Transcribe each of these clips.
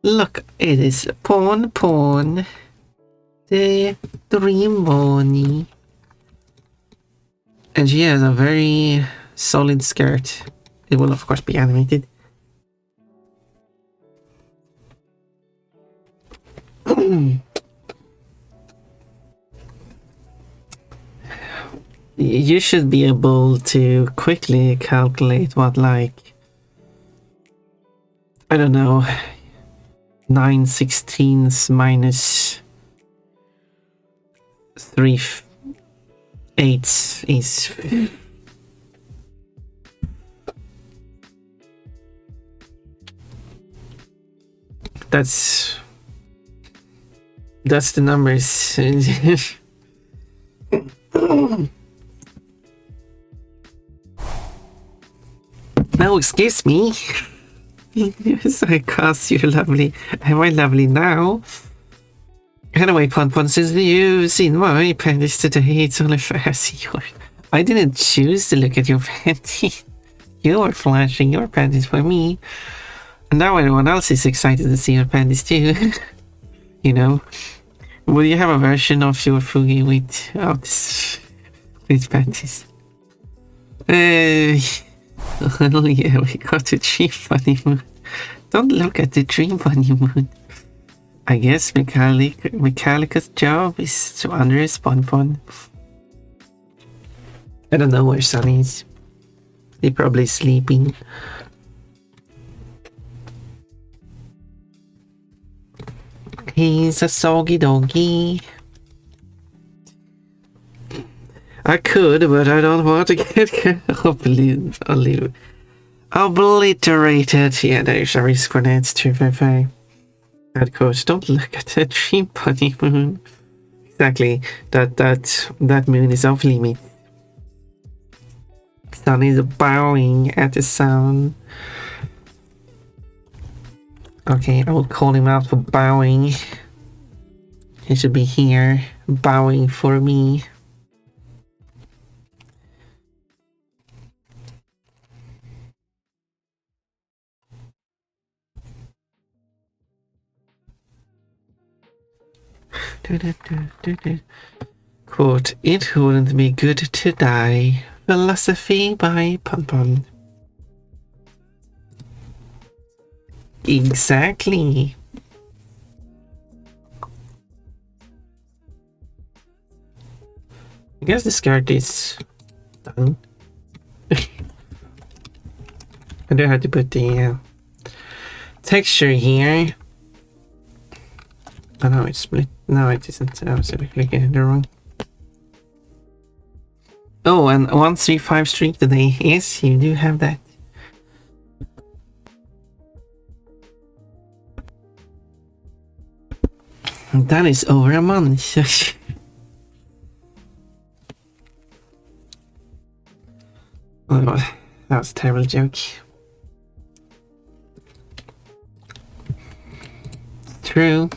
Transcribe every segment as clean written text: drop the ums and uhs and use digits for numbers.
Look, it is Pawn, the dream bunny. And she has a very solid skirt. It will of course be animated. You should be able to quickly calculate what, like, I don't know, 9/16 minus 3/8 is. That's the numbers. No, excuse me. Yes, I cast you lovely. Am I lovely now? Anyway, Pon, since you've seen my panties today, it's only fair I see yours. I didn't choose to look at your panties. You were flashing your panties for me. And now everyone else is excited to see your panties too. You know. Will you have a version of your Fugi with panties? Oh yeah, we got the dream bunny moon. Don't look at the dream bunny moon. I guess Metallica's job is to undress Pon. I don't know where Sunny is. They're probably sleeping. He's a soggy doggy. I could, but I don't want to get obliterated. Yeah, there's a risk for that too. Very. Of course, don't look at the dream bunny moon. Exactly. That moon is off limit. Sun is bowing at the sound. Okay, I will call him out for bowing. He should be here, bowing for me. Quote, it wouldn't be good to die. Philosophy by Pon. Exactly. I guess the skirt is done. I do have to put the texture here. Oh no, it's split. No, it isn't. I was clicking it wrong. Oh, and 135 streak today. Yes, you do have that. That is over a month. Oh, that was a terrible joke. True.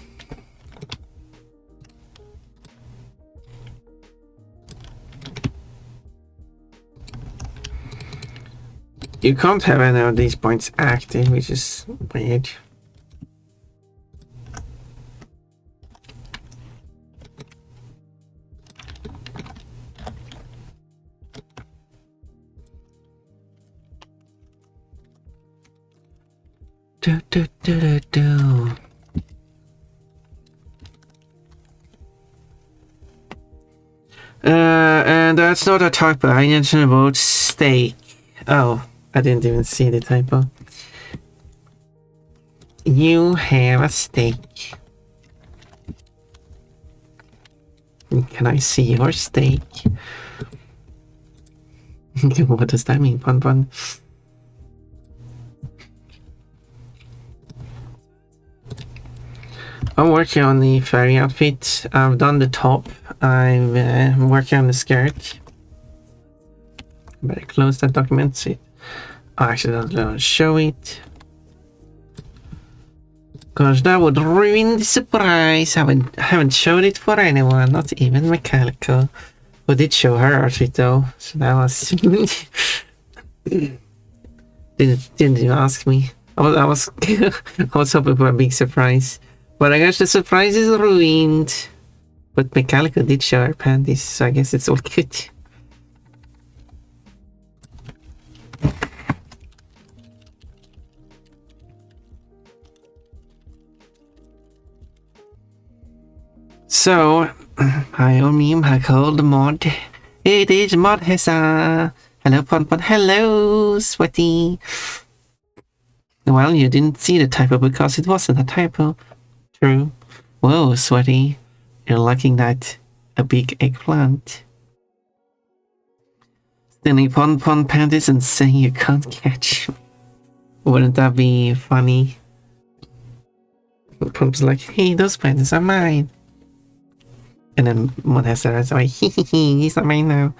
You can't have any of these points active, which is weird. And that's not a typo. I mentioned about steak. Oh, I didn't even see the typo. You have a steak. Can I see your steak? What does that mean, Pon? I'm working on the fairy outfit. I've done the top. I'm working on the skirt. Better close that document. See, I actually don't show it, because that would ruin the surprise. I haven't showed it for anyone, not even Mechanical, who did show her outfit though. So that was didn't even ask me. I was I was hoping for a big surprise, but I guess the surprise is ruined. But Metallica did show her panties, so I guess it's all good. So, hi Omim, I called the mod. It is Mod Hessa. Hello Pon. Hello Sweaty. Well, you didn't see the typo because it wasn't a typo. True. Whoa, Sweaty. You're liking that a big eggplant. Stealing Pon panties and saying you can't catch. Wouldn't that be funny? Pon's like, hey, those panties are mine. And then Mod Hessa is like, he's not mine now.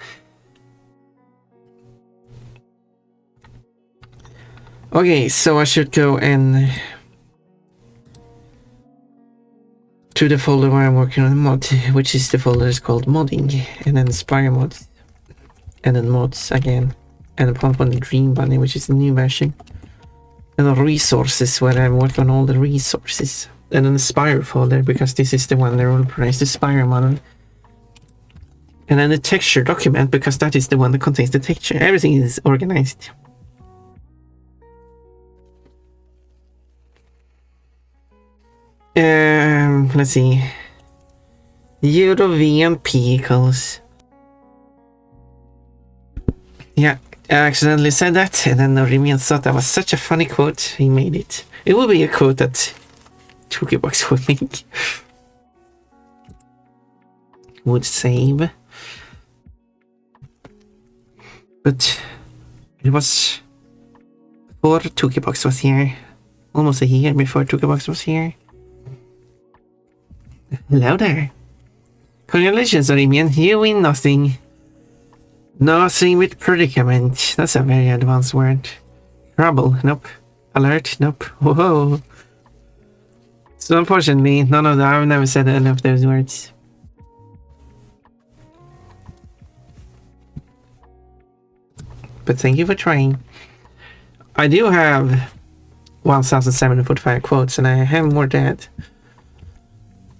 Okay, so I should go and to the folder where I'm working on the mod, which is the folder is called modding, and then Spire mods, and then mods again, and upon the Dream Bunny, which is the new version, and the resources where I'm working on all the resources, and then the Spire folder because this is the one that will price the Spire model, and then the texture document because that is the one that contains the texture. Everything is organized. Let's see. European vehicles. Yeah, I accidentally said that, and then Remian thought that was such a funny quote. He made it. It would be a quote that Toolbox would make. Would save. But it was before Toolbox was here. Almost a year before Toolbox was here. Hello there. Congratulations, Orimian. You win nothing. Nothing with predicament. That's a very advanced word. Trouble. Nope. Alert. Nope. Whoa. So unfortunately, none of that. I've never said any of those words. But thank you for trying. I do have 1,745 quotes, and I have more than that.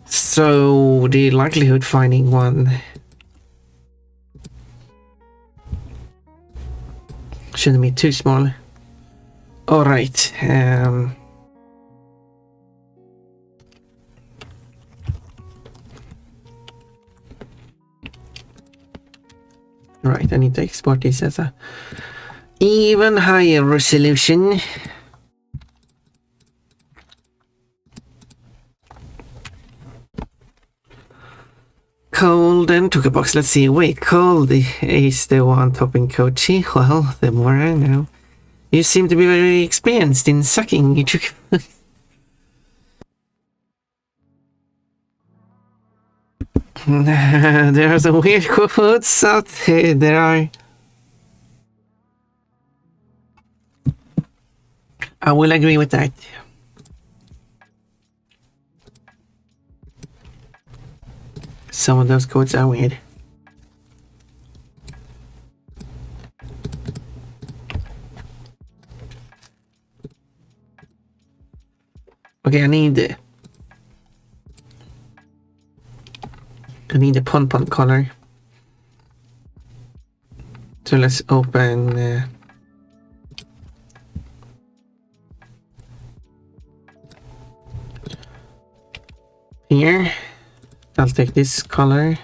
So the likelihood finding one shouldn't be too small. All right. Right, I need to export this as a even higher resolution. Cold and Toolbox. Let's see. Wait, Cold is the one topping Kochi. Well, the more I know. You seem to be very experienced in sucking. There are some weird quotes out there. There are. I will agree with that. Some of those quotes are weird. Okay, I need the Pon color. So let's open here. I'll take this color.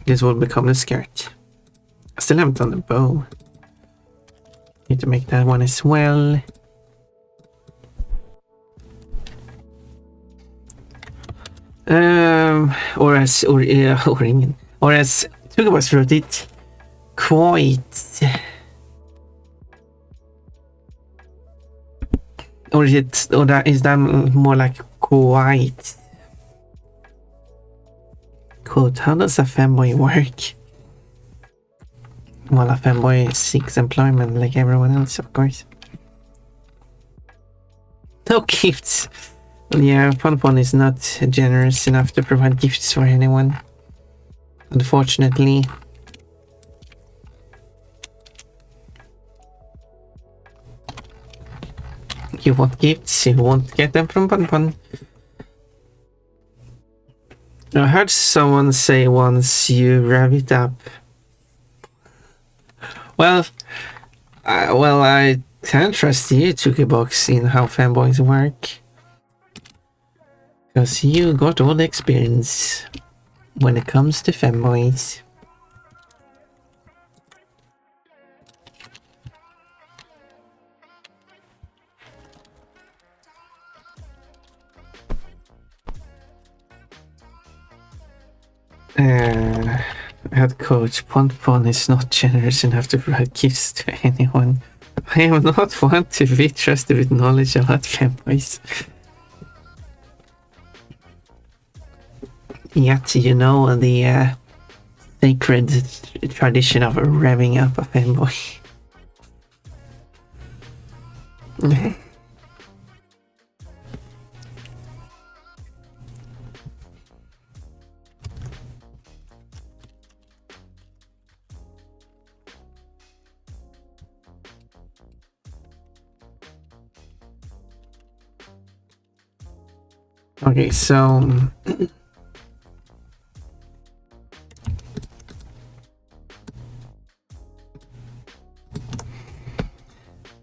This will become the skirt. I still haven't done the bow. Need to make that one as well. Or as Toolbox wrote it, quite. Or is that more like quite? Quote, how does a femboy work? Well, a femboy seeks employment like everyone else, of course. No gifts. Yeah, Pon is not generous enough to provide gifts for anyone. Unfortunately. you want gifts, you won't get them from Pon. I heard someone say once you rev it up. Well, I can't trust you, Box, in how fanboys work. Because you got all the experience when it comes to fanboys. Head coach, Pon is not generous enough to provide gifts to anyone. I am not one to be trusted with knowledge about fanboys. Yet, you know the sacred tradition of revving up a fanboy. Okay, so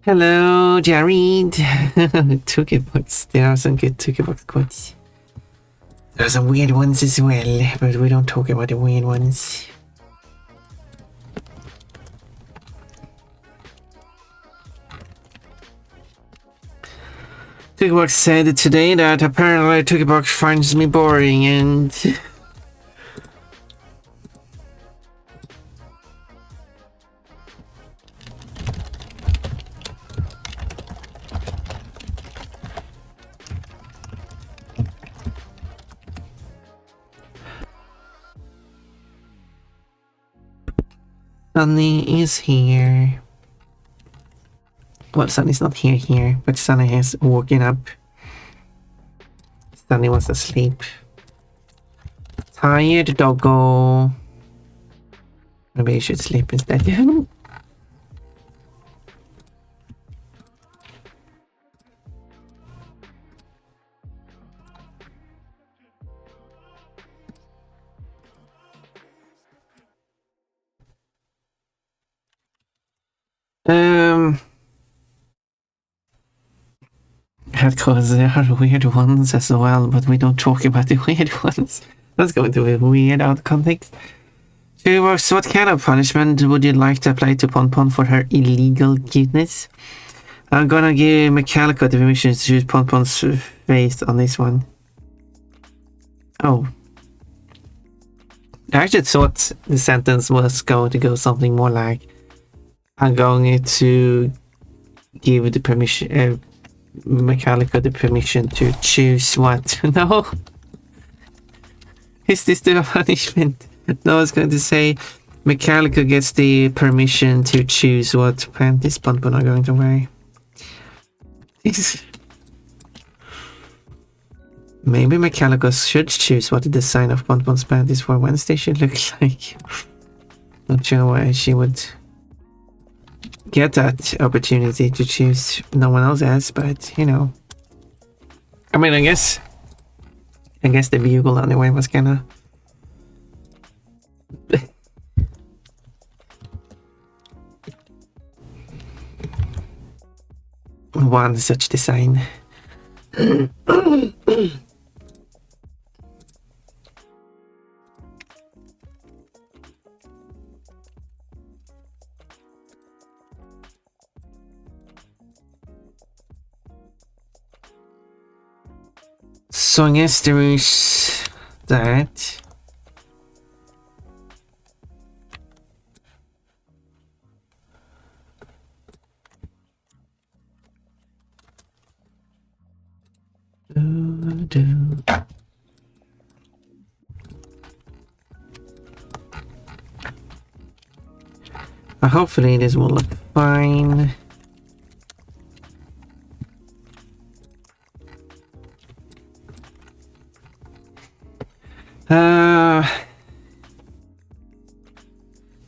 hello, Jared. Box. There are some good Box quotes. There are some weird ones as well, but we don't talk about the weird ones. Box said today that apparently Box finds me boring and Sunny is here. Well, Sunny's not here, but Sunny is woken up. Sunny was asleep. Tired doggo. Maybe you should sleep instead. Because there are weird ones as well, but we don't talk about the weird ones. That's going to be weird out of context. So what kind of punishment would you like to apply to Pon for her illegal cuteness? I'm gonna give Mechanical the permission to shoot Pon's face on this one. Oh. I actually thought the sentence was going to go something more like, I'm going to give the permission, Mechanical the permission to choose what. No. Is this the punishment? No, I was going to say Mechanical gets the permission to choose what panties Pon are going to wear. Maybe Mechanical should choose what the design of Pon's panties for Wednesday should look like. Not sure why she would get that opportunity to choose. No one else has, but you know. I mean, I guess the bugle anyway was kinda one such design. So I guess there is that. Hopefully this will look fine.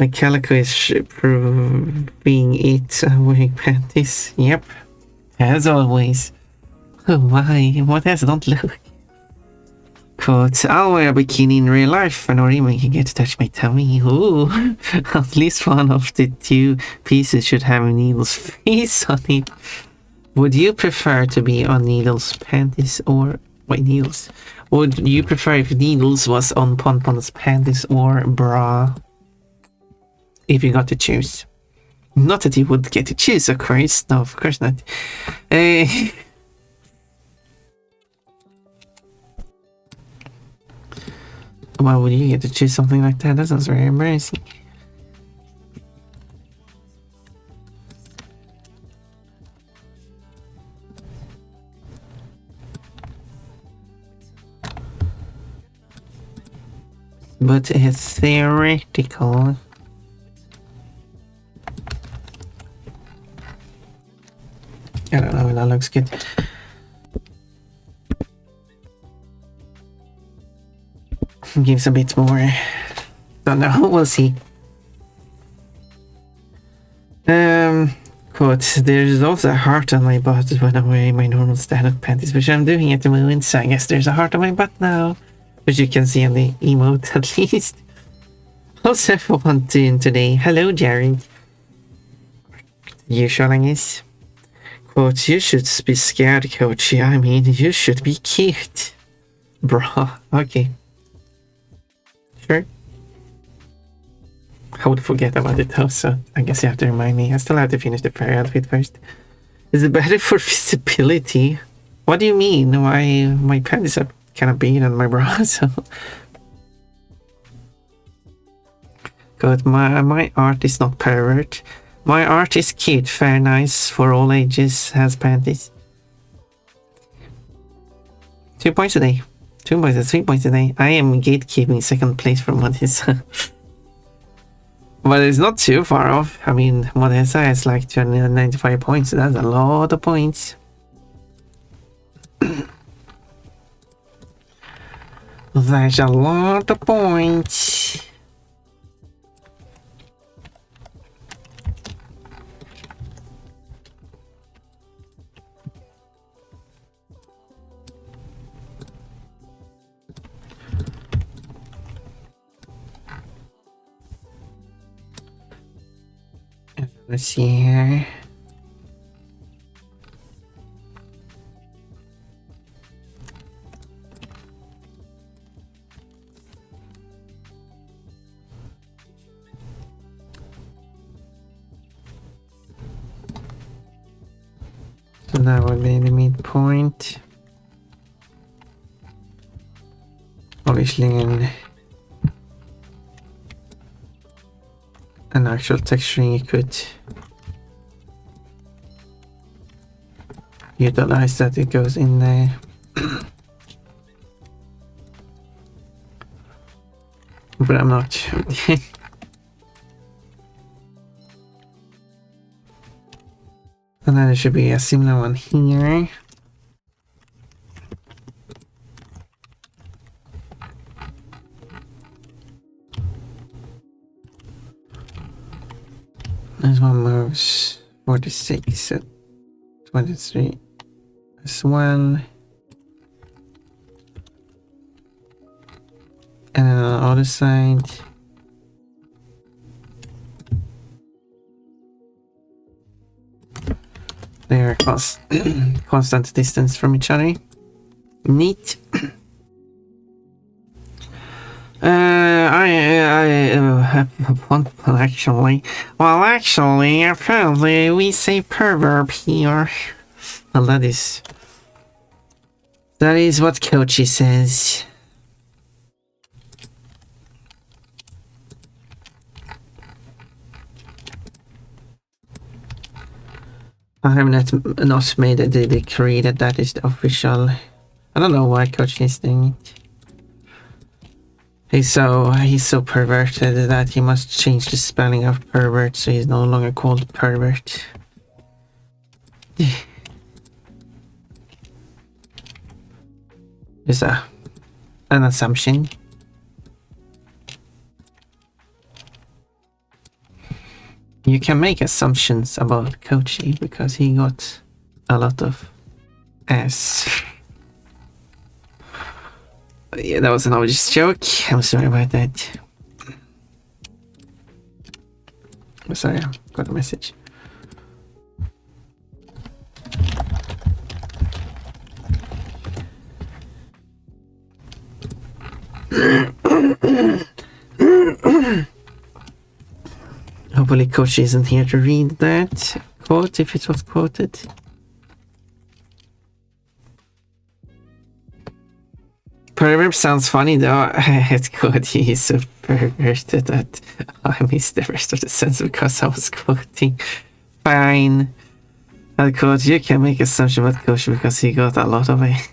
My calico is proving it wearing panties. Yep. As always. Oh my, what else? Don't look. Quote, I'll wear a bikini in real life and or even can get to touch my tummy. Ooh. At least one of the two pieces should have Needle's face on it. Would you prefer to be on Needle's panties or... Wait, Needles. Would you prefer if Needles was on Ponpon's panties or bra? If you got to choose. Not that you would get to choose, of course. No, of course not. Why would you get to choose something like that? That sounds very embarrassing. But it's theoretical. I don't know, that looks good. Gives a bit more. Don't know, we'll see. Quote, there's also a heart on my butt when I'm wearing my normal standard panties, which I'm doing at the moment, so I guess there's a heart on my butt now. Which you can see on the emote at least. How's everyone doing today? Hello, Jared. Usual, I guess. Quote, you should be scared, Coachy. I mean, you should be cute. Bro, okay. Sure. I would forget about it though, so I guess you have to remind me. I still have to finish the prayer outfit first. Is it better for visibility? What do you mean? Why my panties are kind of big on my bra, so... Good, my art is not pervert. My art is cute, fair, nice, for all ages, has panties. 2 points a day. 2 points, 3 points a day. I am gatekeeping second place from Modessa. But it's not too far off. I mean, Modessa has like 295 points, so that's a lot of points. That's a lot of points. Let's see here. So that would be the midpoint. Obviously an actual texturing you could utilize that it goes in there. But I'm not. And then there should be a similar one here. This one moves 46 at 23 as well. And then on the other side, they are constant distance from each other. Neat. Actually, apparently we say pervert here. Well, that is what Kochi says. I have not made the decree that is the official. I don't know why Kochi is doing it. He's so perverted that he must change the spelling of pervert so he's no longer called pervert. Just an assumption. You can make assumptions about Kochi because he got a lot of ass. Yeah, that was an obvious joke. I'm sorry about that. I'm sorry, I got a message. Hopefully Coach isn't here to read that quote if it was quoted. Pervert sounds funny though. It's good. He is so perverted that I missed the rest of the sentence because I was quoting. Fine. That quote, you can make assumption about Coach because he got a lot of it.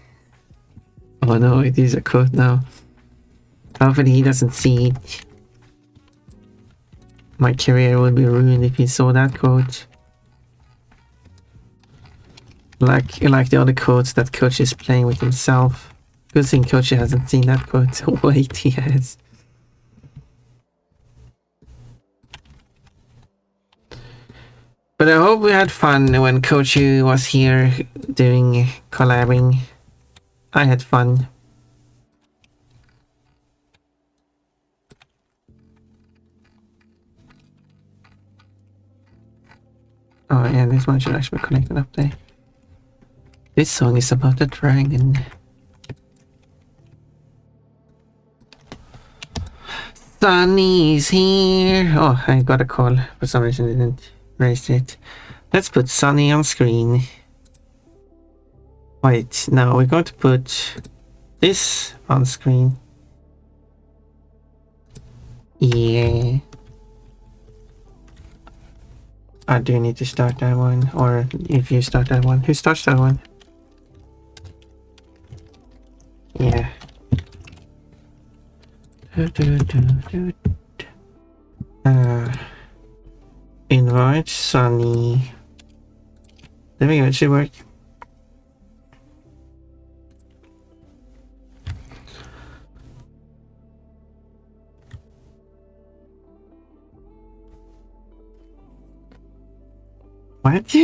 Oh no, it is a quote now. Hopefully he doesn't see it. My career would be ruined if he saw that quote. Like the other quotes that Coach is playing with himself. Good thing Coach hasn't seen that quote. Wait, he has. But I hope we had fun when Coach was here doing collabing. I had fun. Oh yeah, this one should actually be connected up there. This song is about a dragon. Sunny's here. Oh, I got a call. For some reason I didn't raise it. Let's put Sunny on screen. Wait, now we're going to put this on screen. Yeah. I do need to start that one, or if you start that one. Who starts that one? Yeah. Invite Sunny. There we go, it should work. What?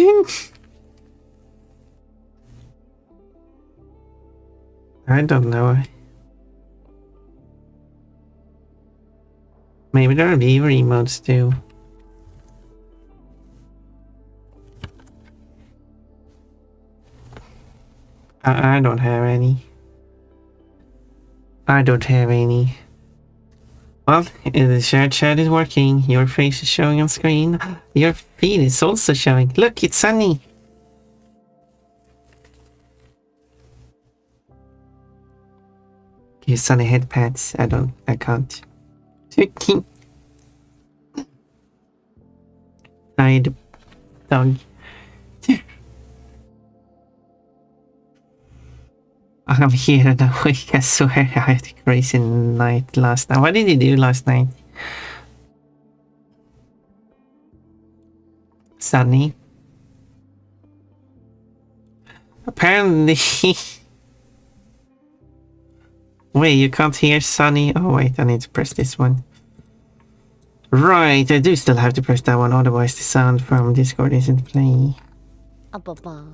I don't know. Maybe there are beaver emotes too. I don't have any. I don't have any. Well, the shared chat is working. Your face is showing on screen. Your feed is also showing. Look, it's Sunny. Give Sunny head pats. I can't. Hide dog. I'm here and awake. I swear I had a crazy night last night. What did you do last night? Sunny? Apparently... Wait, you can't hear Sunny? Oh wait, I need to press this one. Right, I do still have to press that one, otherwise the sound from Discord isn't playing.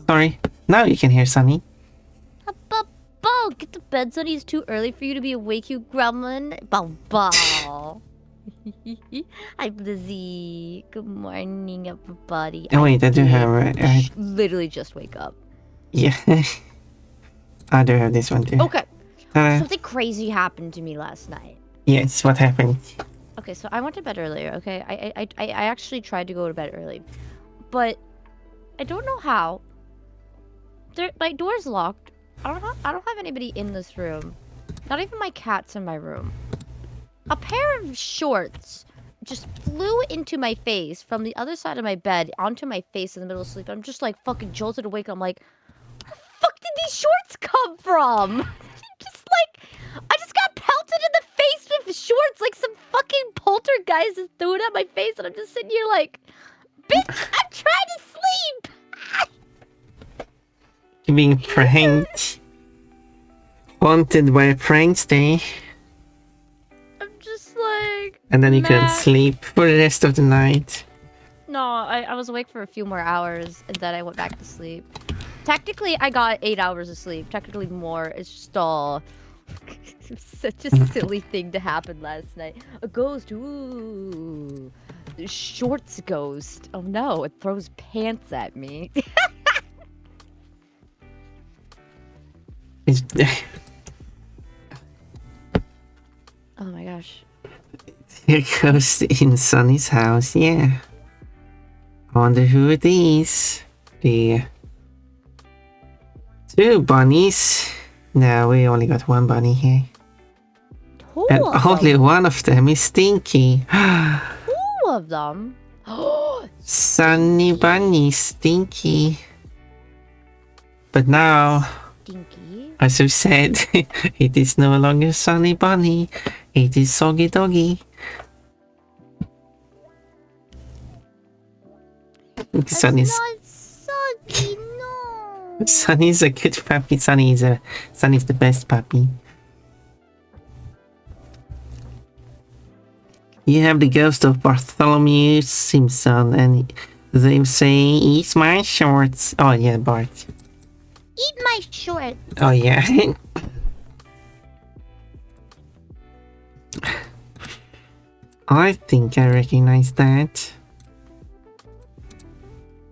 Sorry, now you can hear Sunny. Get to bed, Sunny. It's too early for you to be awake, you gremlin. Bow bow. I'm Lizzie. Good morning, everybody. Oh wait, I do have... literally just wake up. Yeah. I do have this one too. Okay. Something crazy happened to me last night. Yes, what happened? Okay, so I went to bed earlier, okay? I actually tried to go to bed early. But I don't know how. My door's locked. I don't have anybody in this room. Not even my cat's in my room. A pair of shorts just flew into my face from the other side of my bed onto my face in the middle of sleep. I'm just like fucking jolted awake. I'm like, where the fuck did these shorts come from? I just got pelted in the face with shorts like some fucking poltergeist just threw it at my face, and I'm just sitting here like, bitch, I'm trying to sleep. You're being pranked. Haunted by a prankster. I'm just like... And then you couldn't sleep for the rest of the night. No, I was awake for a few more hours, and then I went back to sleep. Technically, I got 8 hours of sleep. Technically more. It's just all such a silly thing to happen last night. A ghost. Ooh. Shorts ghost. Oh no, it throws pants at me. Oh my gosh. Here goes in Sunny's house, yeah. I wonder who it is. The 2 bunnies. No, we only got 1 bunny here. And only one of them is Stinky. 2 of them? Sunny Bunny, Stinky. But now, Stinky? as you said, it is no longer Sunny Bunny. It is Soggy Doggy. Sunny's not Soggy, no. Sunny's a good puppy. Sunny's the best puppy. You have the ghost of Bartholomew Simpson, and they say, "Eat my shorts." Oh yeah, Bart. Eat my shorts. Oh yeah. I think I recognize that,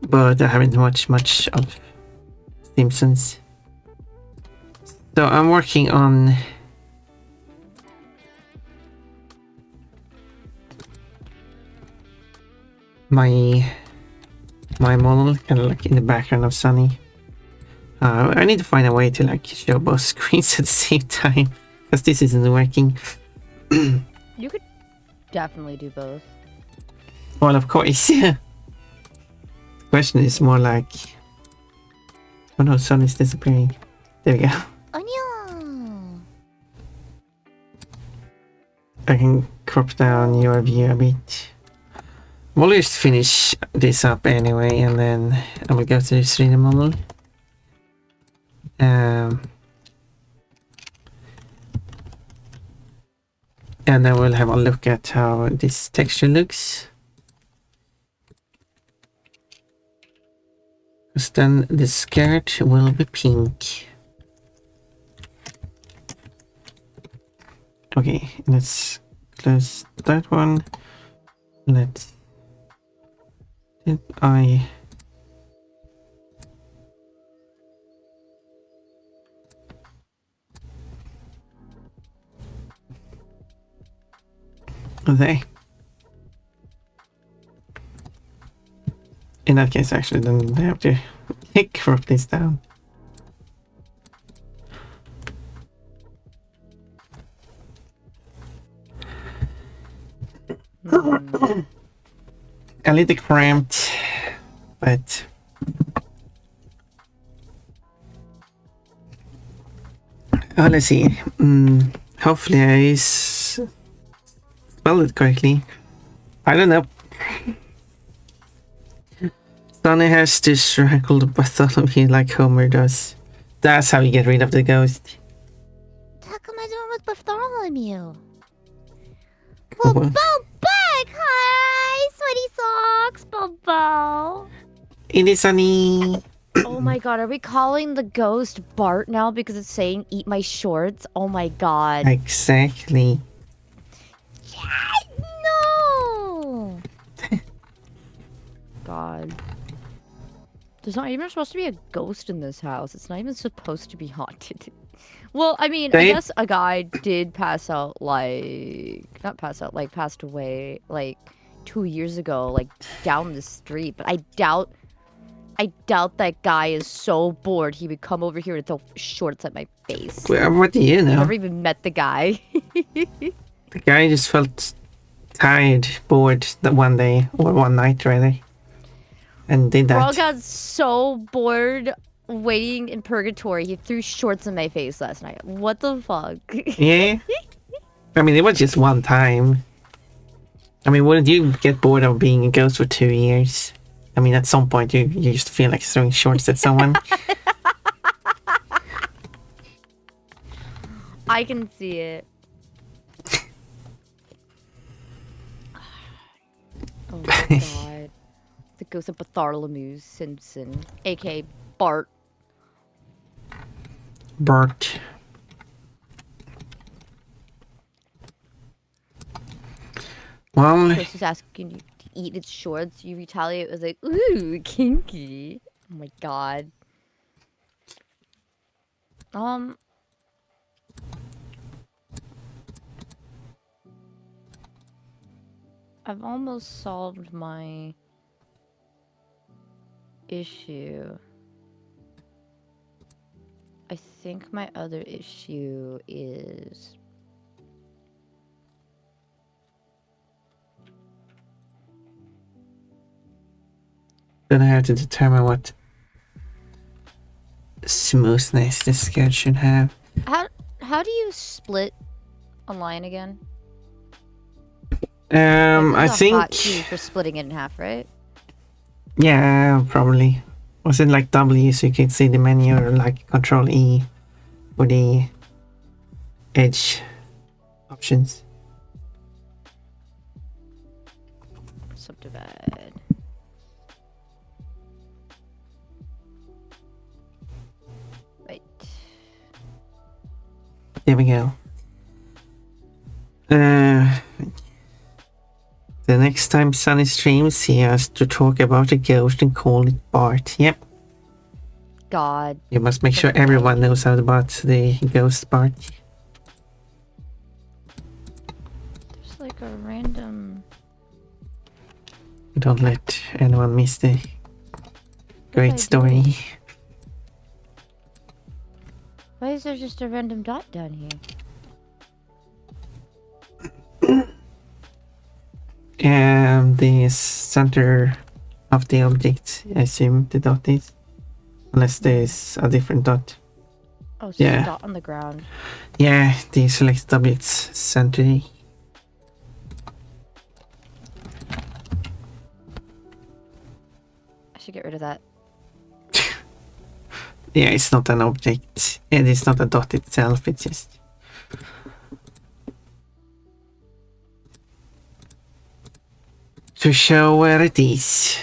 but I haven't watched much of Simpsons. So I'm working on my model, kind of like in the background of Sunny. I need to find a way to like show both screens at the same time, because this isn't working. You could definitely do both. Well, of course. The question is more like, oh no, Sun is disappearing. There we go. Oh no. I can crop down your view a bit. We'll just finish this up anyway, and then I will go to the 3D model. And then we'll have a look at how this texture looks. Because then the skirt will be pink. Okay, let's close that one. Let's... Did I... There. In that case, actually, then I have to crop this down. A little cramped, but oh, let's see. Hopefully I spelled it correctly. I don't know. Sonny has to strangle Bartholomew like Homer does. That's how you get rid of the ghost. How come I doing with Bartholomew? Well, Bobo back! Hi, sweaty socks, Bobo. it is Sunny. Oh my god, are we calling the ghost Bart now because it's saying eat my shorts? Oh my god. Exactly. No! God. There's not even supposed to be a ghost in this house. It's not even supposed to be haunted. Well, I mean, I guess a guy did pass out, like... Not pass out, like, passed away, like, 2 years ago, like, down the street. But I doubt that guy is so bored he would come over here and throw shorts at my face. Well, what do you know? I've never even met the guy. The guy just felt tired, bored that one day, or one night rather, and did that. Bro got so bored waiting in purgatory, he threw shorts in my face last night. What the fuck? Yeah? I mean, it was just one time. I mean, wouldn't you get bored of being a ghost for 2 years? I mean, at some point, you just feel like throwing shorts at someone. I can see it. Oh my god. The ghost of Bartholomew Simpson, aka Bart. Bart. Well, Chris is asking you to eat its shorts. You retaliate with like, ooh, kinky. Oh my god. I've almost solved my issue. I think my other issue is... then I have to determine what smoothness this skirt should have. How do you split a line again? I There's a think... hotkey for splitting it in half, right? Yeah, probably. Was it like W so you can see the menu, or like Control E for the edge options? Subdivide. Right. There we go. The next time Sunny streams, he has to talk about a ghost and call it Bart. Yep. God. You must make sure everyone knows about the ghost Bart. There's like a random... Don't let anyone miss the great story. Why is there just a random dot down here? The center of the object, I assume the dot is. Unless there's a different dot. Oh, it's just a dot on the ground. Yeah, the selected object's center. I should get rid of that. Yeah, it's not an object. It is not a dot itself, it's just... to show where it is.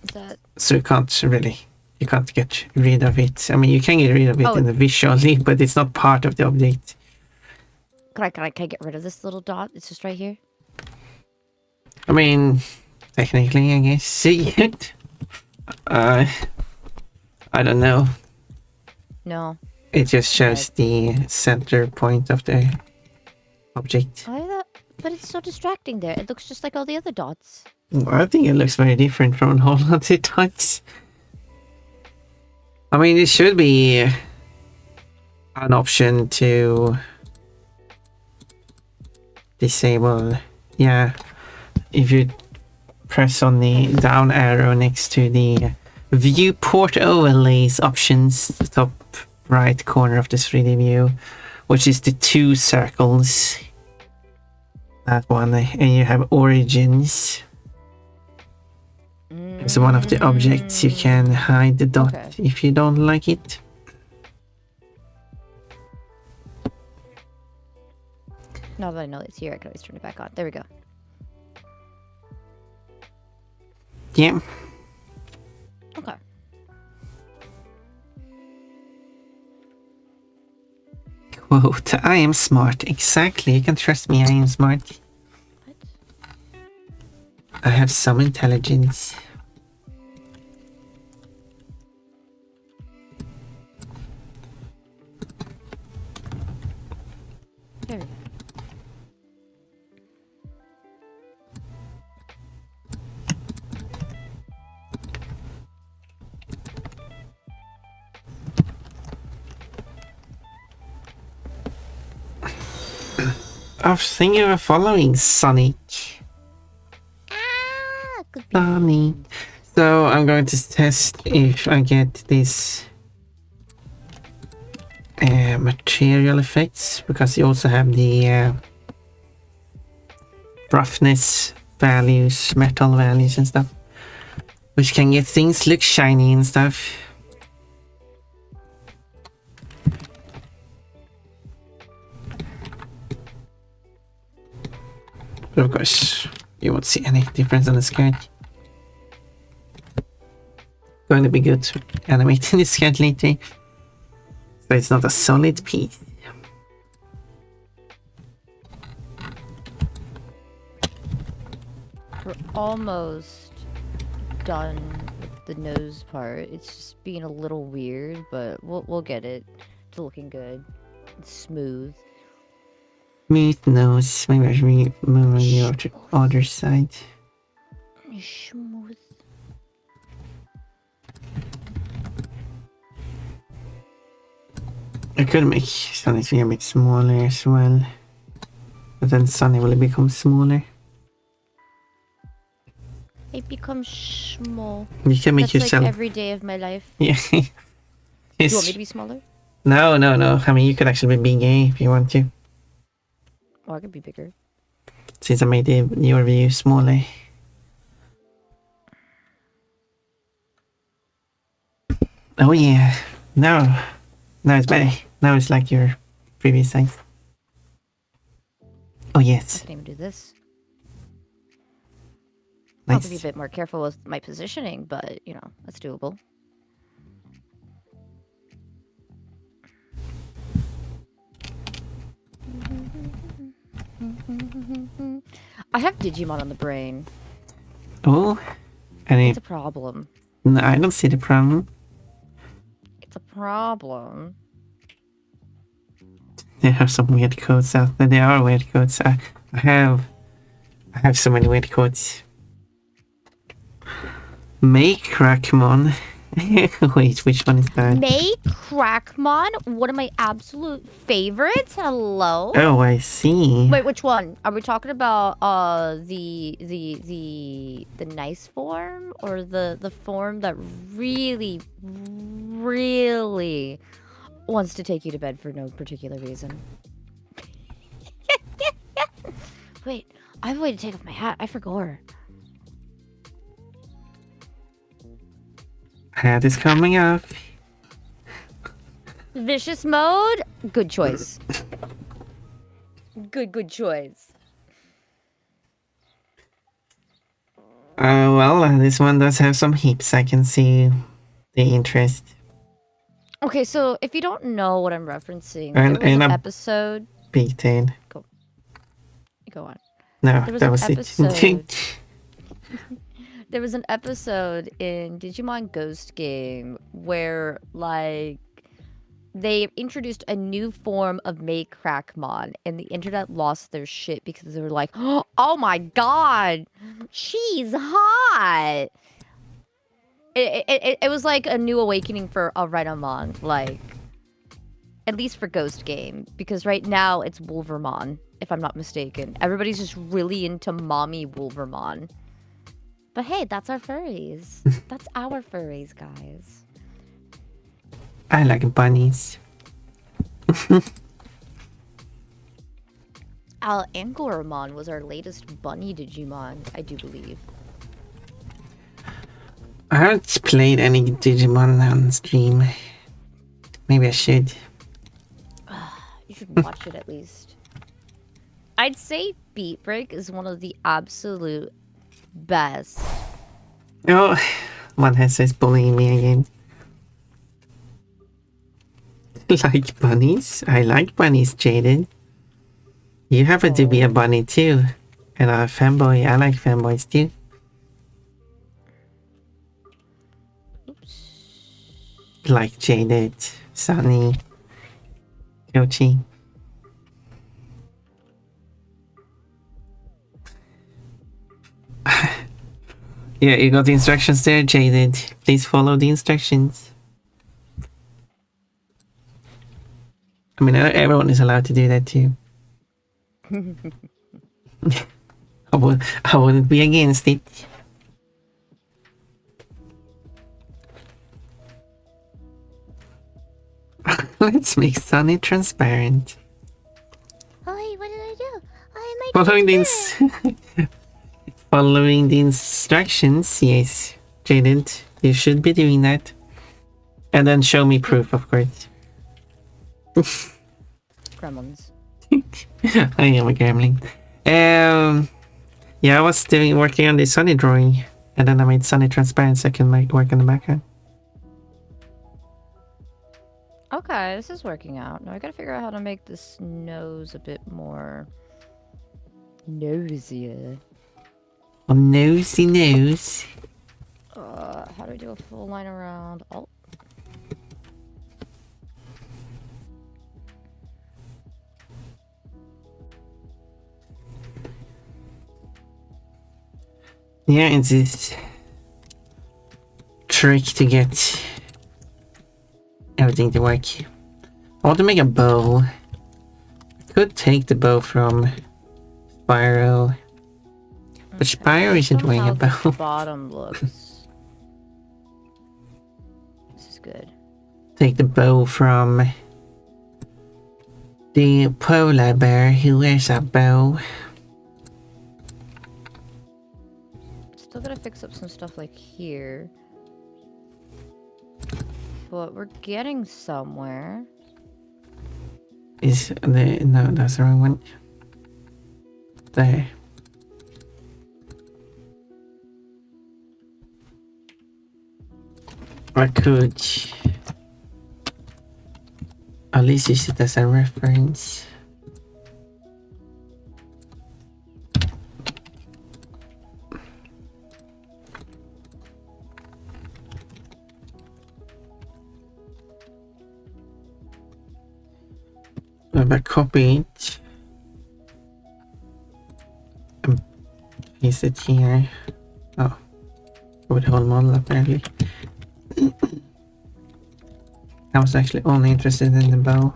Is that... So you can't get rid of it. I mean, you can get rid of it in the visually, but it's not part of the object. Can I get rid of this little dot? It's just right here. I mean, technically, I guess. See it? I don't know. No. It just shows the center point of the object. But it's so distracting there. It looks just like all the other dots. I think it looks very different from a whole lot of dots. I mean, it should be an option to disable. Yeah, if you press on the down arrow next to the viewport overlays options, the top right corner of the 3D view, which is the two circles. That one, and you have origins. It's one of the objects. You can hide the dot if you don't like it. Now that I know it's here, I can always turn it back on. There we go. Yeah. Okay. Quote, I am smart. Exactly. You can trust me, I am smart. What? I have some intelligence. There we go. I was thinking of following Sonic. Sonic. So I'm going to test if I get this material effects, because you also have the roughness values, metal values and stuff, which can get things look shiny and stuff. But of course, you won't see any difference on the skirt. going to be good to animating this cat later. So it's not a solid piece. We're almost done with the nose part. It's just being a little weird, but we'll get it to looking good. It's smooth. Smooth nose. Maybe I should move on the other side. Smooth. I could make Sunny's ear a bit smaller as well. But then Sunny will become smaller. It becomes small. You can make That's yourself. like every day of my life. Yeah. Do you want me to be smaller? No. I mean, you could actually be big if you want to. Oh, I could be bigger. Since I made your view smaller. Oh yeah. Now it's better. Now it's like your previous size. Oh yes. I can even do this. Nice. I'll have to be a bit more careful with my positioning, but you know, that's doable. I have Digimon on the brain. Oh, It's a problem. No, I don't see the problem. It's a problem. There are some weird codes out there. There are weird codes. I have so many weird codes. Make Crackmon. Wait, which one is that? Make Crackmon, one of my absolute favorites. Hello. Oh, I see. Wait, which one? Are we talking about the nice form or the form that really wants to take you to bed for no particular reason? Wait, I have a way to take off my hat. I forgot. Hat is coming up. Vicious mode? Good choice. Good choice. Well, this one does have some hips. I can see the interest. Okay, so if you don't know what I'm referencing, And- there was and an a- episode. Pigtail. Go on. No, There was that an was episode. it. There was an episode in Digimon Ghost Game where, like, they introduced a new form of Make Crackmon, and the internet lost their shit because they were like, "Oh my god, she's hot!" It was like a new awakening for a Renamon, like, at least for Ghost Game, because right now it's Wolvermon, if I'm not mistaken. Everybody's just really into mommy Wolvermon. But hey, that's our furries. That's our furries, guys. I like bunnies. Angoramon was our latest bunny Digimon, I do believe. I haven't played any Digimon on stream. Maybe I should. You should watch it at least. I'd say Beat Break is one of the absolute best. Oh, one has says bullying me again. Like bunnies? I like bunnies, Jaden. You happen to be a bunny too. And a fanboy. I like fanboys too. Oops. Like Jaded, Sunny, Yoshi. Yeah, you got the instructions there, Jaded. Please follow the instructions. I mean, everyone is allowed to do that too. I wouldn't be against it. Let's make Sunny transparent. Oh, what did I do? I might Following the following the instructions, yes, Jaded, you should be doing that. And then show me proof, of course. Gremlins. I am a gremlin. Yeah, I was working on the Sunny drawing, and then I made Sunny transparent so I can work on the background. Okay, this is working out. Now I gotta figure out how to make this nose a bit more nosier. Oh, nosy nose. How do I do a full line around? Alt. Yeah, it's this trick to get everything to work. I want to make a bow. I could take the bow from Spyro, but Spyro isn't wearing a bow. The bottom looks. This is good. Take the bow from the polar bear who wears a bow. Still gotta fix up some stuff like here. But we're getting somewhere. Is the no, that's the wrong one. There. I could at least use it as a reference. But copy it and paste it here. Oh, with the whole model apparently. I was actually only interested in the bow.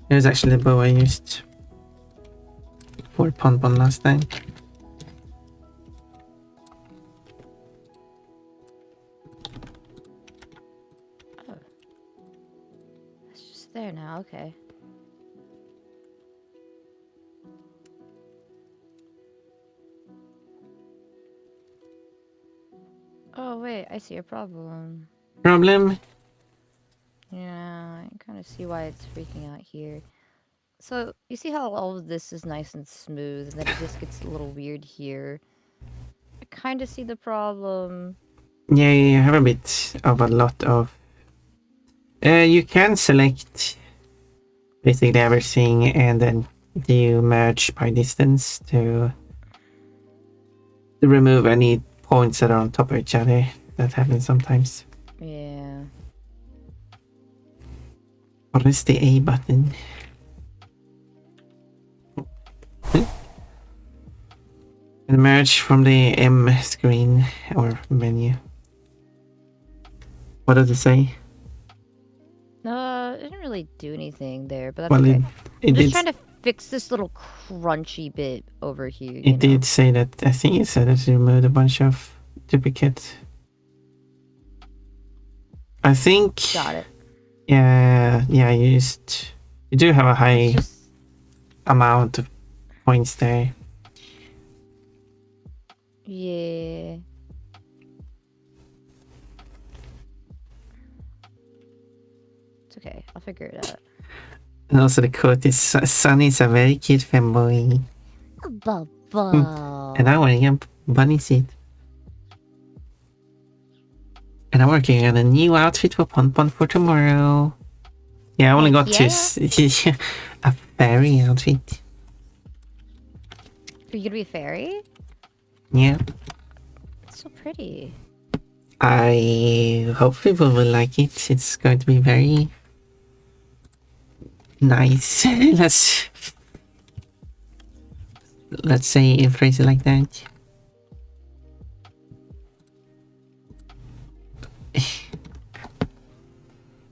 It was actually the bow I used for Pon last time. Oh. It's just there now, okay. Oh wait, I see a problem. Problem? Yeah, I kind of see why it's freaking out here. So, you see how all of this is nice and smooth, and then it just gets a little weird here? I kind of see the problem. Yeah, you have a bit of a lot of... you can select basically everything and then you merge by distance to remove any points that are on top of each other. That happens sometimes. Yeah. What is the A button? And merge from the M screen or menu. What does it say? It didn't really do anything there, but that's Well, okay. it I'm just did. trying to fix this little crunchy bit over here. It did say that. I think it said that it removed a bunch of duplicate. I think. Got it. Yeah. You do have a high amount of points there. Yeah. It's okay. I'll figure it out. And also the quote is Sunny's a very cute femboy. And I'm wearing a bunny suit. And I'm working on a new outfit for Pon for tomorrow. Yeah, I only got to a fairy outfit. Are you gonna be a fairy? Yeah. It's so pretty. I hope people will like it. It's going to be very nice. let's say phrase it like that.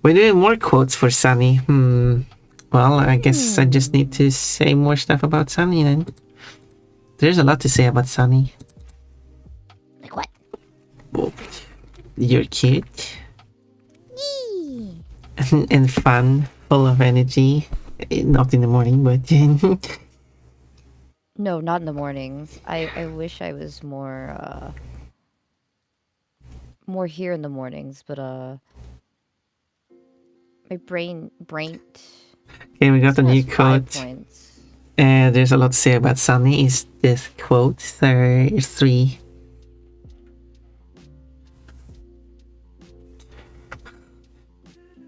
We're doing more quotes for Sunny. Well, I guess I just need to say more stuff about Sunny then. There's a lot to say about Sunny. Like what? Well, you're cute. Yee. And fun, full of energy. Not in the morning, but... No, not in the mornings. I wish I was more here in the mornings, but my brain. Okay, we got a new quote. There's a lot to say about Sunny. Is this quote 3?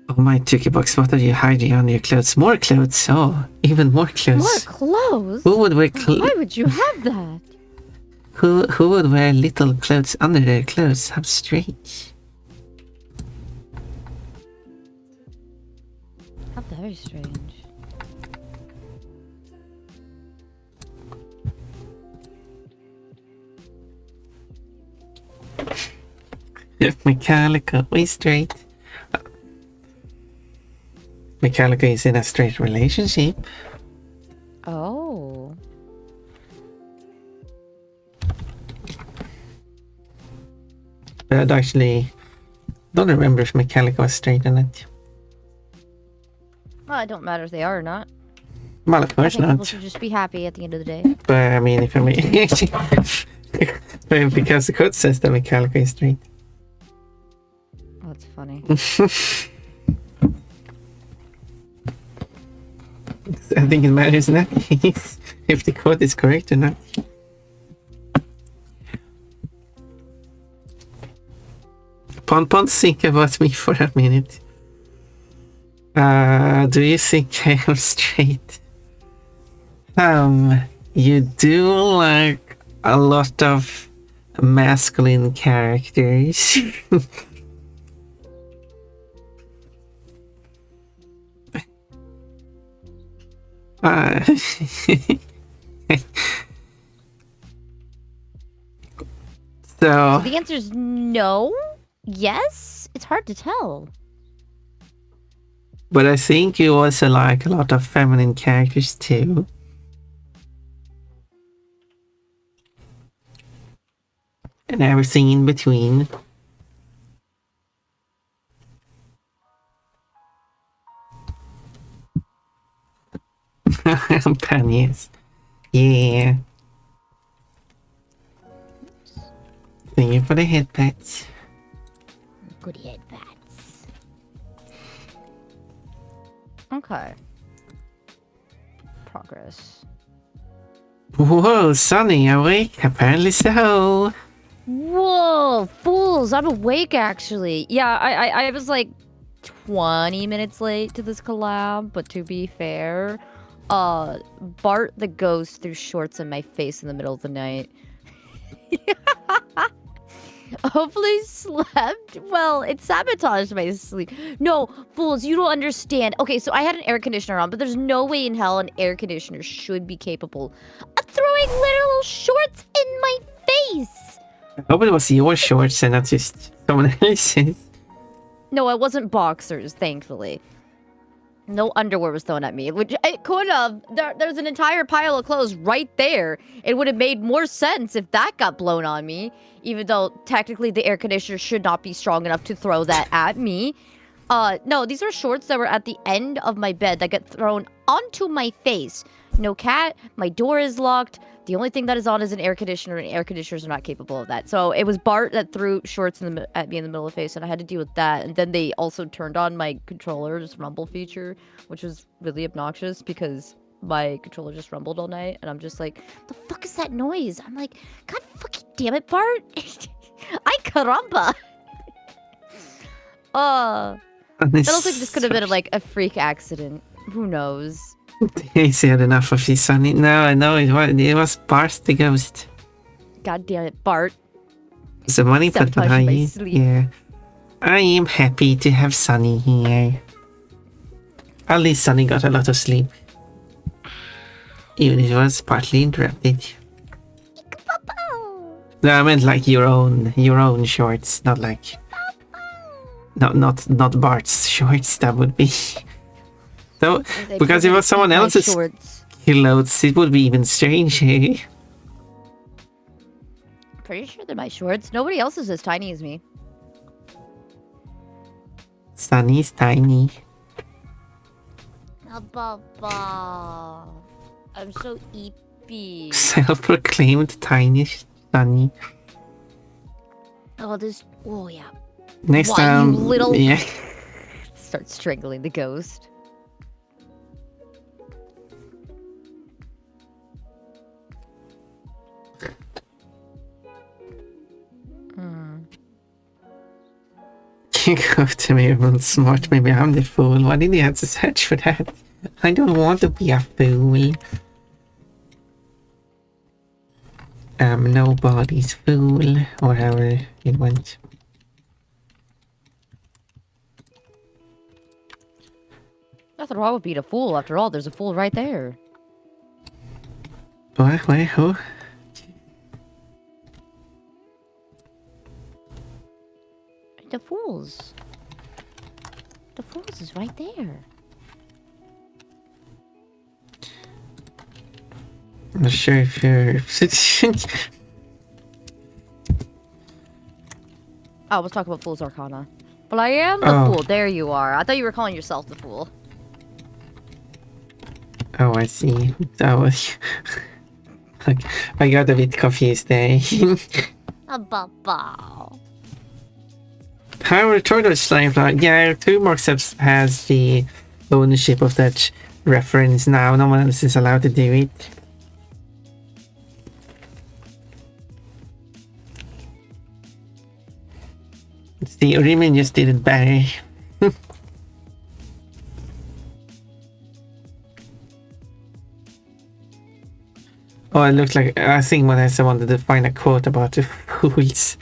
Oh my Tiki Box, what are you hiding under your clothes? More clothes? Oh, even more clothes. More clothes? Who would wear Why would you have that? Who would wear little clothes under their clothes? How strange. How very strange. Mechanica, we straight. Mechanica is in a straight relationship. Oh. But actually, don't remember if Mechanica was straight or not. Well, it don't matter if they are or not. Well, of course I think people not. should just be happy at the end of the day. But I mean, if I mean, because the code says that Mechanica is straight. Oh, that's funny. I think it matters not if the code is correct or not. Pon, think about me for a minute. Do you think I am straight? You do like a lot of masculine characters. So The answer is no. Yes? It's hard to tell. But I think you also like a lot of feminine characters too. And everything in between. Pennies. Yeah. Thank you for the headpats. Good headbats. Okay. Progress. Whoa, Sunny, awake? Apparently so. Whoa, fools! I'm awake actually. Yeah, I was like 20 minutes late to this collab, but to be fair, Bart the ghost threw shorts in my face in the middle of the night. Hopefully slept. Well, it sabotaged my sleep. No, fools, you don't understand. Okay, so I had an air conditioner on, but there's no way in hell an air conditioner should be capable of throwing literal shorts in my face. I hope it was your shorts and not just someone else's. No, it wasn't boxers, thankfully. No underwear was thrown at me, which it could have. There's an entire pile of clothes right there. It would have made more sense if that got blown on me, even though technically the air conditioner should not be strong enough to throw that at me. No, these are shorts that were at the end of my bed that get thrown onto my face. No cat, my door is locked. The only thing that is on is an air conditioner, and air conditioners are not capable of that. So it was Bart that threw shorts at me in the middle of the face, and I had to deal with that. And then they also turned on my controller, this rumble feature, which was really obnoxious because my controller just rumbled all night. And I'm just like, the fuck is that noise? I'm like, God fucking damn it, Bart. Ay caramba. It looks like this could have been like a freak accident. Who knows? He's had enough of this, Sunny. No, I know it was Bart the ghost. God damn it, Bart. The money put Sabotage behind my you. sleep. Yeah. I am happy to have Sunny here. At least Sunny got a lot of sleep. Even if it was partly interrupted. No, I meant like your own shorts, not like not Bart's shorts. That would be so because if it was someone else's shorts. clothes, it would be even stranger. Pretty sure they're my shorts. Nobody else is as tiny as me. Sunny's tiny. I'm so eepy. Self-proclaimed tiny Sunny. Oh yeah. Next Why, time, you little... yeah. Start strangling the ghost. You go to me, well, smart. Maybe I'm the fool. Why did you have to search for that? I don't want to be a fool. I'm nobody's fool, or however it went. Nothing wrong with being a fool. After all, there's a fool right there. What? Wait, who? The fools. The fools is right there. I'm not sure if you're... Oh, let's talk about Fool's Arcana. But I am the fool. There you are. I thought you were calling yourself the fool. Oh, I see. That was... I got a bit confused there. However, Tortoise Slime Fly, yeah, 2Mark has the ownership of that reference now. No one else is allowed to do it. The Urimin just did it better. Oh, it looks like I think Vanessa wanted to find a quote about the fools.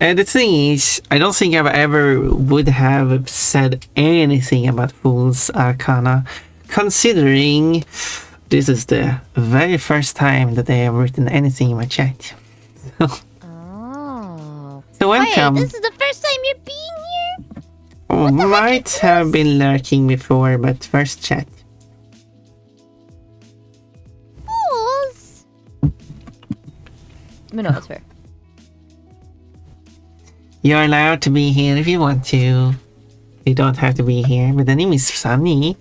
And the thing is, I don't think I've ever would have said anything about Fool's Arcana, considering this is the very first time that they have written anything in my chat. Oh. So welcome. Wait, this is the first time you're being here? Oh, might have been lurking before, but first chat. Fools. No, that's fair. You're allowed to be here if you want to. You don't have to be here, but the name is Sunny.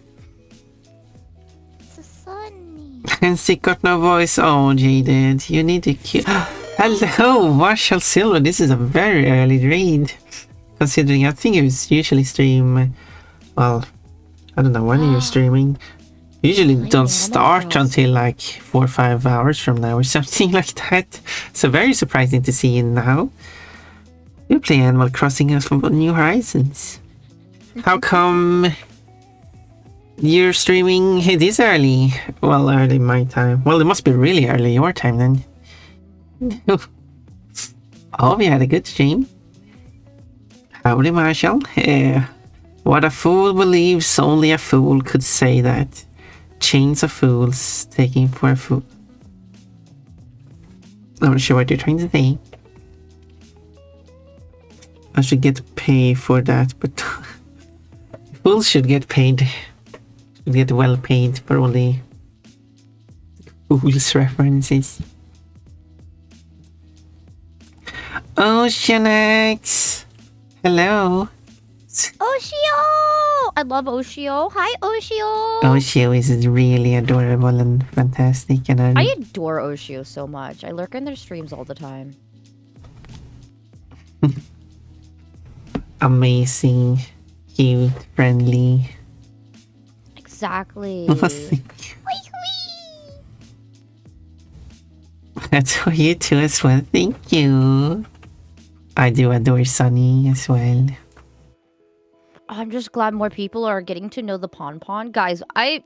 It's a Sunny. And she got no voice. Oh, Jaded. You need to kill. Hello, Marshall Silver. This is a very early raid. Considering I think you usually stream. Well, I don't know when you're streaming. Usually don't start until like 4 or 5 hours from now or something like that. So very surprising to see you now. You play Animal Crossing as from New Horizons. How come you're streaming this early? Well, early my time. Well, it must be really early your time then. Oh, we had a good stream. Howdy, Marshall. What a fool believes, only a fool could say that. Chains of fools taking for a fool. I'm not sure what you're trying to say. I should get paid for that, but fools should get paid. Should get well paid for all the fools references. Oceanex! Hello! Oshio! I love Oshio. Hi, Oshio! Oshio is really adorable and fantastic, and I adore Oshio so much. I lurk in their streams all the time. Amazing, cute, friendly. Exactly. That's for you too as well. Thank you. I do adore Sunny as well. I'm just glad more people are getting to know the Pon Pon. Guys, I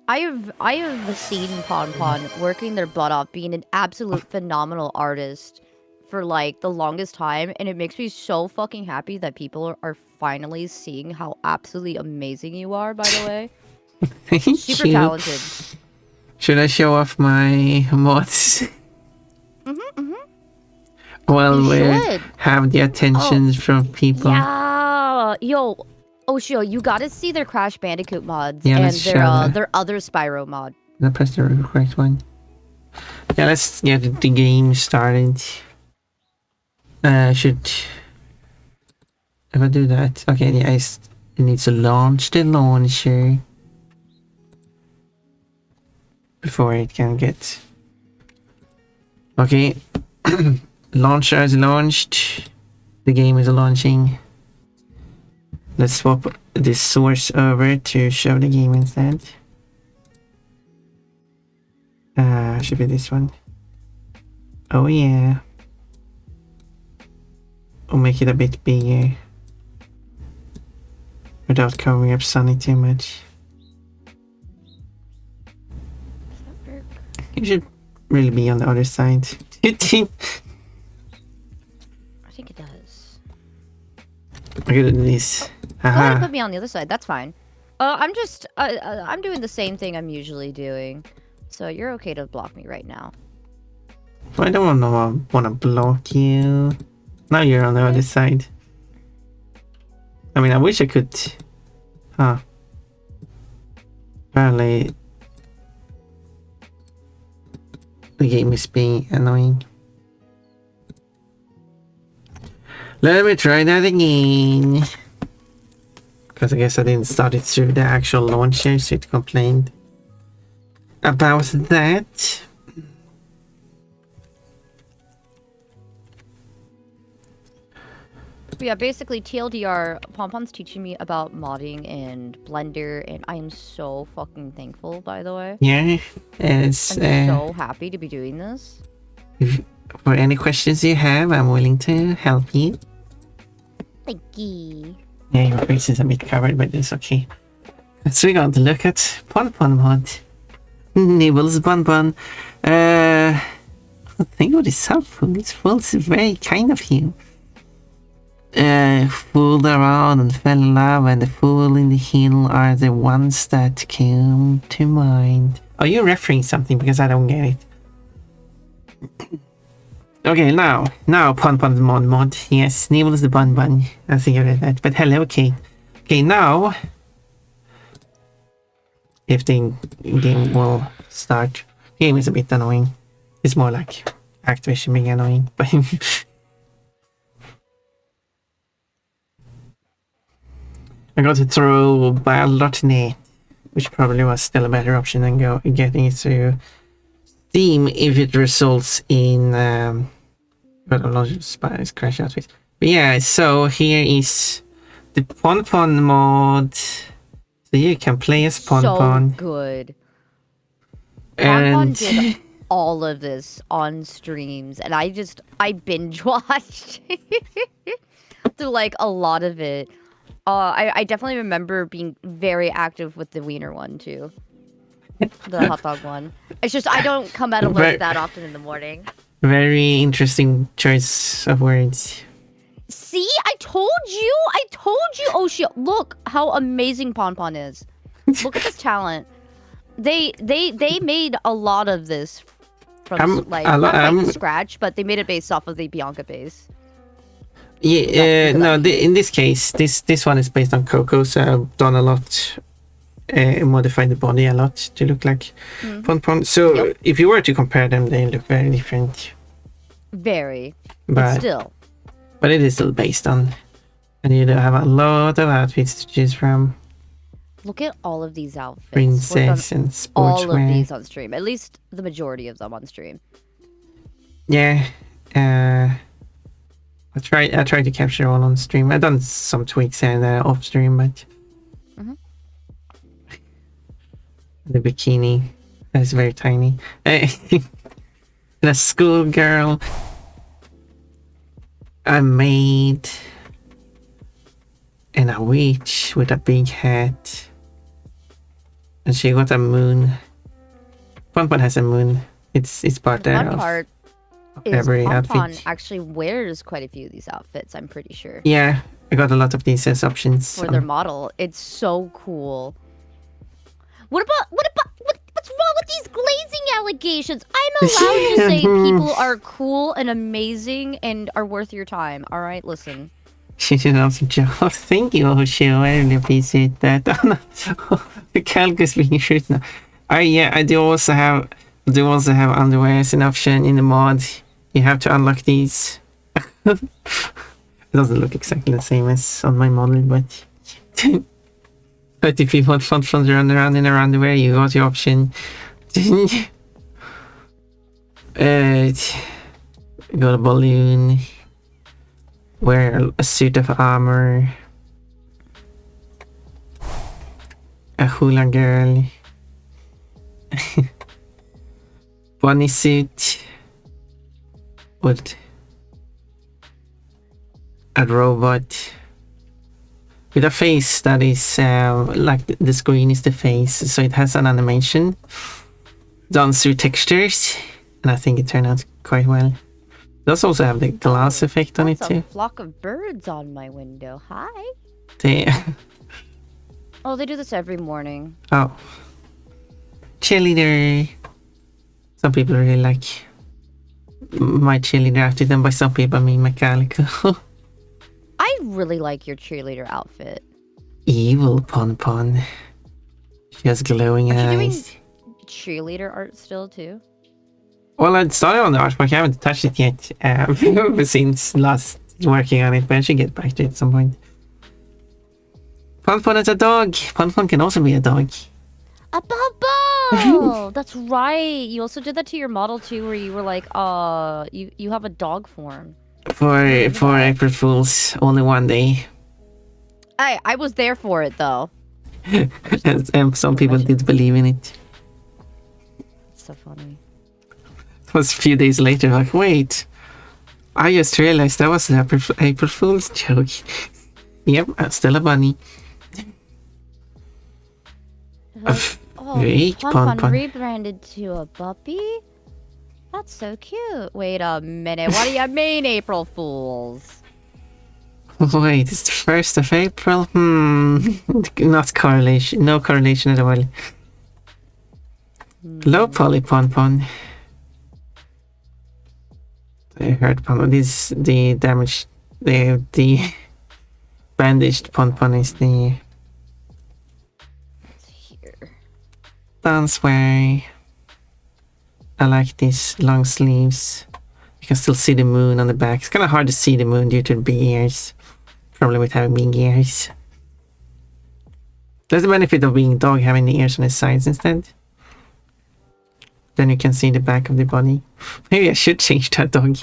have seen Pon Pon working their butt off, being an absolute phenomenal artist for like the longest time, and it makes me so fucking happy that people are finally seeing how absolutely amazing you are, by the way. Thank Super you. talented. Should I show off my mods? Well, we have the attentions from people. Yeah, yo, Oshio, you gotta see their Crash Bandicoot mods Yeah, and their other Spyro mod. Did I press the correct one? Yeah, let's get the game started. Should if I do that? Okay, yeah, it needs to launch the launcher before it can get. Okay. Launcher is launched. The game is launching. Let's swap this source over to show the game instead. Should be this one. Oh yeah. I'll make it a bit bigger. without covering up Sunny too much. Does that work? You should really be on the other side. I think it does. Look at this. Go ahead and Haha. put me on the other side. That's fine. I'm just I'm doing the same thing I'm usually doing, so you're okay to block me right now. I don't wanna block you. Now you're on the other side. I mean, I wish I could. Huh. Apparently, the game is being annoying. Let me try that again. Because I guess I didn't start it through the actual launcher, so it complained about that. But yeah, basically TLDR, Pompon's teaching me about modding and Blender, and I am so fucking thankful, by the way. Yeah, it's I'm so happy to be doing this. if, for any questions you have, I'm willing to help you. Thank you. Yeah, your face is a bit covered, but it's okay. So we're going to look at Pon mod. Nibbles Bon. Thank you for this helpful. It's very kind of you. Fooled around and fell in love, and the fool in the hill are the ones that come to mind. Are you referring something? Because I don't get it. Okay, now Pon mod. Yes, Nibbles the Bon. I think I read that. But hello, okay. Okay, now if the game will start. The game is a bit annoying. It's more like Activision being annoying, but I got it through battle.net, which probably was still a better option than getting it through Steam if it results in but a lot of spies crash out with. But yeah, so here is the Pon mod. So you can play as Pon. So good. And Ponpon did all of this on streams, and I binge watched through like a lot of it. I definitely remember being very active with the wiener one too. The hot dog one. It's just I don't come out of work that often in the morning. Very interesting choice of words. See, I told you. Oh shit! Look how amazing Ponpon is. Look at this talent. They made a lot of this from not from scratch, but they made it based off of the Bianca base. Yeah, no. In this case, this one is based on Coco, so I've done a lot, modified the body a lot to look like Pon. So if you were to compare them, they look very different. Very, but it is still based on, and you do have a lot of outfits to choose from. Look at all of these outfits. Princess and sportswear. All of these on stream, at least the majority of them on stream. Yeah, I tried to capture all on stream. I've done some tweaks and off stream, but the bikini is very tiny. The schoolgirl, a maid, and a witch with a big hat, and she got a moon. Pon has a moon. It's part there. One part is every Pon outfit. actually wears quite a few of these outfits. I'm pretty sure. Yeah, I got a lot of these as options for their model. It's so cool. What's wrong with these glazing allegations? I'm allowed to say people are cool and amazing and are worth your time. All right, listen. She did an awesome job. Thank you, Osho. I really appreciate that. The calc is being shit now. I do also have underwear as an option in the mod. You have to unlock these. It doesn't look exactly the same as on my model, but but if you want fun to run around in your underwear, you got your option. Got a balloon. Wear a suit of armor. A hula girl. Bunny suit. With a robot. with a face that is like the screen is the face, so it has an animation done through textures, and I think it turned out quite well. It does also have the glass effect on it That's too. a flock of birds on my window. Hi. They Oh, they do this every morning. oh, cheerleader. Some people really like my cheerleader outfit, and by some people I mean mechanical. I really like your cheerleader outfit. Evil Pon. She has glowing Are you doing eyes. cheerleader art still too? Well, I started on the artwork. I haven't touched it yet since last working on it, but I should get back to it at some point. Pon is a dog. Pon can also be a dog. A bubble! That's right. You also did that to your model too, where you were like, you have a dog form. For April Fools, only one day. I was there for it though. And some people did believe in it. It's so funny. It was a few days later, like, wait, I just realized that was an April Fool's joke. Yep, I'm still a bunny. Fake Pon Pon. rebranded to a puppy? That's so cute. Wait a minute. What do you mean, April Fools? Wait, it's the 1st of April? Not correlation. No correlation at all. Low poly Pon. I heard Pon. This the damage. The bandaged Pon is the Here. dance way. I like these long sleeves. You can still see the moon on the back. It's kind of hard to see the moon due to the big ears. Probably with having big ears. There's the benefit of being a dog having the ears on the sides instead. Then you can see the back of the body. Maybe I should change that dog.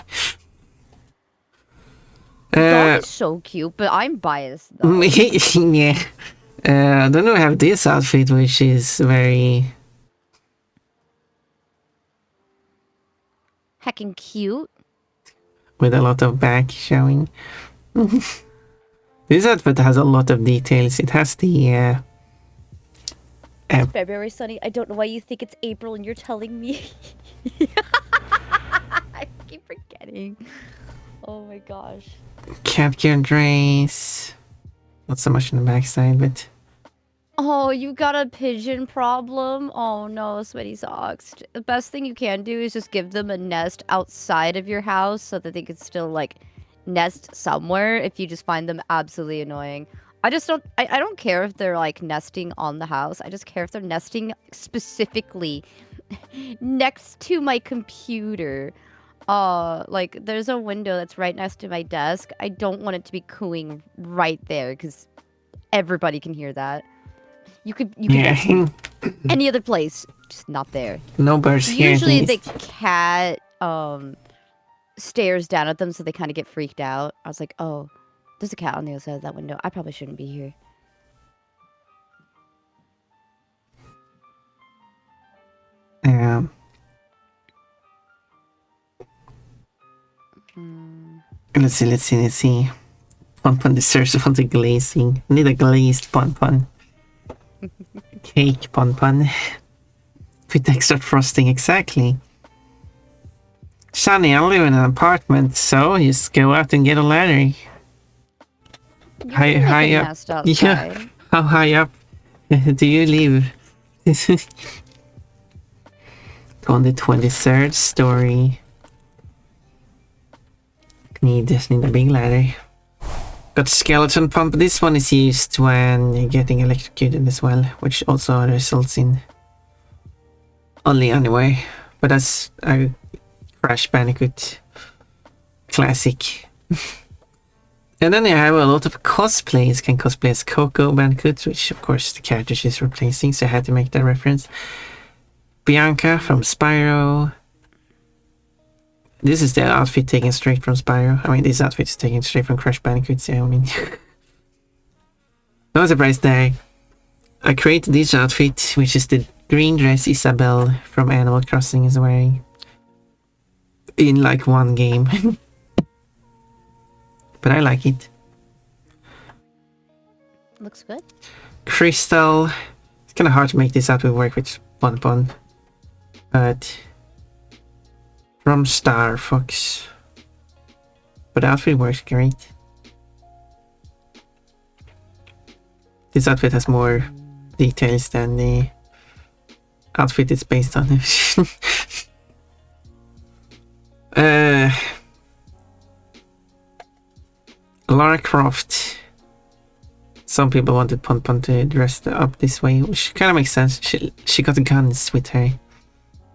Dog is so cute, but I'm biased though. Yeah. Then we have this outfit, which is very Heckin' cute. with a lot of back showing. This outfit has a lot of details. It has the It's February, Sunny. I don't know why you think it's April and you're telling me. I keep forgetting. Oh my gosh. capture dress. Not so much on the backside, but Oh, you got a pigeon problem? Oh no, sweaty socks. The best thing you can do is just give them a nest outside of your house so that they could still like nest somewhere if you just find them absolutely annoying. I don't care if they're like nesting on the house. I just care if they're nesting specifically next to my computer. Like there's a window that's right next to my desk. I don't want it to be cooing right there because everybody can hear that. You could nest any other place, just not there. no birds here. Usually at the least. cat stares down at them so they kind of get freaked out. I was like, oh, there's a cat on the other side of that window. I probably shouldn't be here. Let's see. Pon deserves for the glazing. Need a glazed Pon. Cake Pon. With extra frosting, exactly. Sunny, I live in an apartment, so just go out and get a ladder. You can make High a up. nest outside. Yeah. How high up do you live? On the 23rd story. Need a big ladder. Got skeleton pump. This one is used when getting electrocuted as well, which also results in only anyway. But that's a Crash Bandicoot classic. And then you have a lot of cosplays. Can cosplay as Coco Bandicoot, which of course the character she's replacing, so I had to make that reference. Bianca from Spyro. This is the outfit taken straight from Spyro. I mean, this outfit is taken straight from Crash Bandicoot, so I mean... No surprise there. I created this outfit, which is the green dress Isabelle from Animal Crossing is wearing. In like one game. But I like it. Looks good. Crystal. It's kind of hard to make this outfit work with Pon, but from Star Fox. But the outfit works great. This outfit has more details than the outfit it's based on. Lara Croft. Some people wanted Pon to dress up this way, which kind of makes sense. She got guns with her.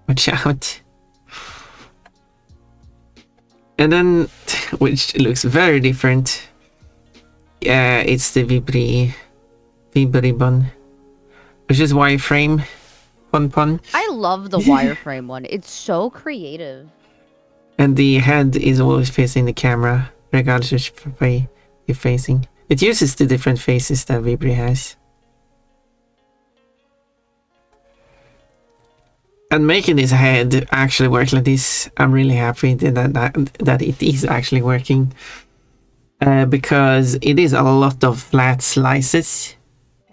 Watch out. And then, which looks very different. Yeah, it's the Vibri bun, which is wireframe. Pon. I love the wireframe one. It's so creative. And the head is always facing the camera, regardless of which way you're facing. It uses the different faces that Vibri has. And making this head actually work like this, I'm really happy that it is actually working. Because it is a lot of flat slices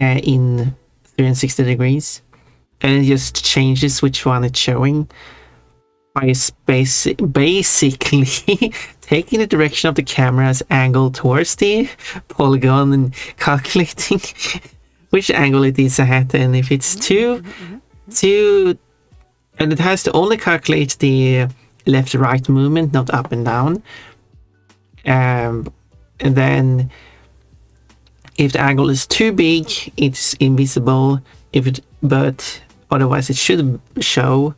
in 360 degrees. And it just changes which one it's showing by basically taking the direction of the camera's angle towards the polygon and calculating which angle it is at. And if it's too, and it has to only calculate the left-right movement, not up and down. And then if the angle is too big, it's invisible. But otherwise it should show.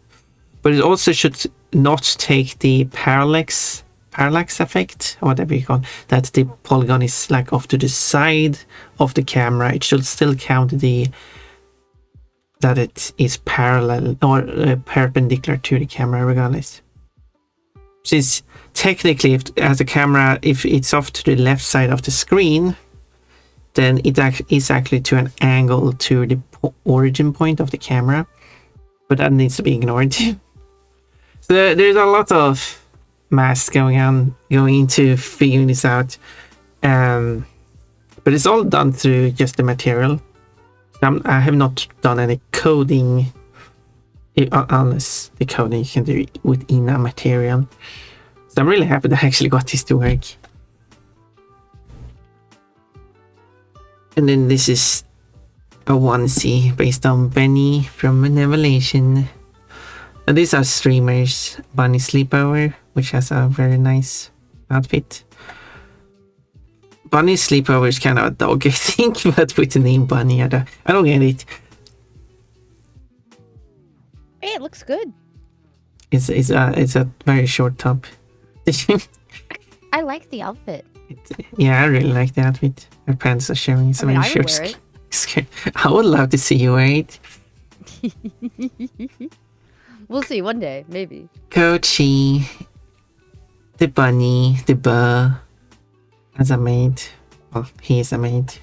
But it also should not take the parallax effect, or whatever you call it, that the polygon is like off to the side of the camera. It should still count that it is parallel or perpendicular to the camera regardless. Since technically, if it's off to the left side of the screen, then it is actually to an angle to the origin point of the camera, but that needs to be ignored. So there's a lot of math going into figuring this out, but it's all done through just the material. I have not done any coding, unless the coding you can do within a material. So I'm really happy that I actually got this to work. And then this is a onesie based on Benny from Nevelation. And these are streamers. Bunny Sleepover, which has a very nice outfit. Bunny Sleepover is kind of a dog, I think, but with the name Bunny, I don't get it. Hey, it looks good. It's a very short top. I like the outfit. Yeah, I really like the outfit. Her pants are showing, so I would wear it. I would love to see you wear it. We'll see one day, maybe. Kochi, the bunny, the burr, as a maid. Well, he is a maid.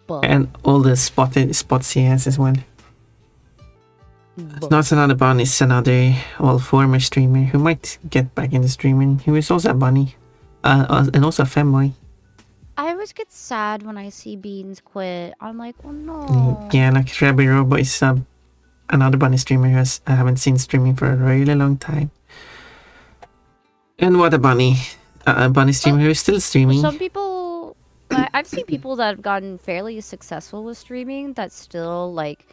And all the spots he has as well. It's not another bunny, it's another former streamer who might get back into streaming. He was also a bunny. And also a femboy. I always get sad when I see Beans quit. I'm like, oh no. Yeah, like Rabbi Robo is another bunny streamer who I haven't seen streaming for a really long time. And what a bunny. A bunny streamer who is still streaming. Some people... I've seen people that have gotten fairly successful with streaming that still, like,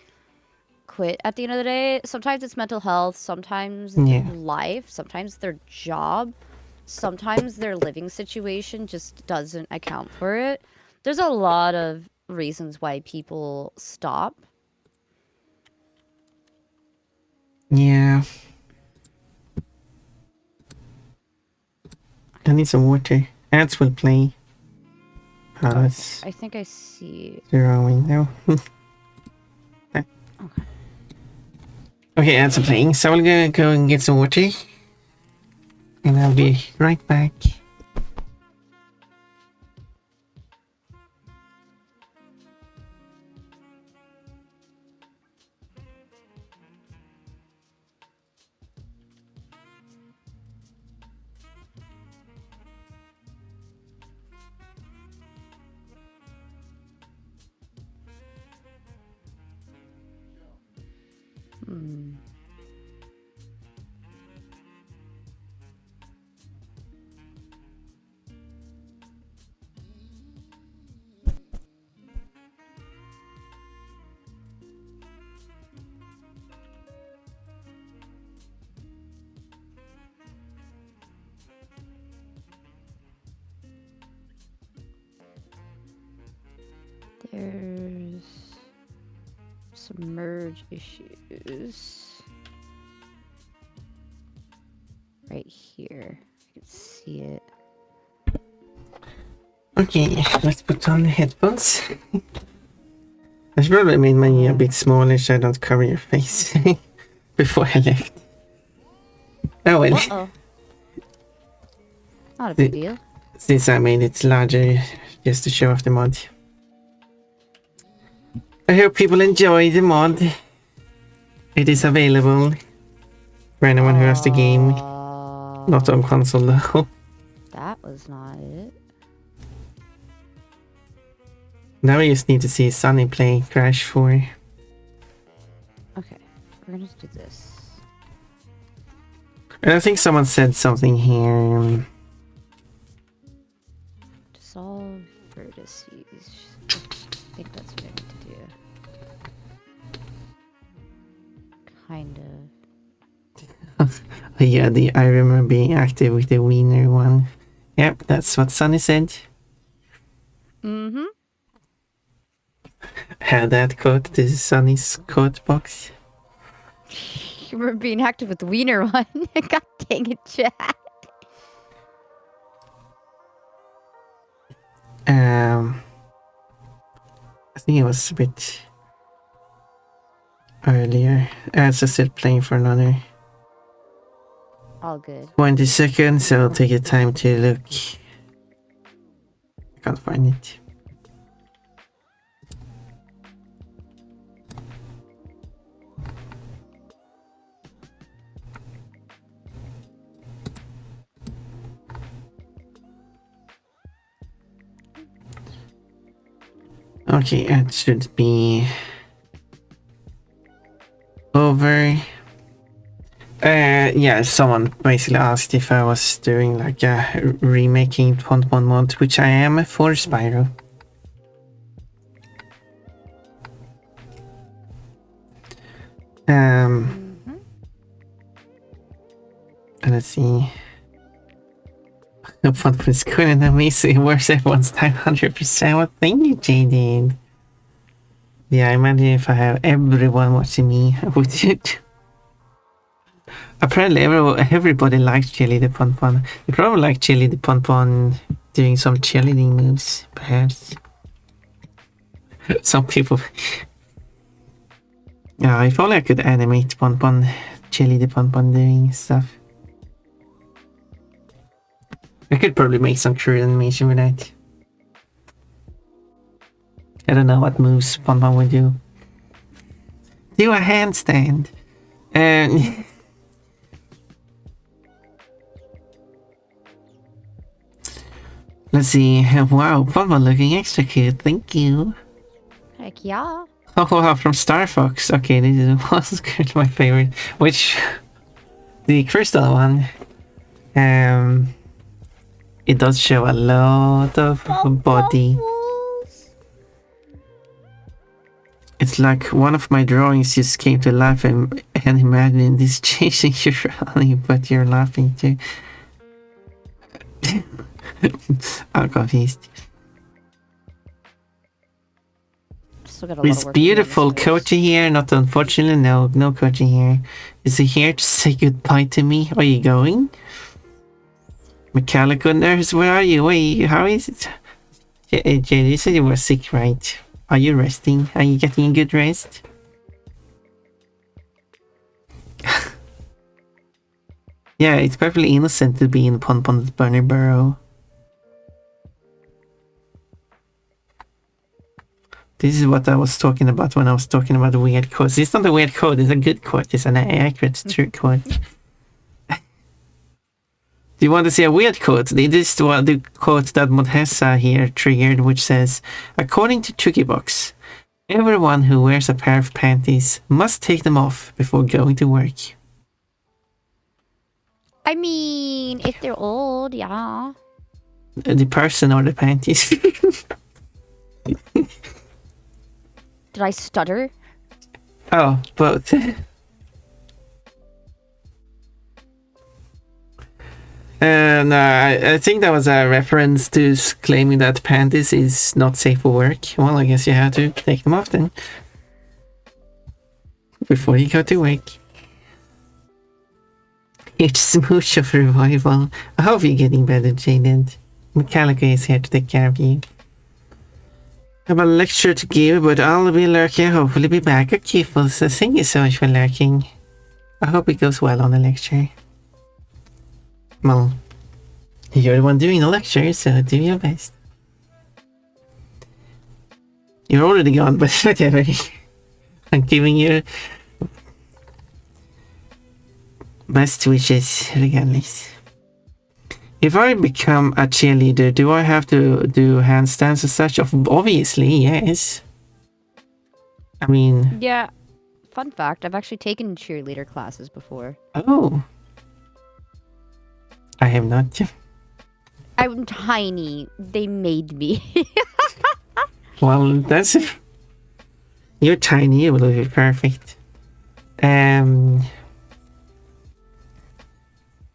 quit at the end of the day. Sometimes it's mental health, sometimes it's life, sometimes their job, sometimes their living situation just doesn't account for it. There's a lot of reasons why people stop. Yeah. I need some water. Ads will play. I think I see. The wrong window. Okay. Okay, ads are playing. So I'm gonna go and get some water. And I'll be right back. There's some merge issues right here. I can see it. Okay, let's put on the headphones. I should probably made mine a bit smaller so I don't cover your face before I left. Oh well. Uh-oh. Not a big deal. Since I made it larger just to show off the mod. I hope people enjoy the mod. It is available for anyone who has the game. Not on console though. That was not it. Now we just need to see Sunny play Crash 4. Okay, we're gonna do this. And I think someone said something here. Dissolve vertices. I think that's what I need to do. Kind of. Yeah, I remember being active with the wiener one. Yep, that's what Sunny said. Mm-hmm. Had that quote. This is Sunny's quote box. You remember being active with the wiener one. God dang it, Chad. I think it was a bit earlier. It's still playing for another All good. 20 seconds, so take your time to look. I can't find it. Okay, it should be over. Yeah, someone basically asked if I was doing like a remaking Pond mod, which I am for Spyro. And let's see. No fun was good and amazing. Works everyone's time 100%. Well, thank you, Jaden. Yeah, I imagine if I have everyone watching me, I would do it. Apparently, everybody likes Chili the Pon. They probably like Chili the Pon doing some cheerleading moves, perhaps. Some people. Yeah, if only I could animate Chili the Pon doing stuff. I could probably make some true animation with that. I don't know what moves Pon would do. Do a handstand. And let's see. Wow, Pon looking extra cute. Thank you. Heck yeah. Oh wow, from Star Fox. Okay, this was my favorite. Which the crystal one. It does show a lot of body. It's like one of my drawings just came to life and imagine this chasing you running, but you're laughing too. I'm confused. It's beautiful Koji here, not unfortunately, no Koji here. Is he here to say goodbye to me? Are you going? Mechanical nurse, where are you? Wait, how is it? Jay, you said you were sick, right? Are you resting? Are you getting a good rest? Yeah, it's perfectly innocent to be in Pon's Burner Burrow. This is what I was talking about when I was talking about the weird quotes. It's not a weird quote, it's a good quote. It's an accurate, true quote. Do you want to see a weird quote? This is the quote that Modhessa here triggered, which says, according to Chukibox, Everyone who wears a pair of panties must take them off before going to work. I mean, if they're old, yeah. The person or the panties? Did I stutter? Oh, both. And I think that was a reference to claiming that panties is not safe for work. Well, I guess you have to take them off then. Before you go to work. It's smooch of revival. I hope you're getting better, Jaden. Calico is here to take care of you. I have a lecture to give, but I'll be lurking and hopefully be back at Kifel, so thank you so much for lurking. I hope it goes well on the lecture. Well, you're the one doing the lecture, so do your best. You're already gone, but whatever. I'm giving you best wishes regardless. If I become a cheerleader, do I have to do handstands and such? Obviously, yes. I mean... Yeah. Fun fact, I've actually taken cheerleader classes before. Oh. I have not. I'm tiny. They made me. Well, that's... You're tiny, it will be perfect. Did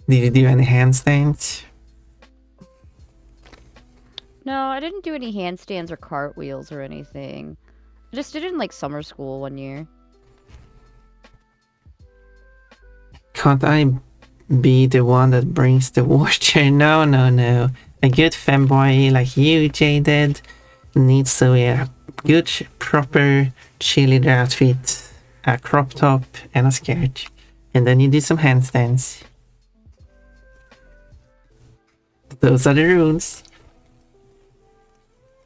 you do any handstands? No, I didn't do any handstands or cartwheels or anything. I just did it in like summer school one year. Can't I be the one that brings the water? No, no, no. A good femboy like you, Jaded, needs to wear a good, proper cheerleader outfit, a crop top, and a skirt. And then you do some handstands. Those are the rules.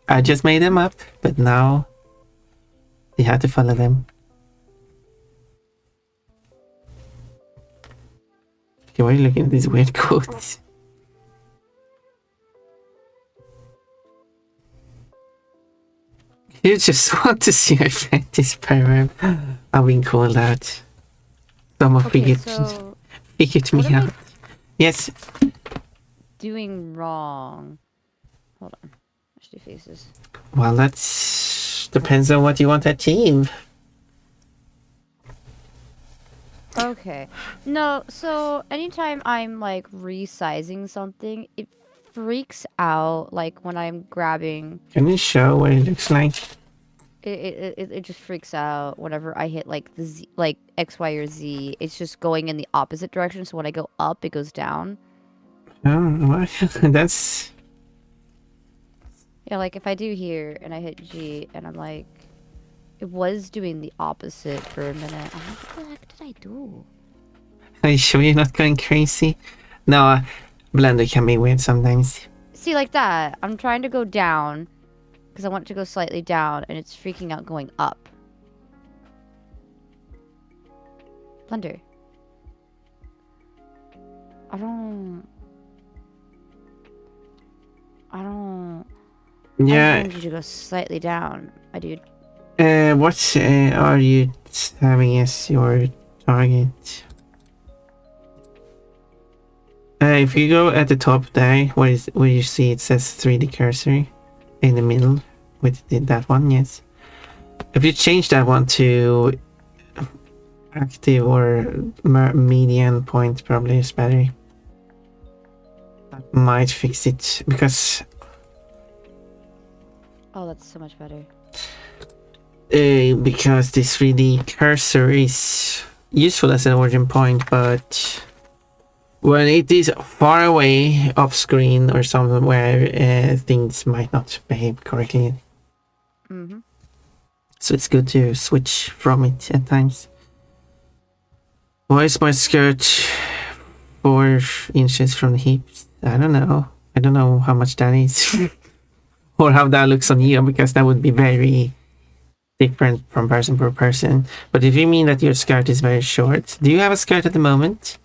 I just made them up, but now you have to follow them. Okay, why are you looking at these weird quotes? You just want to see my fantasy pervert. I've been called out. Someone figured me out. Yes. Doing wrong. Hold on. Let's do faces. Well, that's depends on what you want to achieve. Okay. No, so anytime I'm like resizing something, it freaks out like when I'm grabbing. Can you show what it looks like? It just freaks out whenever I hit like the Z, like X, Y, or Z. It's just going in the opposite direction. So when I go up, it goes down. Oh, what? That's... Yeah, like if I do here and I hit G and I'm like, it was doing the opposite for a minute. I'm like, what the heck did I do? Are you sure you're not going crazy? No, Blender can be weird sometimes. See, like that. I'm trying to go down because I want it to go slightly down and it's freaking out going up. Blender. I don't... Yeah. I need you to go slightly down, my dude. What are you having as your target? If you go at the top there, where you see it says 3D cursor in the middle with that one, yes. If you change that one to active or median point, probably is better. That might fix it because... Oh, that's so much better. Because this 3D cursor is useful as an origin point, but when it is far away off screen or somewhere, things might not behave correctly. Mm-hmm. So it's good to switch from it at times. Why is my skirt 4 inches from the hips? I don't know. I don't know how much that is. Or how that looks on you, because that would be very different from person per person. But if you mean that your skirt is very short, do you have a skirt at the moment?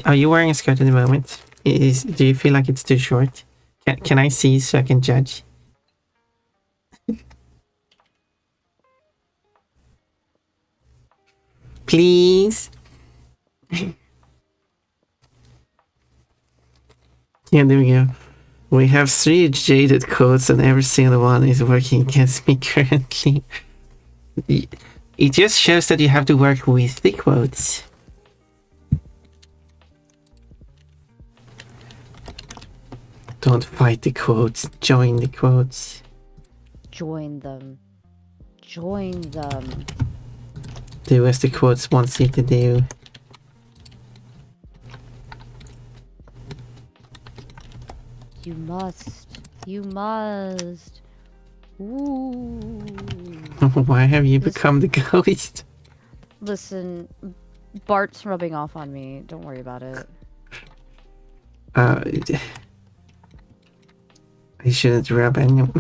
Are you wearing a skirt at the moment? Do you feel like it's too short? Can I see so I can judge? please. Yeah, there we go. We have 3 jaded codes and every single one is working against me currently. It just shows that you have to work with the quotes. Don't fight the quotes, join the quotes. Join them. Join them. Do as the quotes wants you to do. You must. You must. Ooh. Why have you become the ghost? Listen, Bart's rubbing off on me. Don't worry about it. I shouldn't rub anyone.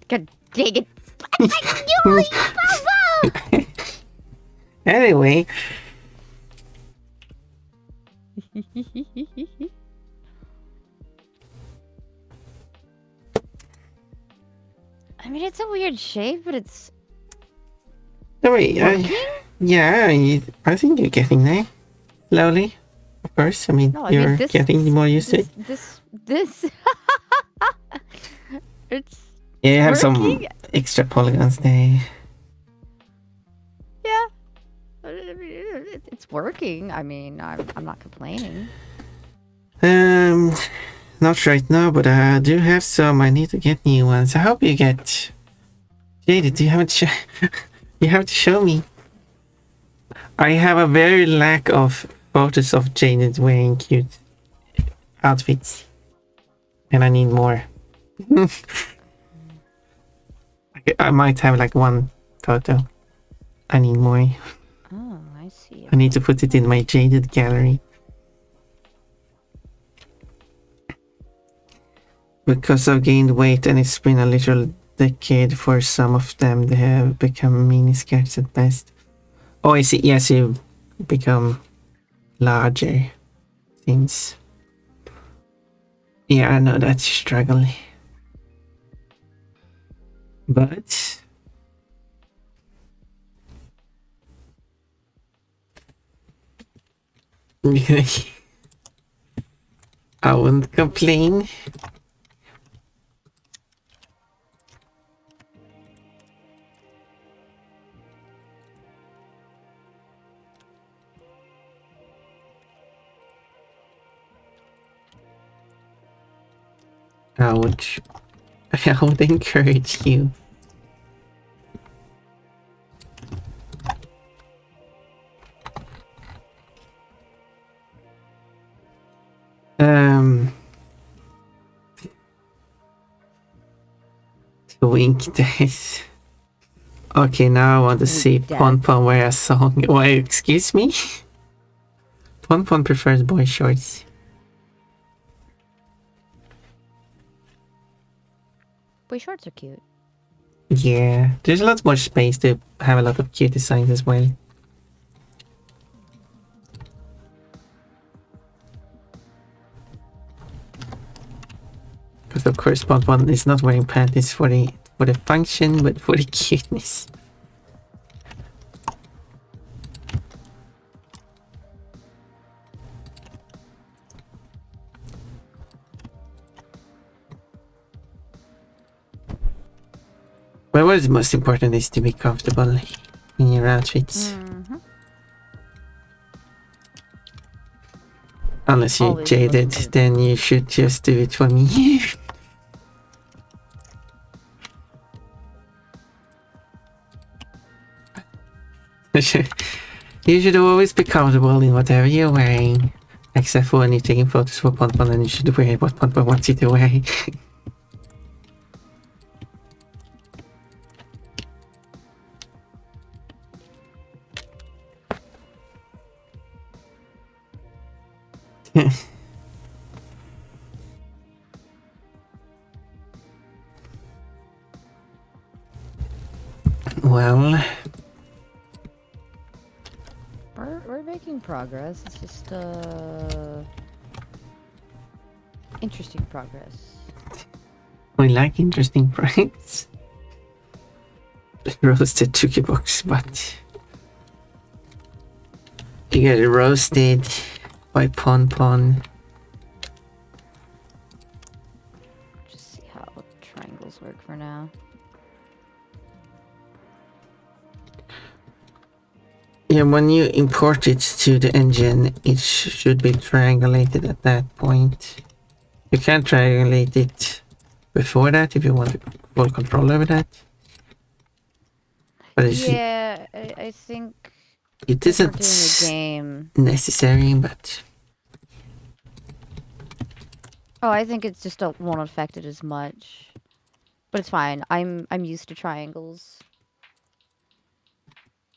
God dang it. Anyway. I mean, it's a weird shape, but it's... No, wait, yeah, I think you're getting there. Slowly. Of course, I mean, you're getting more used to it. This... it's... Yeah, you have working. some extra polygons there. Yeah. It's working. I mean, I'm not complaining. Not right now, but I do have some. I need to get new ones. I hope you get jaded. You haven't you have to show me. I have a very lack of photos of jaded wearing cute outfits, and I need more. I might have like one photo. I need more. Oh, I see. I need to put it in my jaded gallery. Because I've gained weight and it's been a literal decade for some of them, they have become mini skirts at best. Oh, I see. Yes, you become larger things. Yeah, I know that's a struggle. But I won't complain. I would encourage you. Wink this. Okay, now I want to see Pon Pon wear a song. Why, excuse me? Pon Pon prefers boy shorts. Boy shorts are cute. Yeah, there's a lot more space to have a lot of cute designs as well. Because of course Pon Pon is not wearing panties for the function, but for the cuteness. But what is most important is to be comfortable in your outfits. Mm-hmm. Unless you're jaded, then you should just do it for me. You should always be comfortable in whatever you're wearing. Except for when you're taking photos for Pon Pon, and you should wear what Pon Pon wants you to wear. Well, we're making progress. It's just interesting progress. we like interesting pranks. Roasted Chucky box, but to get roasted by Pon. Just see how triangles work for now. Yeah, when you import it to the engine, it should be triangulated at that point. You can't triangulate it before that if you want full control over that. But Yeah, I think it if we're doing a isn't game. necessary, but... Oh, I think it's just won't affect it as much. But it's fine. I'm used to triangles.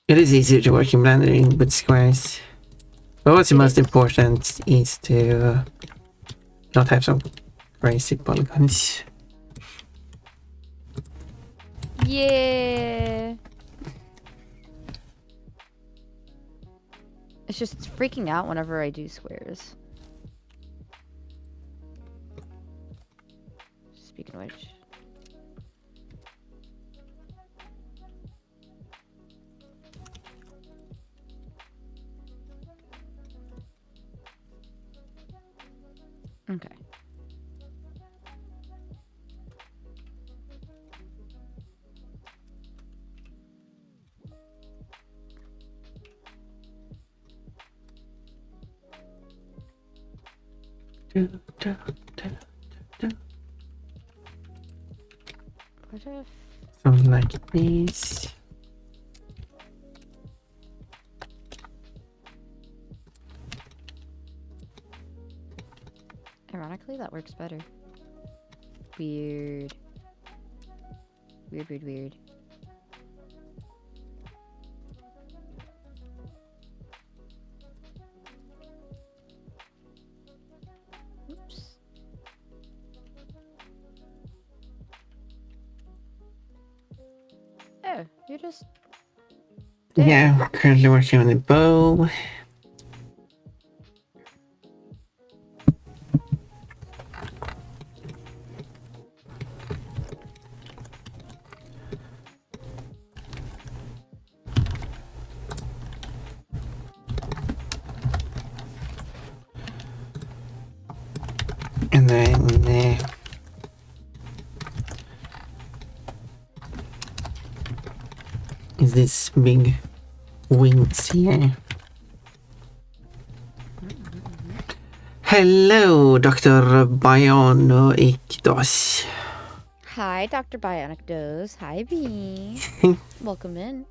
It is easier to work in Blender with squares. But what's the most important is to not have some crazy polygons. Yeah. It's just it's freaking out whenever I do squares. Speaking of which. Okay. What if... Something like this. Ironically, that works better. Weird. Weird. Oops. Oh, you're just... There. Yeah, I'm currently working on the bow. And then is this big wings here. Hello, Dr. BionicDee. Hi, Dr. BionicDee. Hi, B. Welcome in.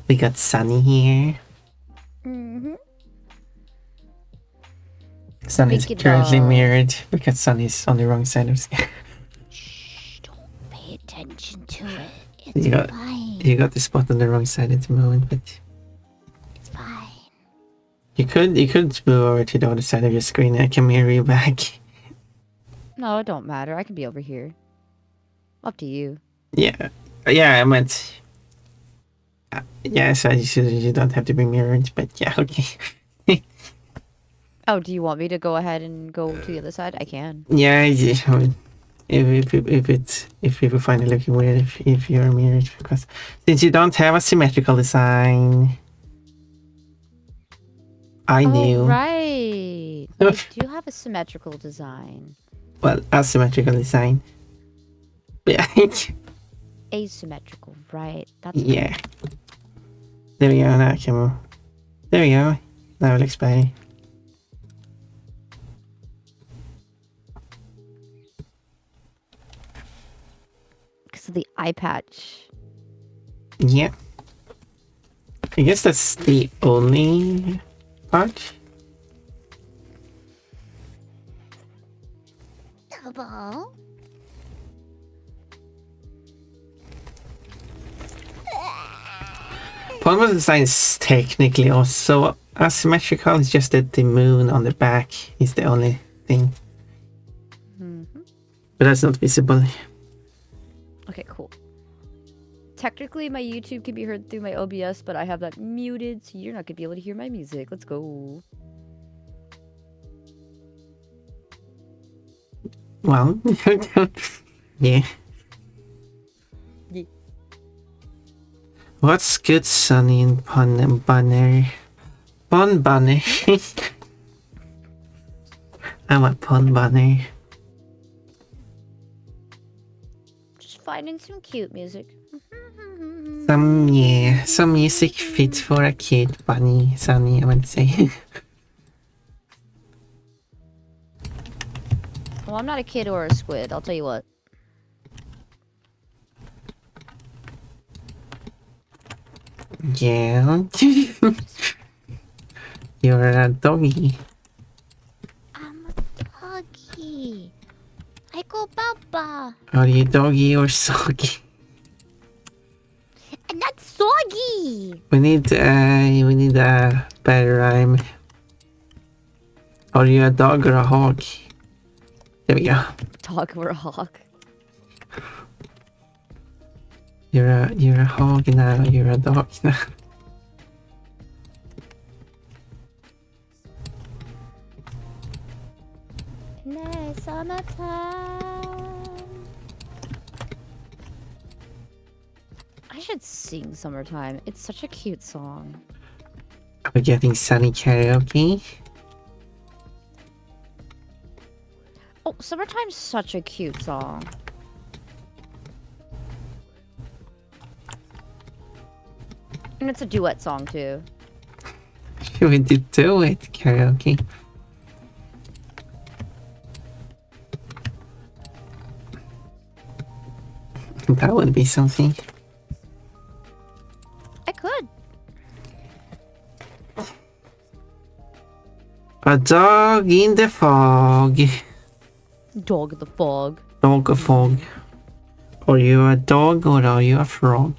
We got Sunny here. Sunny's currently mirrored because Sunny's on the wrong side of the... Shh, don't pay attention to it. It's fine. You got the spot on the wrong side at the moment, but... It's fine. You could move over to the other side of your screen and I can mirror you back. No, it don't matter. I can be over here. Up to you. Yeah, I meant... yeah, so you don't have to be mirrored, but yeah, okay. Oh, do you want me to go ahead and go to the other side? I can. Yeah, I mean, if people find it looking weird if you're mirrored, because since you don't have a symmetrical design, I knew. Right. I do have a symmetrical design. Well, asymmetrical design. Yeah. Asymmetrical, right? That's yeah. There we go. Now I can move. There we go. Now it looks better. Because of the eye patch. Yeah. I guess that's the only part. Double. Polymer design is technically also asymmetrical. It's just that the moon on the back is the only thing. But that's not visible. Okay, cool. Technically, my YouTube can be heard through my OBS, but I have that muted, so you're not going to be able to hear my music. Let's go. Well, yeah. What's good, Sunny and Banner? Pun bunny. I'm a pun bunny. Just finding some cute music. Some music fit for a cute bunny, Sunny, I would say. Well, I'm not a kid or a squid, I'll tell you what. Yeah. You're a doggy. I'm a doggy. I go baba. Are you doggy or soggy? And that's soggy. We need a better rhyme. Are you a dog or a hog? There we go. Dog or a hawk. You're a hog now. You're a dog now. In the summertime. I should sing Summertime. It's such a cute song. Are we getting Sunny karaoke? Oh, Summertime's such a cute song. And it's a duet song too. Should we do it karaoke? That would be something. I could. A dog in the fog. Dog of the fog. Dog of fog. Are you a dog or are you a frog?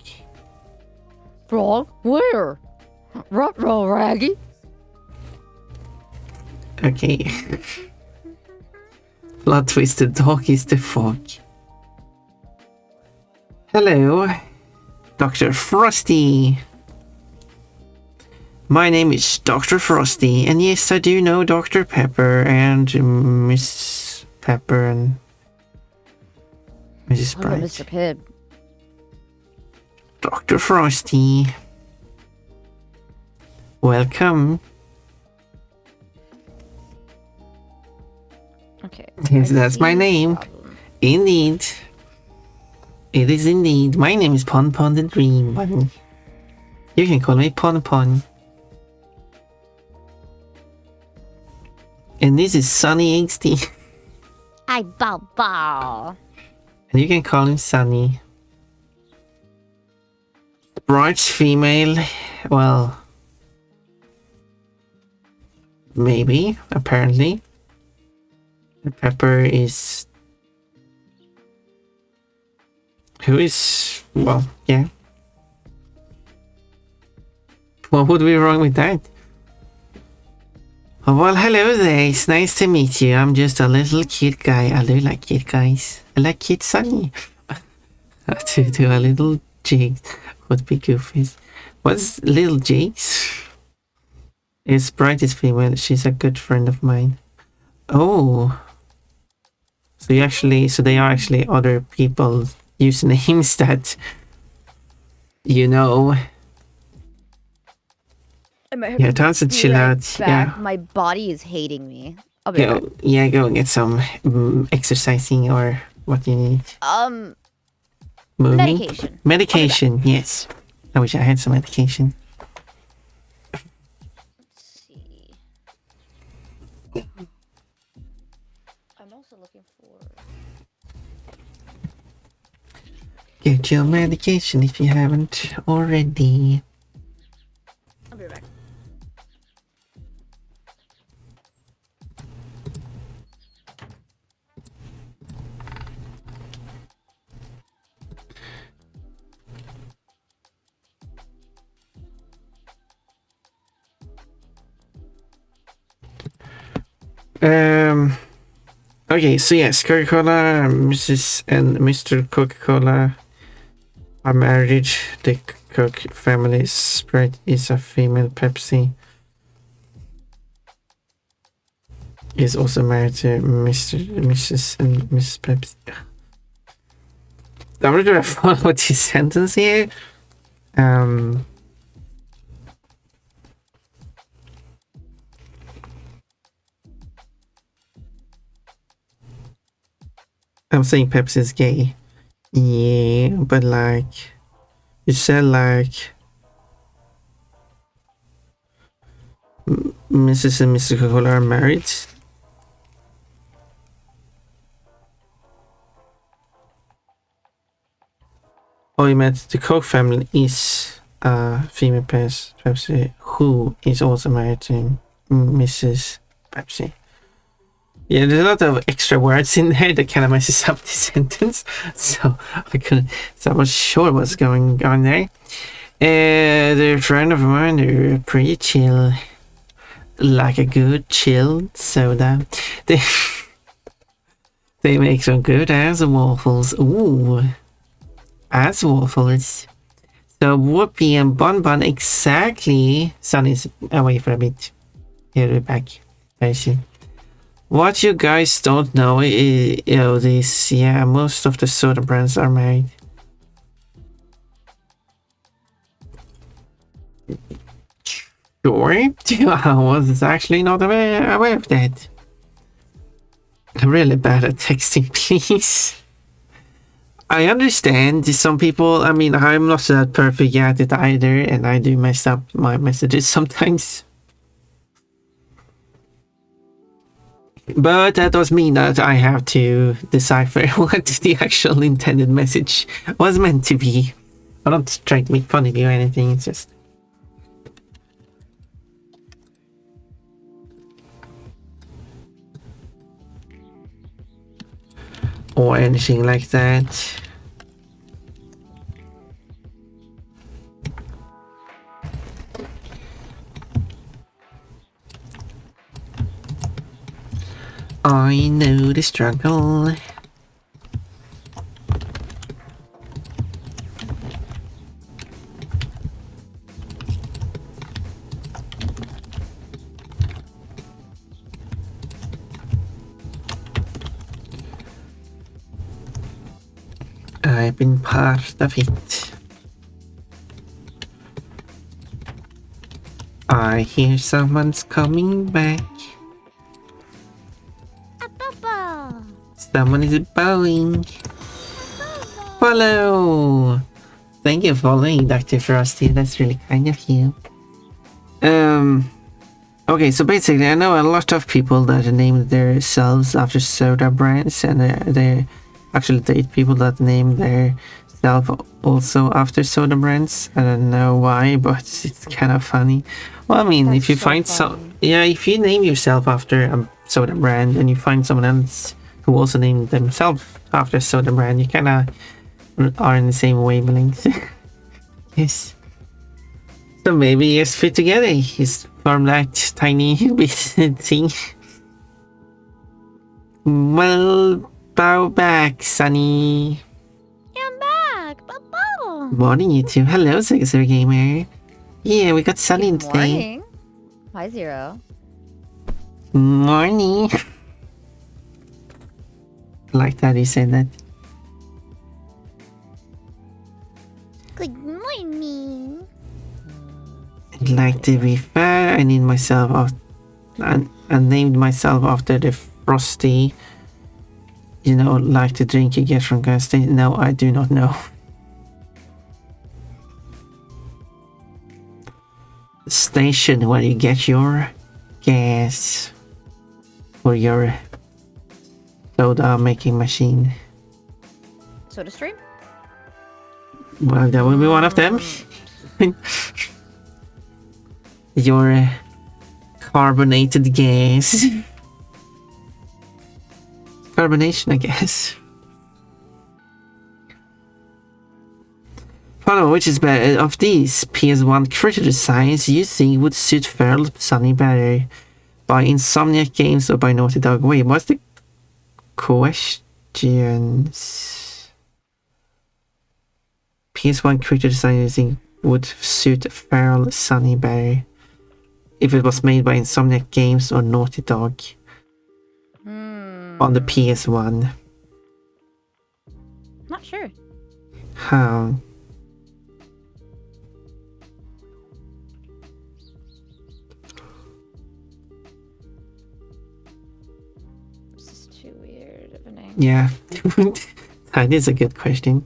Frog? Where? Ruh-roh, Raggy. Okay. Plot twist, the dog is the fog. Hello, Dr. Frosty. My name is Dr. Frosty, and yes, I do know Dr. Pepper and Miss Pepper and Mrs. What about Bright. Mr. Pibb? Dr. Frosty. Welcome. Okay. Yes, I that's see my the name. problem. Indeed. It is indeed. My name is Pon Pon the Dream Bunny. You can call me Pon Pon. And this is SunnyEggsDee. I bow bow. And you can call him Sunny. Bright's female. Well, maybe, apparently. And Pepper is... Who is... Well, yeah. What would be wrong with that? Oh, well, hello there. It's nice to meet you. I'm just a little cute guy. I do like cute guys. I like cute Sunny. To do a little jig would be goofy. What's little jigs? It's Bright is female. She's a good friend of mine. Oh. So you actually... So they are actually other people's usernames that... You know... Yeah, time to chill out. Back. Yeah. My body is hating me. I'll be right back. Yeah, go and get some exercising or what you need. Moving? Medication. Medication, yes. I wish I had some medication. Let's see. I'm also looking for... Get your medication if you haven't already. I'll be right back. Okay, so yes, Coca-Cola, Mrs. and Mr. Coca-Cola are married. The Coke family Sprite is a female. Pepsi is also married to Mrs. and Mrs. Pepsi. I'm not gonna follow this sentence here. I'm saying Pepsi's gay. Yeah, but like, you said like Mrs. and Mr. Coca-Cola are married. Oh, you meant the Coke family is female Pepsi, who is also married to Mrs. Pepsi. Yeah, there's a lot of extra words in there that kind of messes up the sentence, so I was sure what's going on there. They're a friend of mine. They're pretty chill, like a good chilled soda. They they make some good ass waffles. Ooh, ass waffles. So Whoopi and Bon Bon, exactly. Sunny's away for a bit. Here we're back. I see. What you guys don't know is, this, yeah, most of the soda brands are married. Sure, I was actually not aware of that. I'm really bad at texting, please. I understand some people, I mean, I'm not that perfect at it either, and I do mess up my messages sometimes. But that does mean that I have to decipher what the actual intended message was meant to be. I'm not trying to make fun of you or anything, it's just... or anything like that. I know the struggle. I've been part of it. I hear someone's coming back. Someone is bowing. Follow! Thank you for following, Dr. Frosty. That's really kind of you. Okay, so basically, I know a lot of people that name themselves after soda brands, and they actually date people that name their self also after soda brands. I don't know why, but it's kind of funny. Well, I mean, That's if you so find funny. yeah, if you name yourself after a soda brand and you find someone else who also named themselves after a soda brand, you kind of are in the same wavelength. Yes. So maybe you just fit together. Just form that tiny bit thing. Well, bow back, Sunny. I'm back. Bye-bye. Morning, you two. Hello, Sega Gamer. Yeah, we got Sunny Good today. morning. Hi, Zero. Morning. I like that you said that. Good morning. I'd like to be fair. I named myself after the Frosty. You know, like the drink you get from gas station. No, I do not know. Station where you get your gas for your soda making machine. Soda stream? Well, that will be one of them. Your carbonated gas. Carbonation, I guess. Follow, which is better of these PS1 creature designs you think would suit Feral Sunny better? By Insomniac Games or by Naughty Dog? Wait, what's the questions? PS1 creature design you think would suit Feral Sunny better? If it was made by Insomniac Games or Naughty Dog? On the PS1. Not sure. How? This is too weird of an angle. Yeah. That is a good question.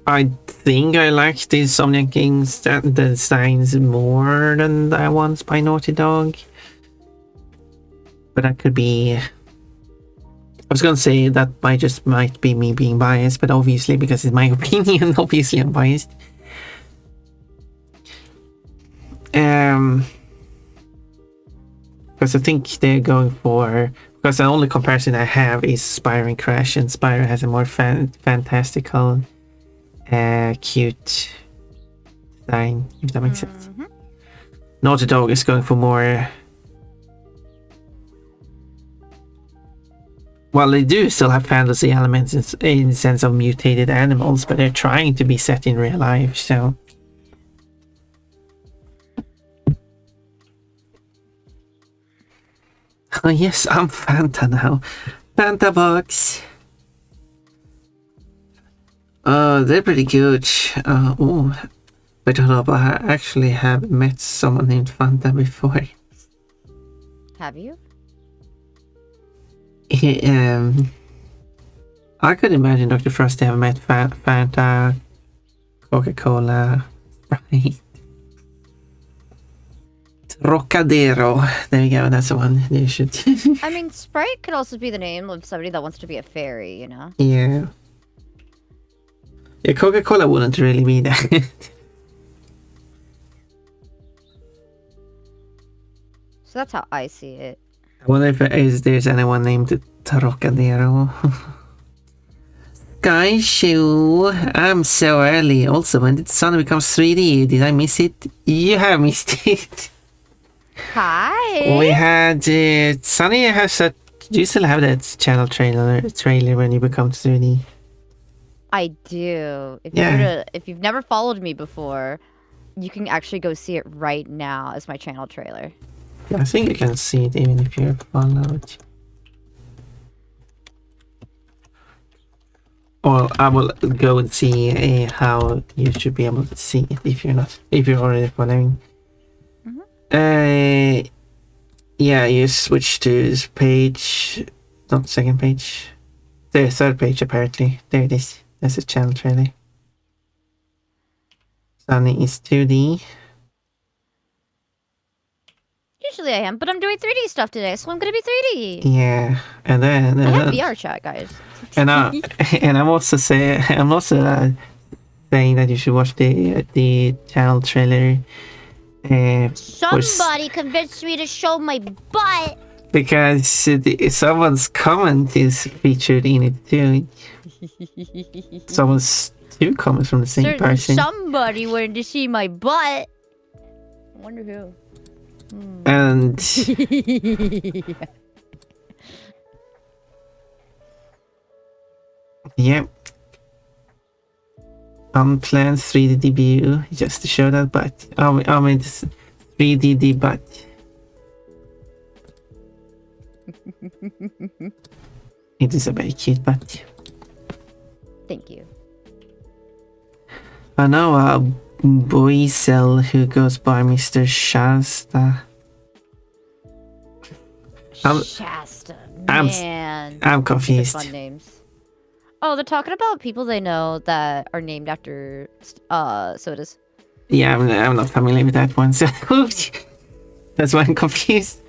I think I like the Insomniac Games designs more than the ones by Naughty Dog. But that could be... I was gonna say that might be me being biased, but obviously, because it's my opinion, obviously I'm biased. Because I think they're going for... Because the only comparison I have is Spyro and Crash, and Spyro has a more fantastical, cute design, if that makes sense. Naughty Dog is going for more... Well, they do still have fantasy elements in the sense of mutated animals, but they're trying to be set in real life, so... Oh yes, I'm Fanta now. Fanta box. They're pretty good. Oh, I don't know, but I actually have met someone named Fanta before. Have you? I could imagine Dr. Frost have met Fanta, Coca-Cola, right? Trocadero. There we go, that's the one you should... I mean, Sprite could also be the name of somebody that wants to be a fairy, you know? Yeah. Yeah, Coca-Cola wouldn't really be that. So that's how I see it. I wonder if there's anyone named Trocadero. Sky Shoe, I'm so early. Also, when did Sunny become 3D? Did I miss it? You have missed it. Hi. We had Sunny has that. Do you still have that channel trailer when you become 3D? I do. If you've never followed me before, you can actually go see it right now as my channel trailer. I think you can see it even if you're followed. Or I will go and see how you should be able to see it if you're already following. Yeah, you switch to this page, not second page. The third page apparently. There it is. That's a channel trailer. Sunny is 2D. Usually I am, but I'm doing 3D stuff today, so I'm gonna be 3D. Yeah, and then I have VR chat, guys. And I'm also saying that you should watch the channel trailer. Somebody convinced me to show my butt. Because someone's comment is featured in it too. Someone's two comments from the same person. Somebody wanted to see my butt. I wonder who. And yep. Unplanned 3D debut, just to show that butt. I mean, this 3D butt. It is a very cute butt. Thank you. I know a boy cell who goes by Mr. Shasta. Shasta, man. I'm confused. Fun names. Oh, they're talking about people they know that are named after sodas. Yeah, I'm not familiar with that one, so that's why I'm confused.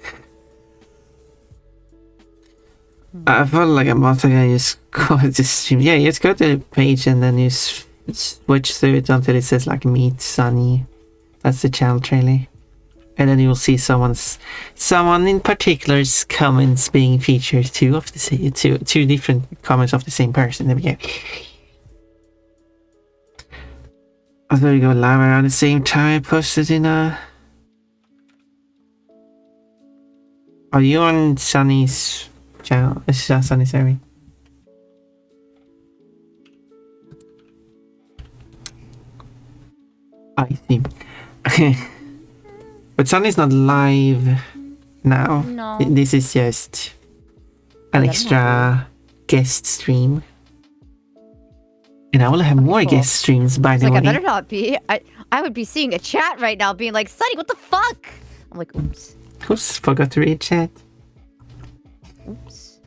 I felt like a month ago, you just go to stream. Yeah, you just go to the page and then you switch through it until it says like Meet Sunny. That's the channel trailer. And then you will see someone in particular's comments being featured. Two different comments of the same person. There we go. I thought we go live around the same time. I posted in a... Are you on Sunny's channel? This is Sunny, sorry. I see. But Sunny's not live now. No. This is just an extra guest stream. And I will have more Cool. guest streams by It's the like, I way. better not be. I would be seeing a chat right now being like, Sunny, what the fuck? I'm like, oops. Oops, forgot to read chat. Oops.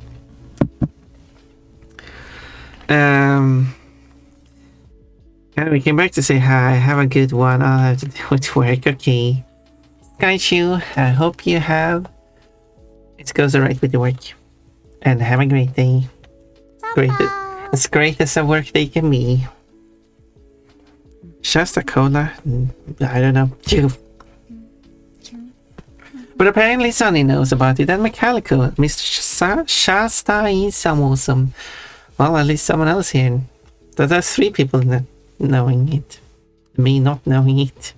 And we came back to say hi. Have a good one. I'll have to do it work. Okay. Skychu, I hope you have. It goes alright with your work. And have a great day. Great. As great as a work day can be. Shasta Cola? I don't know. But apparently Sunny knows about it, and Metallico. Mr. Shasta is awesome. Well, at least someone else here. That's 3 people not knowing it. Me not knowing it.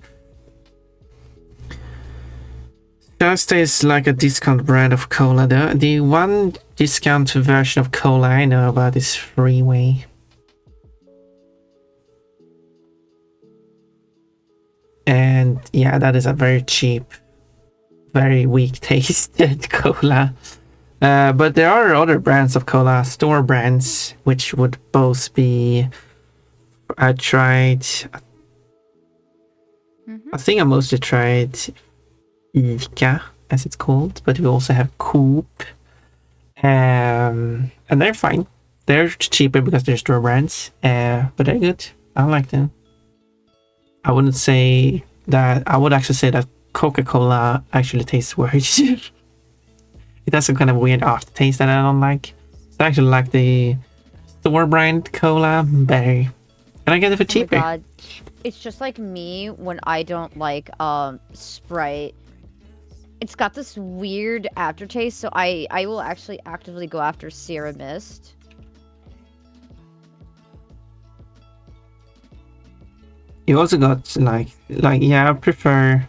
Shasta is like a discount brand of cola. The one discount version of cola I know about is Freeway. And yeah, that is a very cheap, very weak tasted cola. But there are other brands of cola, store brands, which would both be... I tried... I think I mostly tried Ica, as it's called, but we also have Coop. And they're fine. They're cheaper because they're store brands, but they're good. I like them. I wouldn't say that... I would actually say that Coca-Cola actually tastes worse. It has some kind of weird aftertaste that I don't like. I actually like the store brand cola better. And I get it for cheaper. Oh my God. It's just like me when I don't like Sprite. It's got this weird aftertaste, so I will actually actively go after Sierra Mist. You also got like yeah, I prefer...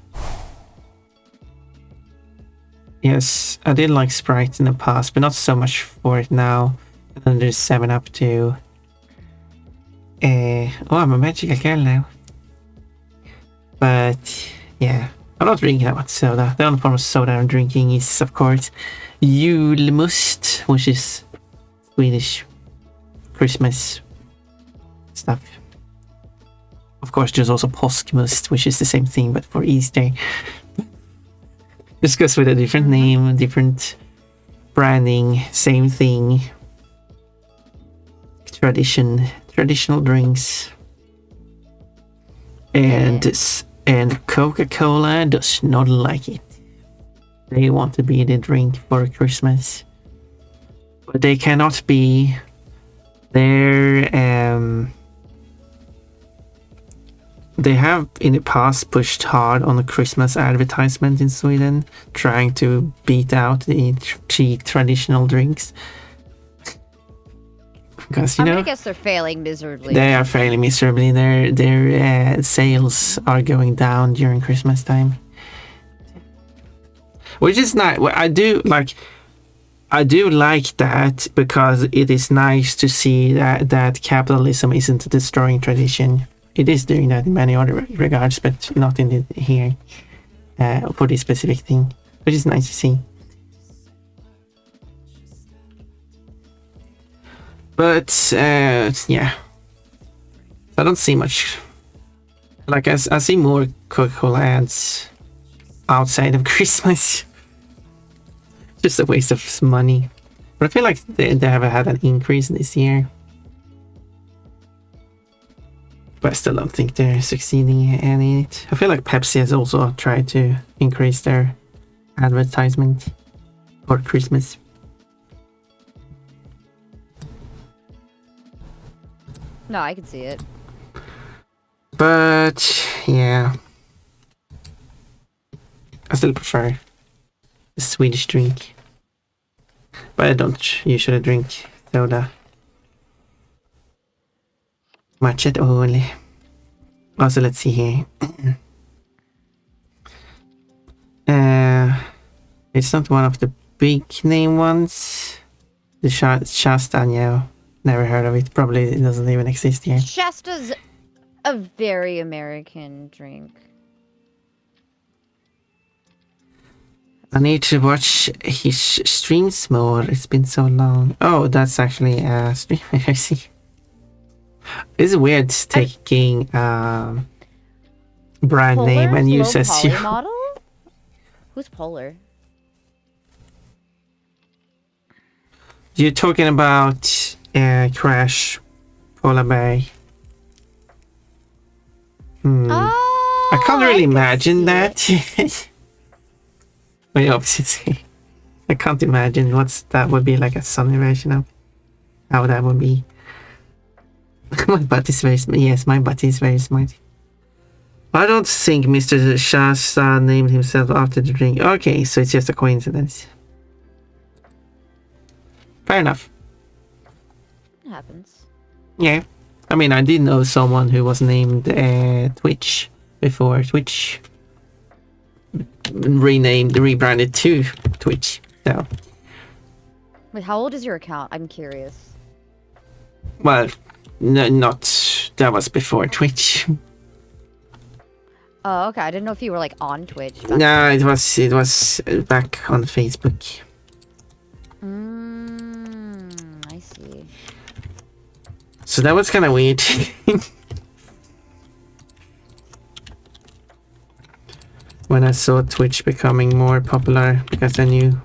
Yes, I did like Sprite in the past, but not so much for it now. And then there's 7-Up too. Oh, I'm a magical girl now. But yeah, I'm not drinking that much soda. The only form of soda I'm drinking is, of course, julmust, which is Swedish Christmas stuff. Of course, there's also påskmust, which is the same thing, but for Easter. Just goes with a different name, different branding, same thing. Traditional drinks. And Coca-Cola does not like it. They want to be the drink for Christmas. But they cannot be. They have in the past pushed hard on the Christmas advertisement in Sweden, trying to beat out the cheap traditional drinks. Because, you know, I guess they're failing miserably. They are failing miserably. Their sales are going down during Christmas time. Which is nice. I do like that, because it is nice to see that capitalism isn't destroying tradition. It is doing that in many other regards, but not in here for this specific thing, which is nice to see. But yeah, I don't see much. Like I see more Coca-Cola ads outside of Christmas. Just a waste of money. But I feel like they haven't had an increase this year. But I still don't think they're succeeding in it. I feel like Pepsi has also tried to increase their advertisement for Christmas. No, I can see it. But yeah, I still prefer the Swedish drink. But I don't usually drink soda. Much at all. Also, let's see here. It's not one of the big name ones. The Shasta, yeah. Never heard of it. Probably it doesn't even exist here. Shasta's a very American drink. I need to watch his streams more. It's been so long. Oh, that's actually a stream. I see. It's weird taking brand name and use low as poly your... model? Who's Polar? You're talking about Crash, Pixabay. Oh, I can't really can imagine see that. Wait, obviously, I can't imagine what's that would be like a Sunny version of how that would be. My butt is very smart. Yes, my butt is very smart. I don't think Mr. Shasta named himself after the drink. Okay, so it's just a coincidence. Fair enough. It happens. Yeah. I mean, I did know someone who was named Twitch before Twitch rebranded to Twitch. So. Wait, how old is your account? I'm curious. Well, no, not... That was before Twitch. Oh, okay. I didn't know if you were like on Twitch. No, it was back on Facebook. I see. So that was kind of weird. When I saw Twitch becoming more popular, because I knew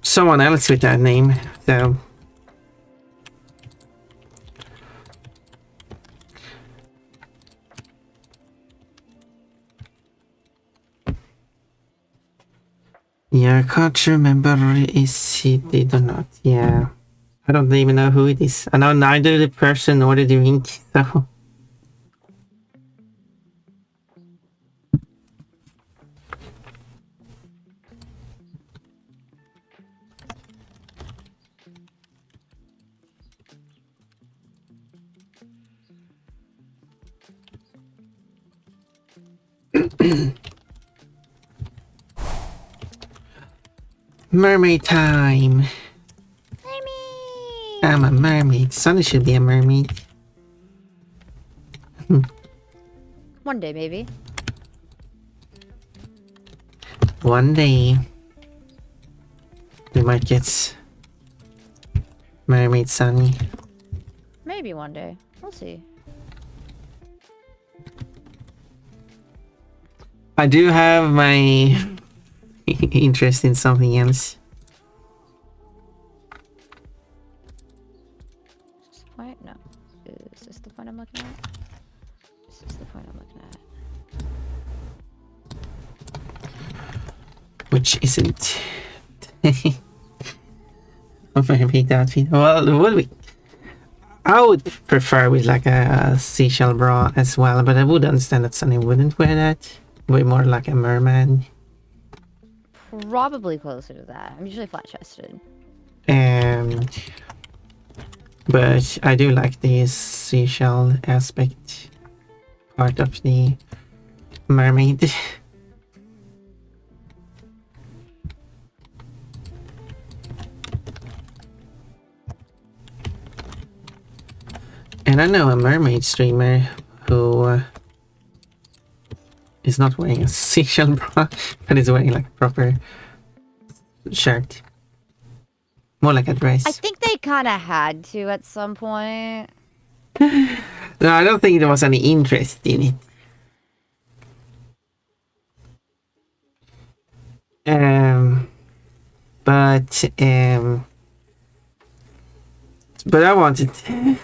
someone else with that name, so... Yeah, I can't remember is he did or not. Yeah. I don't even know who it is. I know neither the person nor the drink, so... Mermaid time! Mermaid! I'm a mermaid. Sunny should be a mermaid. One day, maybe. One day, we might get Mermaid Sunny. Maybe one day. We'll see. I do have my interest in something else. Is this the point? No. Is this the point I'm looking at? This is the point I'm looking at. Which isn't. Maybe that. Well, would we? I would prefer with like a seashell bra as well, but I would understand that Sunny wouldn't wear that. Way more like a merman. Probably closer to that. I'm usually flat-chested. But I do like the seashell aspect part of the mermaid. And I know a mermaid streamer who is not wearing a seashell bra, but is wearing like a proper shirt. More like a dress. I think they kind of had to at some point. No, I don't think there was any interest in it. But I wanted I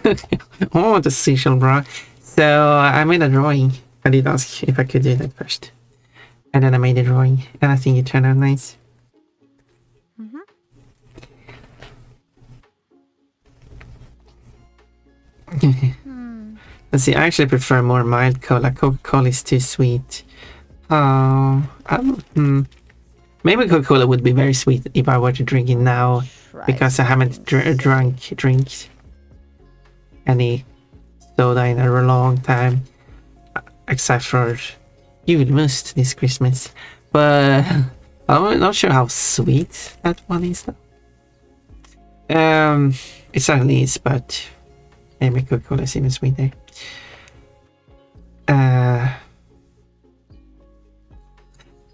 want a seashell bra, so I made a drawing. I did ask if I could do that first, and then I made a drawing, and I think it turned out nice. Let's see, I actually prefer more mild cola. Coca-Cola is too sweet. Maybe Coca-Cola would be very sweet if I were to drink it now, because I haven't drunk any soda in a long time, except for Julmust this Christmas. But I'm not sure how sweet that one is though. It certainly is, but maybe Coca-Cola is even sweeter.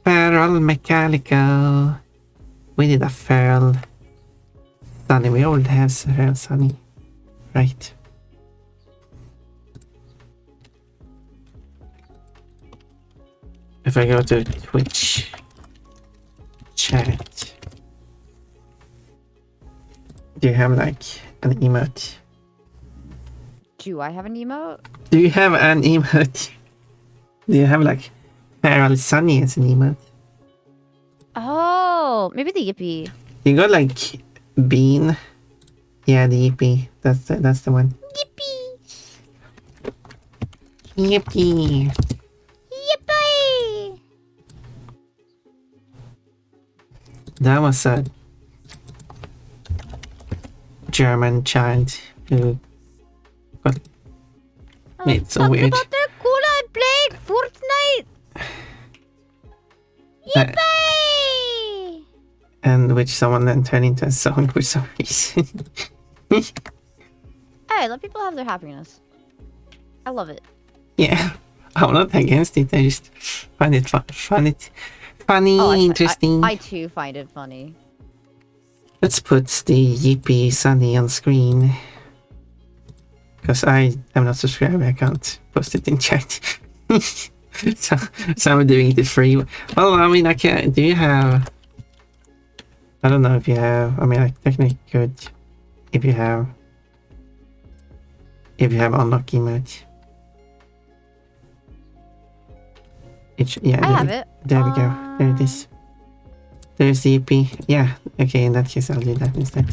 Feral Mechanical. We need a feral Sunny. We already have feral Sunny. Right. If I go to Twitch chat, do you have like an emote? Do I have an emote? Do you have an emote? Do you have like Feral Sunny as an emote? Oh, maybe the Yippee. You got like Bean. Yeah, the Yippee. That's the one. Yippee! Yippee. Yippee! That was a German child who got made so weird. About their cool I played Fortnite! Yippee! And which someone then turned into a song for some reason. Hey, let people have their happiness. I love it. Yeah, I'm not against it. I just find it funny, interesting. I too find it funny. Let's put the Yippee Sunny on screen. Because I am not subscribed, I can't post it in chat. so I'm doing it free. Well, I mean, I can't. Do you have... I don't know if you have... I mean, I technically could if you have unlock emote. Yeah, I have it. There we go. There it is. There's the EP. Yeah, okay, in that case I'll do that instead.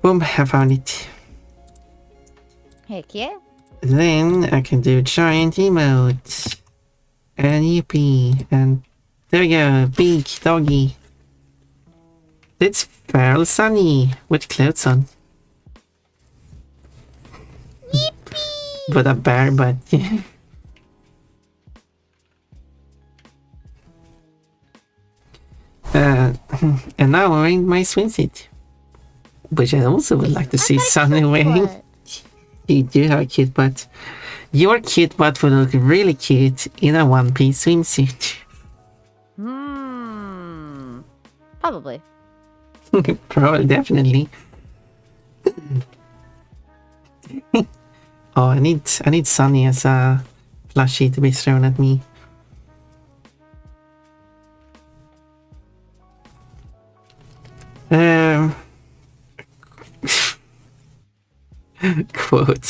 Boom, I found it. Heck yeah. Then I can do giant emotes. And EP. And there we go, big doggy. It's Feral Sunny with clothes on. Yippee! But a bear butt. And now I'm wearing my swimsuit, which I also would like to see Sunny wearing. You do have a cute butt. Your cute butt would look really cute in a one-piece swimsuit. Probably. Probably, definitely. Oh, I need Sunny as a plushie to be thrown at me. Quote,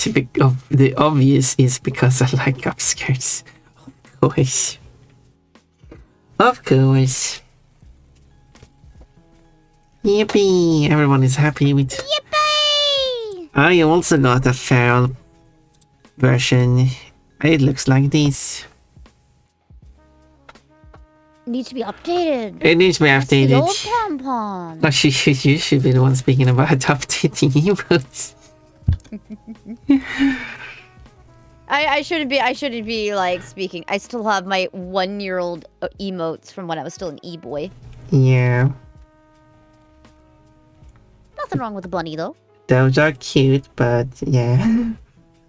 the obvious is because I like upskirts. Of course. Of course. Yippee! Everyone is happy with... Yippee! I also got a feral version. It looks like this. Needs to be updated. It needs to be updated. The old pom-pom. No, you should be the one speaking about updating emotes. I shouldn't be like speaking. I still have my 1-year-old emotes from when I was still an e-boy. Yeah. Nothing wrong with the bunny though. Those are cute, but yeah.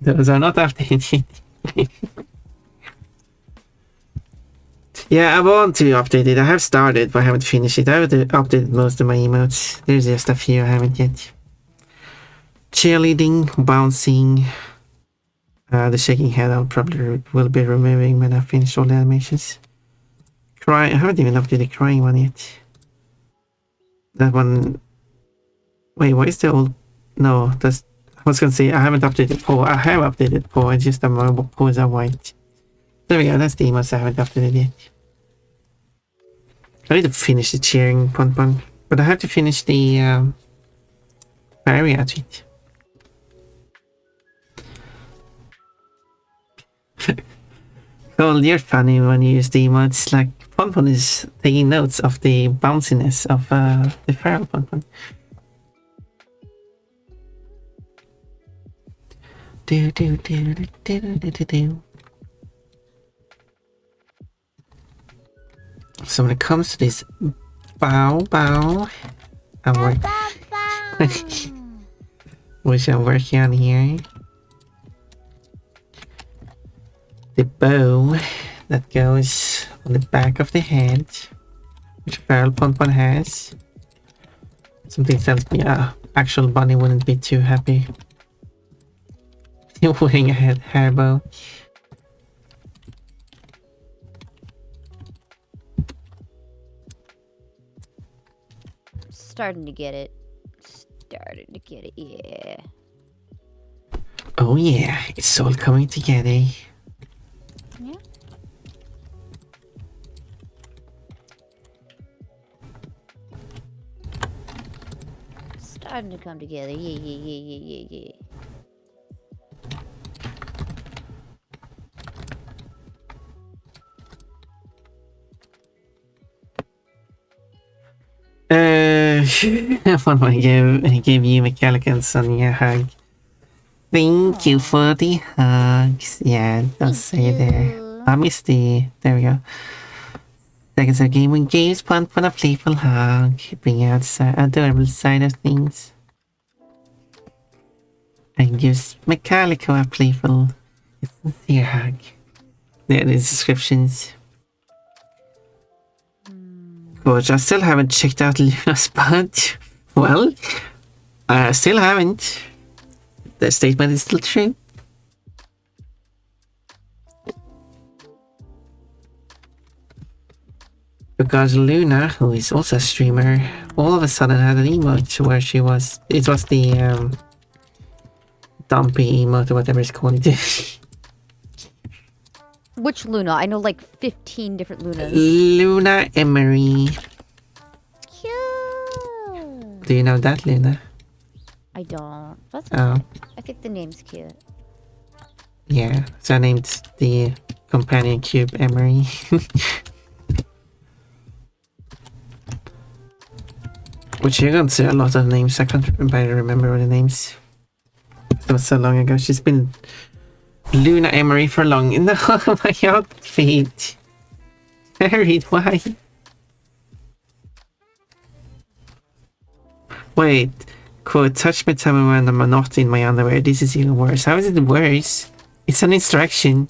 Those are not updated. Yeah, I want to update it. I have started, but I haven't finished it. I have updated most of my emotes. There's just a few I haven't yet. Cheerleading, bouncing. The shaking head I'll probably will be removing when I finish all the animations. Cry, I haven't even updated the crying one yet. That one... Wait, what is the old... No, that's... I was gonna say, I haven't updated paw. I have updated paw, it's just that my paws are white. There we go, that's the emotes I haven't updated yet. I need to finish the cheering pon, but I have to finish the fairy outfit. Cole, you're funny when you use the emotes. Like, Pon is taking notes of the bounciness of the feral Pon. Do. So when it comes to this bow, which I'm working on here. The bow that goes on the back of the head, which feral Pon has. Something tells me actual bunny wouldn't be too happy wearing a hair bow. starting to get it. Starting to get it, yeah. Oh yeah, it's all coming together. Yeah. Starting to come together, yeah. I want to give you, Metallica and Sunny, a hug. Thank you for the hugs. Yeah, don't say there. I missed there we go. Seconds of game when games fun for a playful hug. Bring out the adorable side of things. And gives Metallica a playful, sincere hug. There are the descriptions. But I still haven't checked out Luna's butt. Well, I still haven't. The statement is still true. Because Luna, who is also a streamer, all of a sudden had an emote where she was... It was the dumpy emote or whatever it's called. Which Luna? I know like 15 different Lunas. Luna Emery. Cute. Do you know that, Luna? I don't. That's Oh. I think the name's cute. Yeah, so I named the companion cube Emery. Which you're gonna say a lot of names. I can't barely remember all the names. It was so long ago. She's been Luna Emery for long. No, my outfit. Married, why? Wait. Quote, touch my tummy when I'm not in my underwear. This is even worse. How is it worse? It's an instruction.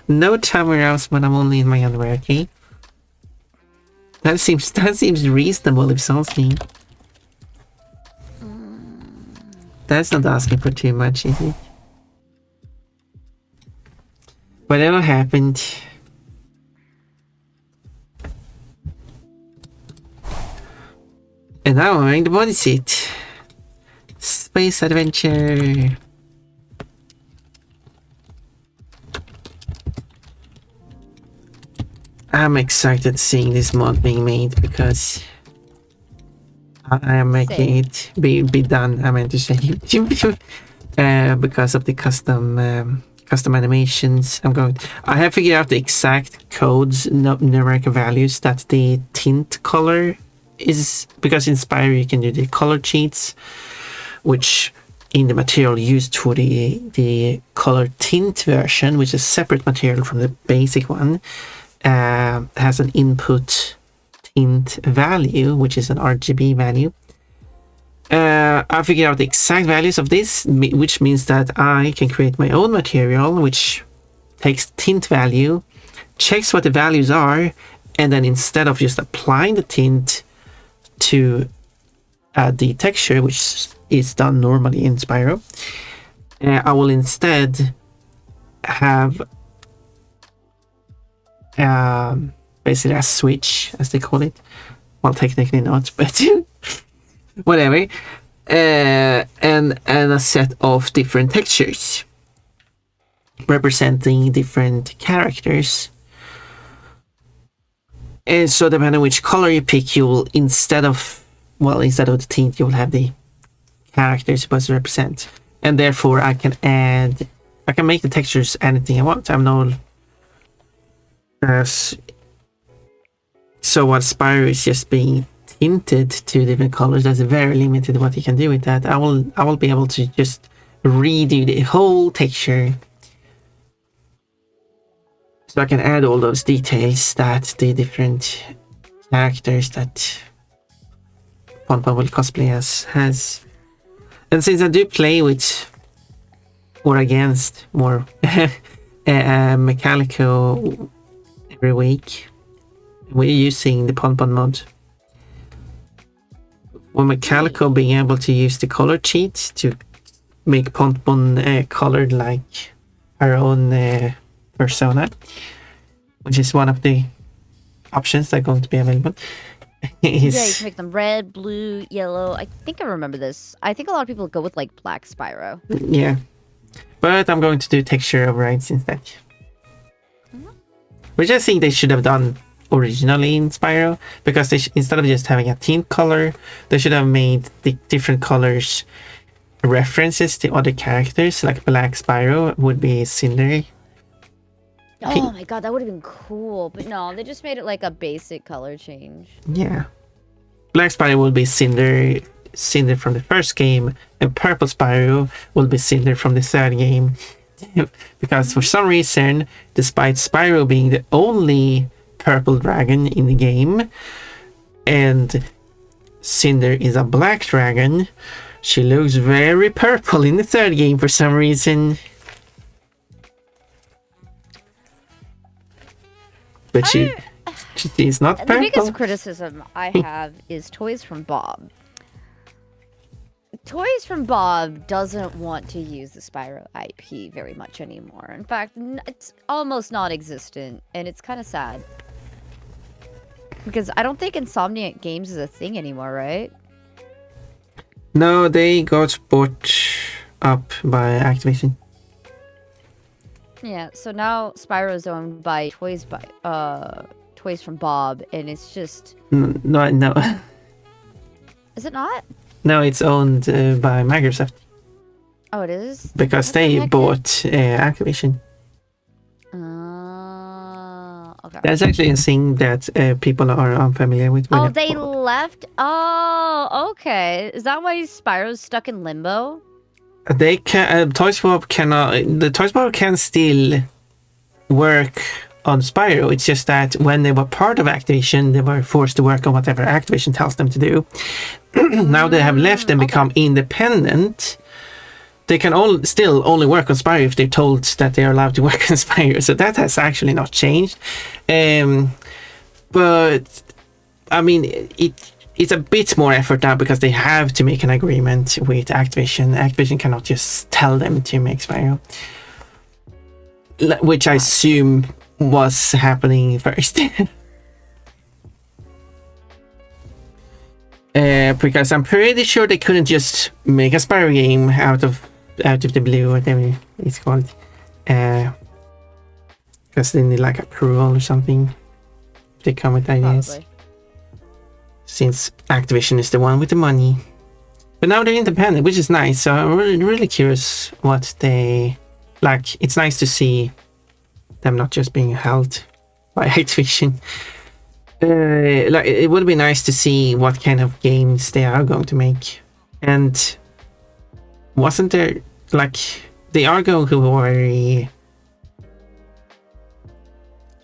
No tummy aroused when I'm only in my underwear, okay? That seems reasonable if something. That's not asking for too much, is it? Whatever happened. And now I'm wearing the bodysuit. Space adventure. I'm excited seeing this mod being made because I am making it be done. I meant to say because of the custom animations. I have figured out the exact codes, numeric values that the tint color is, because in Spyro you can do the color cheats, which in the material used for the color tint version, which is separate material from the basic one, has an input tint value, which is an RGB value. I figured out the exact values of this, which means that I can create my own material, which takes tint value, checks what the values are, and then instead of just applying the tint to add the texture, which is done normally in Spyro, I will instead have basically a switch, as they call it. Well, technically not, but whatever. And a set of different textures representing different characters. And so depending on which color you pick, you will instead of the tint, you will have the characters supposed to represent. And therefore I can make the textures anything I want. I'm no so while Spyro is just being tinted to different colors, that's very limited what you can do with that. I will be able to just redo the whole texture, so I can add all those details that the different characters that Pompa will cosplay as has. And since I do play with or against more Metallica every week, we're using the Ponpon mod. With Metallica being able to use the color cheat to make Ponpon colored like our own persona, which is one of the options that are going to be available. Yeah, you can make them red, blue, yellow. I think I remember this. I think a lot of people go with like black Spyro. Yeah. But I'm going to do texture overrides instead. Which I think they should have done originally in Spyro, because they instead of just having a tint color, they should have made the different colors references to other characters. Like Black Spyro would be Cinder. Oh my god, that would have been cool. But no, they just made it like a basic color change. Yeah. Black Spyro will be Cinder from the first game, and Purple Spyro will be Cinder from the third game. Because for some reason, despite Spyro being the only purple dragon in the game, and Cinder is a black dragon, she looks very purple in the third game for some reason. But she is not purple. The biggest criticism I have is Toys from Bob. Toys from Bob doesn't want to use the Spyro IP very much anymore. In fact, it's almost non-existent, and it's kind of sad. Because I don't think Insomniac Games is a thing anymore, right? No, they got bought up by Activision. Yeah, so now Spyro is owned by Toys from Bob, and it's just... No. Is it not? No, it's owned by Microsoft. Oh, it is? Because What they the heck bought Activision. Okay. That's actually a thing that people are unfamiliar with. Oh, they left? Oh, okay. Is that why Spyro's stuck in limbo? They can. Toys for Bob cannot. The Toys for Bob can still work on Spyro. It's just that when they were part of Activision, they were forced to work on whatever Activision tells them to do. Now they have left and become independent. They can still only work on Spyro if they're told that they are allowed to work on Spyro. So that has actually not changed. But I mean, it's a bit more effort now because they have to make an agreement with Activision. Activision cannot just tell them to make Spyro, which I assume was happening first. Because I'm pretty sure they couldn't just make a Spyro game out of the blue, whatever it's called. Because they need like approval or something. They come with ideas. Probably. Since Activision is the one with the money. But now they're independent, which is nice. So I'm really curious what they... Like, it's nice to see them not just being held by Activision. Like, it would be nice to see what kind of games they are going to make. And wasn't there, like, they are going to a very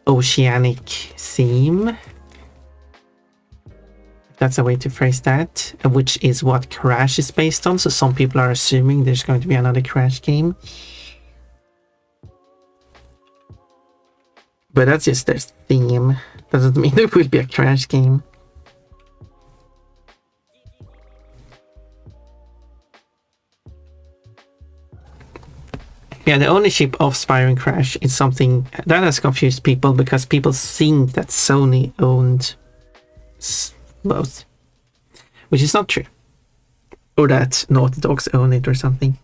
oceanic theme. That's a way to phrase that, which is what Crash is based on. So some people are assuming there's going to be another Crash game. But that's just their theme. Doesn't mean there will be a Crash game. Yeah, the ownership of Spyro and Crash is something that has confused people because people think that Sony owned both, which is not true, or that Naughty Dogs own it or something.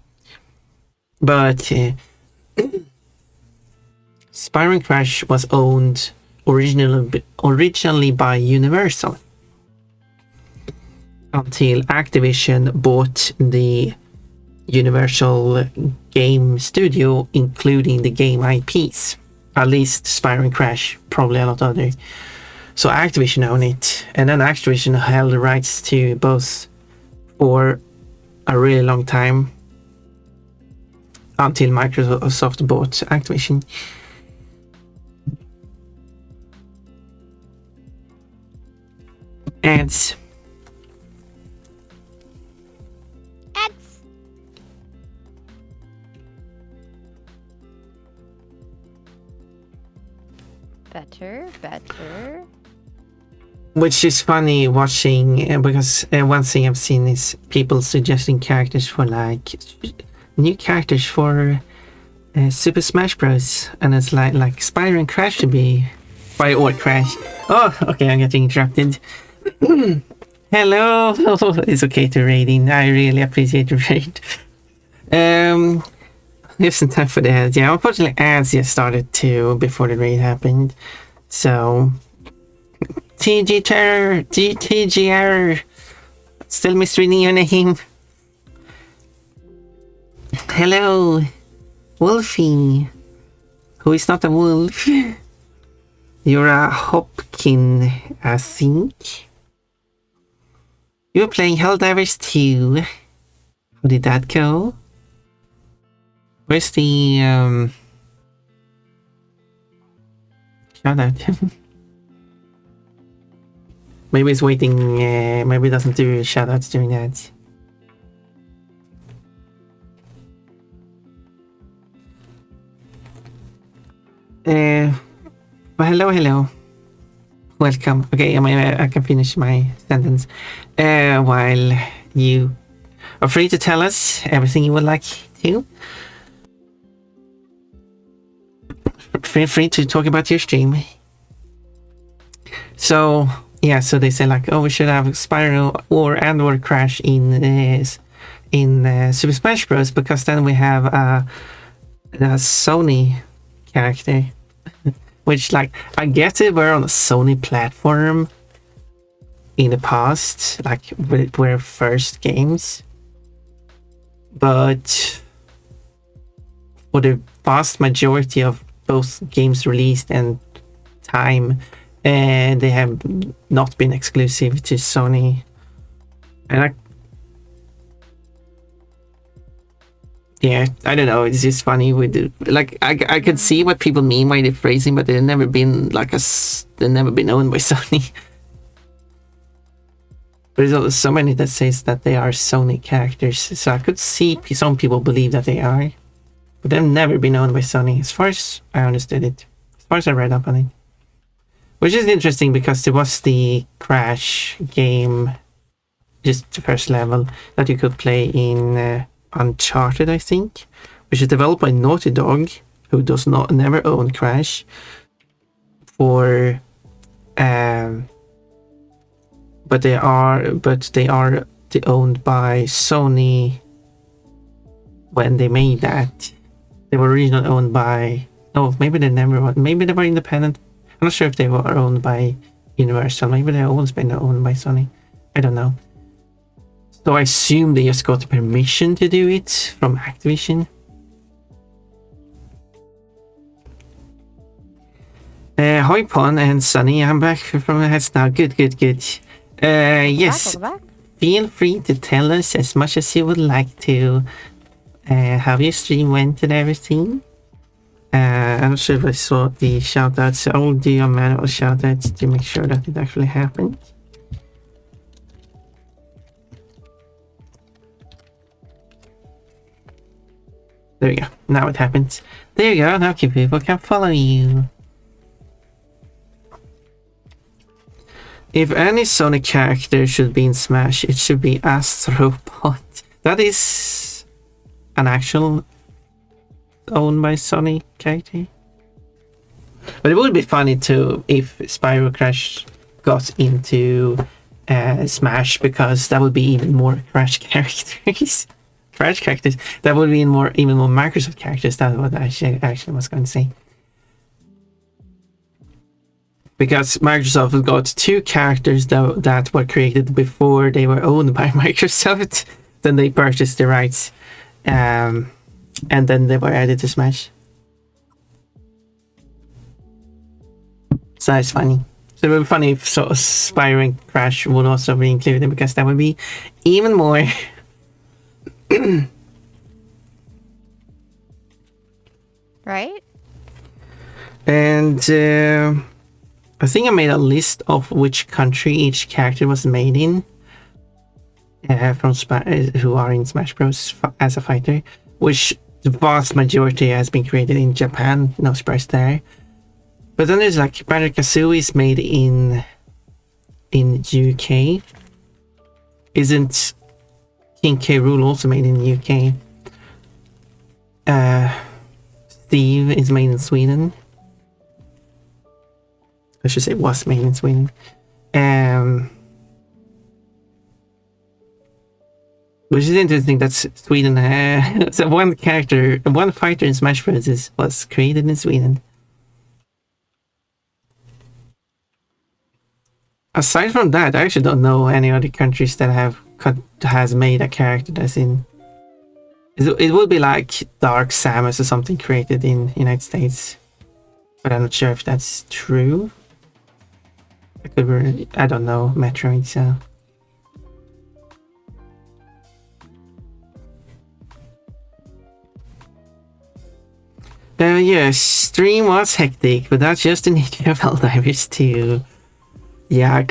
But Spyro and Crash was owned originally by Universal until Activision bought the Universal game studio, including the game IPs, at least Spyro and Crash, probably a lot other. So Activision owned it, and then Activision held the rights to both for a really long time until Microsoft bought Activision. Ads. Better. Which is funny watching, because one thing I've seen is people suggesting characters for like new characters for Super Smash Bros. And it's like Spyro and Crash should be by or crash. Oh, okay, I'm getting interrupted. Hello. It's okay to raid in. I really appreciate your raid. Just in time for the ads. Yeah, unfortunately, ads just started too before the raid happened. So, TG Terror, TG Error. Still misreading your name. Hello, Wolfie. Who is not a wolf. You're a Hopkin, I think. You're playing Helldivers 2. How did that go? Where's the shout out? Maybe it's waiting, maybe it doesn't do shout outs during that. Well, hello. Welcome. Okay, I can finish my sentence. While you are free to tell us everything you would like to. Feel free to talk about your stream. So, yeah, so they say like, oh, we should have Spyro or Crash in Super Smash Bros. Because then we have a Sony character. Which, like, I guess they were on a Sony platform in the past, like, were first games. But for the vast majority of both games released and time, they have not been exclusive to Sony. And I don't know, it's just funny with the, like, I could see what people mean by the phrasing, but they've never been like they've never been owned by Sony. But there's also so many that says that they are Sony characters, so I could see some people believe that they are, but they've never been owned by Sony, as far as I understood it, as far as I read up on it. Which is interesting because there was the Crash game, just the first level, that you could play in Uncharted, I think, which is developed by Naughty Dog, who never own Crash. But they are owned by Sony when they made that. They were originally owned by, maybe they never were, maybe they were independent. I'm not sure if they were owned by Universal. Maybe they've always been owned by Sony. I don't know. So I assume they just got permission to do it from Activision. Hi Pon and Sunny, I'm back from the heads now. Good. Yes, feel free to tell us as much as you would like to. How your stream went and everything. I'm not sure if I saw the shout outs, so I will do a manual shout outs to make sure that it actually happened. There we go. Now it happens. There you go. Now people can follow you. If any Sonic character should be in Smash, it should be Astropod. That is an actual owned by Sony character. But it would be funny too if Spyro Crash got into Smash, because that would be even more Crash characters. That would be even more Microsoft characters. That's what I actually was going to say. Because Microsoft got two characters that were created before they were owned by Microsoft. Then they purchased the rights, and then they were added to Smash. So that's funny. So it would be funny if Spyro and Crash would also be included, because that would be even more. Right? And I think I made a list of which country each character was made in, from who are in Smash Bros. As a fighter, which the vast majority has been created in Japan. No surprise there. But then there's like Banjo-Kazooie is made in UK. Isn't King K. Rool also made in the UK? Steve is made in Sweden. I should say was made in Sweden. Which is interesting that Sweden so one fighter in Smash Bros. Was created in Sweden. Aside from that, I actually don't know any other countries that has made a character that's in. It would be like Dark Samus or something created in United States, but I'm not sure if that's true. I don't know Metroid, so. Yeah, stream was hectic, but that's just the nature of Helldivers 2. Yeah, I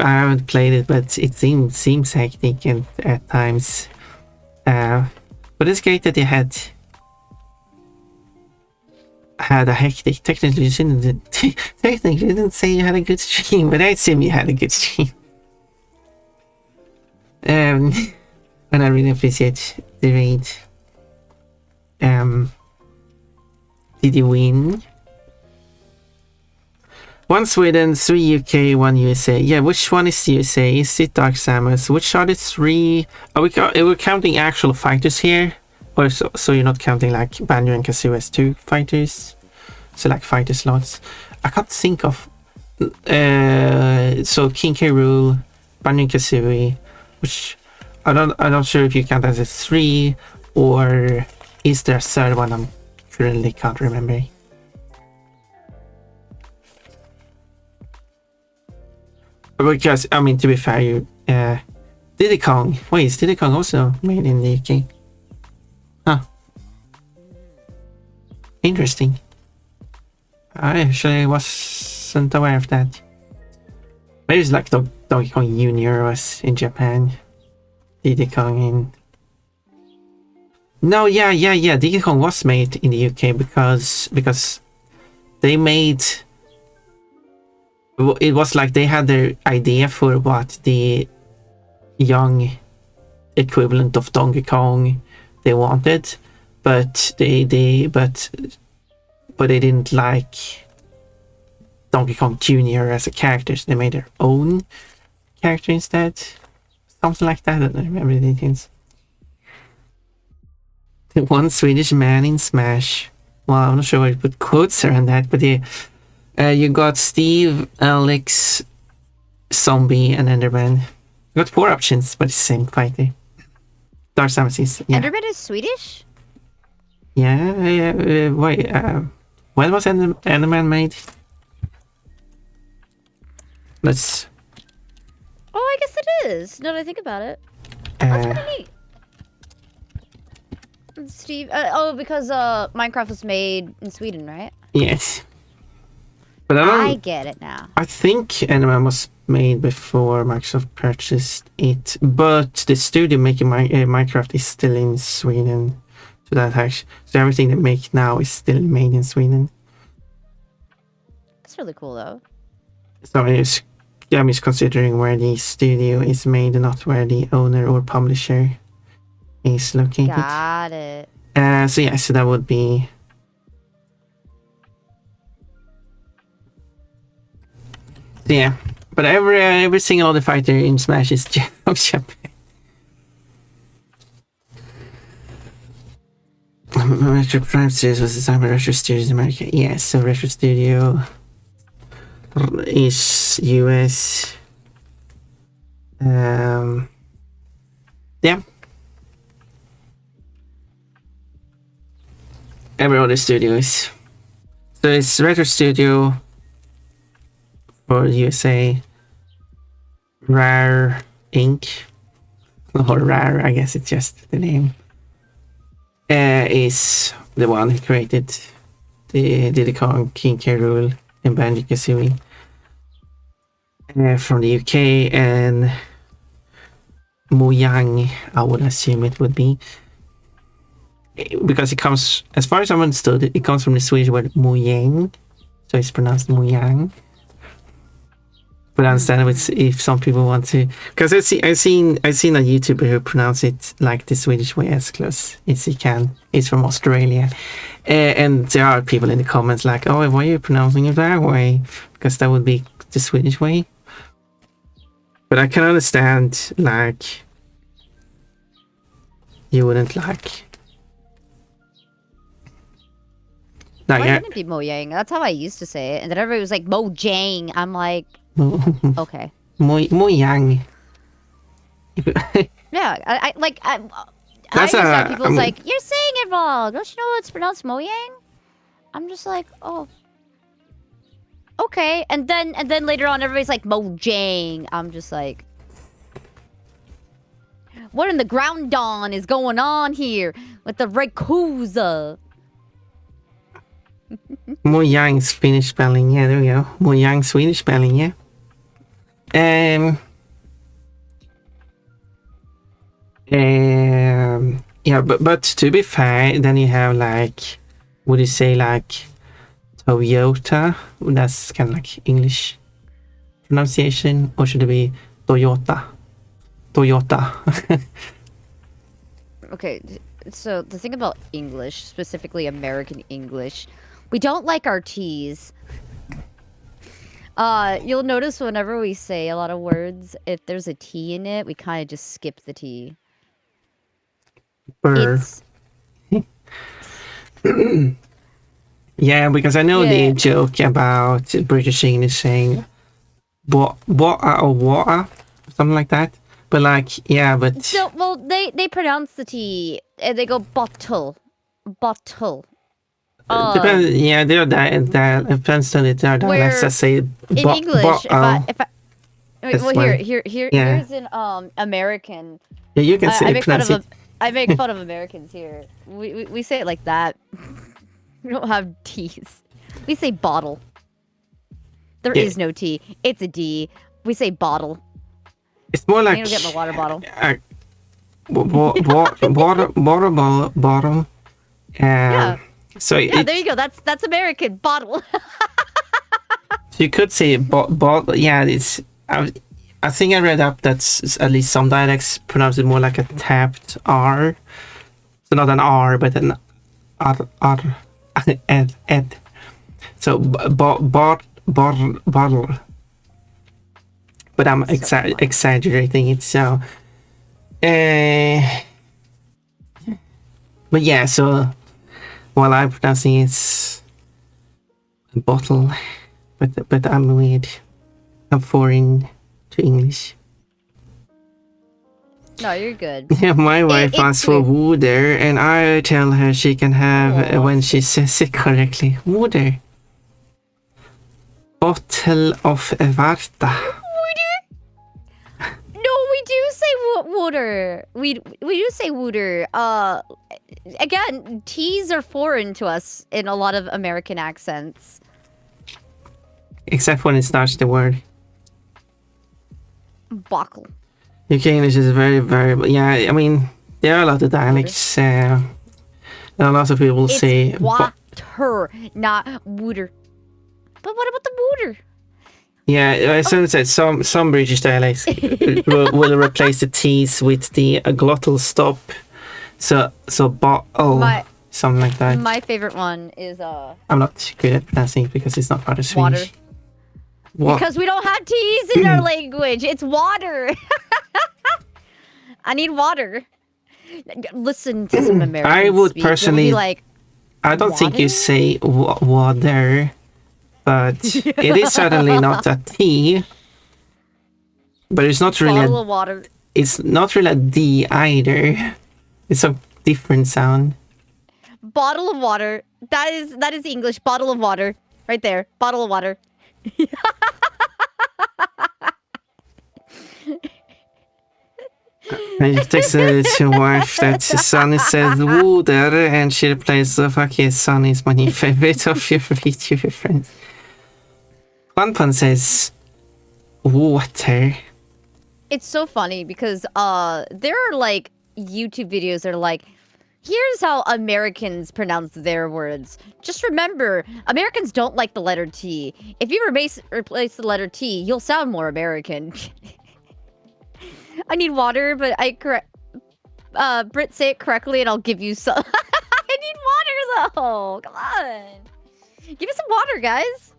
haven't played it, but it seems hectic and at times. But it's great that they had a hectic. Technically, you didn't say you had a good stream, but I assume you had a good stream. And I really appreciate the raid. Did you win? 1 Sweden, 3 UK, 1 USA. Yeah, which one is USA? Is it Dark Samus? Which are the 3? Are we counting actual fighters here? Or so you're not counting like Banjo and Kazooie as 2 fighters? So like fighter slots. I can't think of... so King K. Rool, Banjo and Kazooie, which I'm not sure if you count as a 3, or is there a third one I'm currently can't remember. Because, I mean, to be fair, you, Diddy Kong. Wait, is Diddy Kong also made in the UK? Huh. Interesting. I actually wasn't aware of that. Maybe it's like Donkey Kong Jr. was in Japan. Diddy Kong in... No, yeah. Diddy Kong was made in the UK because they made... It was like they had their idea for what the young equivalent of Donkey Kong they wanted, but they didn't like Donkey Kong Jr. as a character, so they made their own character instead. Something like that. I don't remember the details. The 1 Swedish man in Smash. Well, I'm not sure why I put quotes around that, but yeah. You got Steve, Alex, Zombie, and Enderman. You got 4 options, but it's the same fighter. Dark Samus is... Yeah. Enderman is Swedish? Yeah, wait, when was Enderman made? Let's... Oh, I guess it is, now that I think about it. That's kind of neat. Steve... because Minecraft was made in Sweden, right? Yes. But I get it now. I think Enderman was made before Microsoft purchased it, but the studio making Minecraft is still in Sweden. So everything they make now is still made in Sweden. That's really cool, though. So I'm just considering where the studio is made and not where the owner or publisher is located. Got it. So yeah, so that would be... Yeah, but every single other fighter in Smash is from Japan. Retro Prime Series was designed by Retro Studios in America. Yes, so Retro Studio is US. Yeah. Every other studio is. So it's Retro Studio for USA, Rare Inc. Or Rare, I guess it's just the name. Is the one who created the Diddy Kong, King K. Rool, and Banjo Kazooie from the UK, and Mojang, I would assume it would be, because it comes, as far as I've understood, it comes from the Swedish word Mojang, so it's pronounced Mojang. But I understand if some people want to, because I've seen a YouTuber who pronounce it like the Swedish way as close as he can. It's from Australia, and there are people in the comments like, "Oh, why are you pronouncing it that way?" because that would be the Swedish way. But I can understand, like, you wouldn't like. Why wouldn't it be Mojang? That's how I used to say it. And then everybody was like, Mojang. I'm like, okay. Mojang. Yeah, I That's understand people's like, you're saying it wrong. Don't you know it's pronounced Mojang? I'm just like, oh. Okay. And then later on, everybody's like, Mojang. I'm just like, what in the ground dawn is going on here with the Rekusa? Mojang Swedish spelling, yeah, there we go. Mojang Swedish spelling, yeah. Yeah, but to be fair, then you have like, would you say like Toyota? That's kind of like English pronunciation, or should it be Toyota? Toyota. Okay, so the thing about English, specifically American English, we don't like our T's. You'll notice whenever we say a lot of words, if there's a T in it, we kind of just skip the T. It's... Yeah, because I know the joke about British English saying what or water, something like that. But like, yeah, but so, well, they pronounce the T and they go bottle. Depends. Yeah, there depends on it. There are dialects that say in English. If I well, here's an American. Yeah, you can say I make fun of Americans here. We say it like that. We don't have T's. We say bottle. There is no T. It's a D. We say bottle. It's more like. I'm gonna get my water bottle. Water bottle. Yeah. So yeah, there you go. That's American bottle. So you could say bottle. Yeah, it's. I think I read up that at least some dialects pronounce it more like a tapped R. So not an R, but an R. Ed. So bottle. But I'm exaggerating it. So. But yeah, so while I'm pronouncing it's a bottle, but I'm weird. I'm foreign to English. No, you're good. Yeah, my wife asks for water, and I tell her she can have when she says it correctly. Water. Bottle of Varta. No, we do say water. We do say water. Again, T's are foreign to us in a lot of American accents. Except when it starts the word. Buckle. UK English is very, very... Yeah, I mean, there are a lot of dialects. And a lot of people say... water, not water. But what about the water? Yeah, as I said, some British dialects will replace the T's with the glottal stop. So bottle, something like that. My favorite one is I'm not good at pronouncing it because it's not part of Swedish. Water. Because we don't have T's in our language. It's water. I need water. Listen to some Americans. I would personally like. I don't think you say water. But it is certainly not a T. But it's not really bottle of water. It's not really a D either. It's a different sound. Bottle of water. That is English. Bottle of water. Right there. Bottle of water. I text to wife that Sunny said water, and she replies, "Fuck yes, Sunny is my new favorite of your YouTube friends." Pan says water. It's so funny because there are like YouTube videos that are like, here's how Americans pronounce their words. Just remember, Americans don't like the letter T. If you replace the letter T, you'll sound more American. I need water, but Brit, say it correctly and I'll give you some. I need water though. Come on. Give me some water, guys.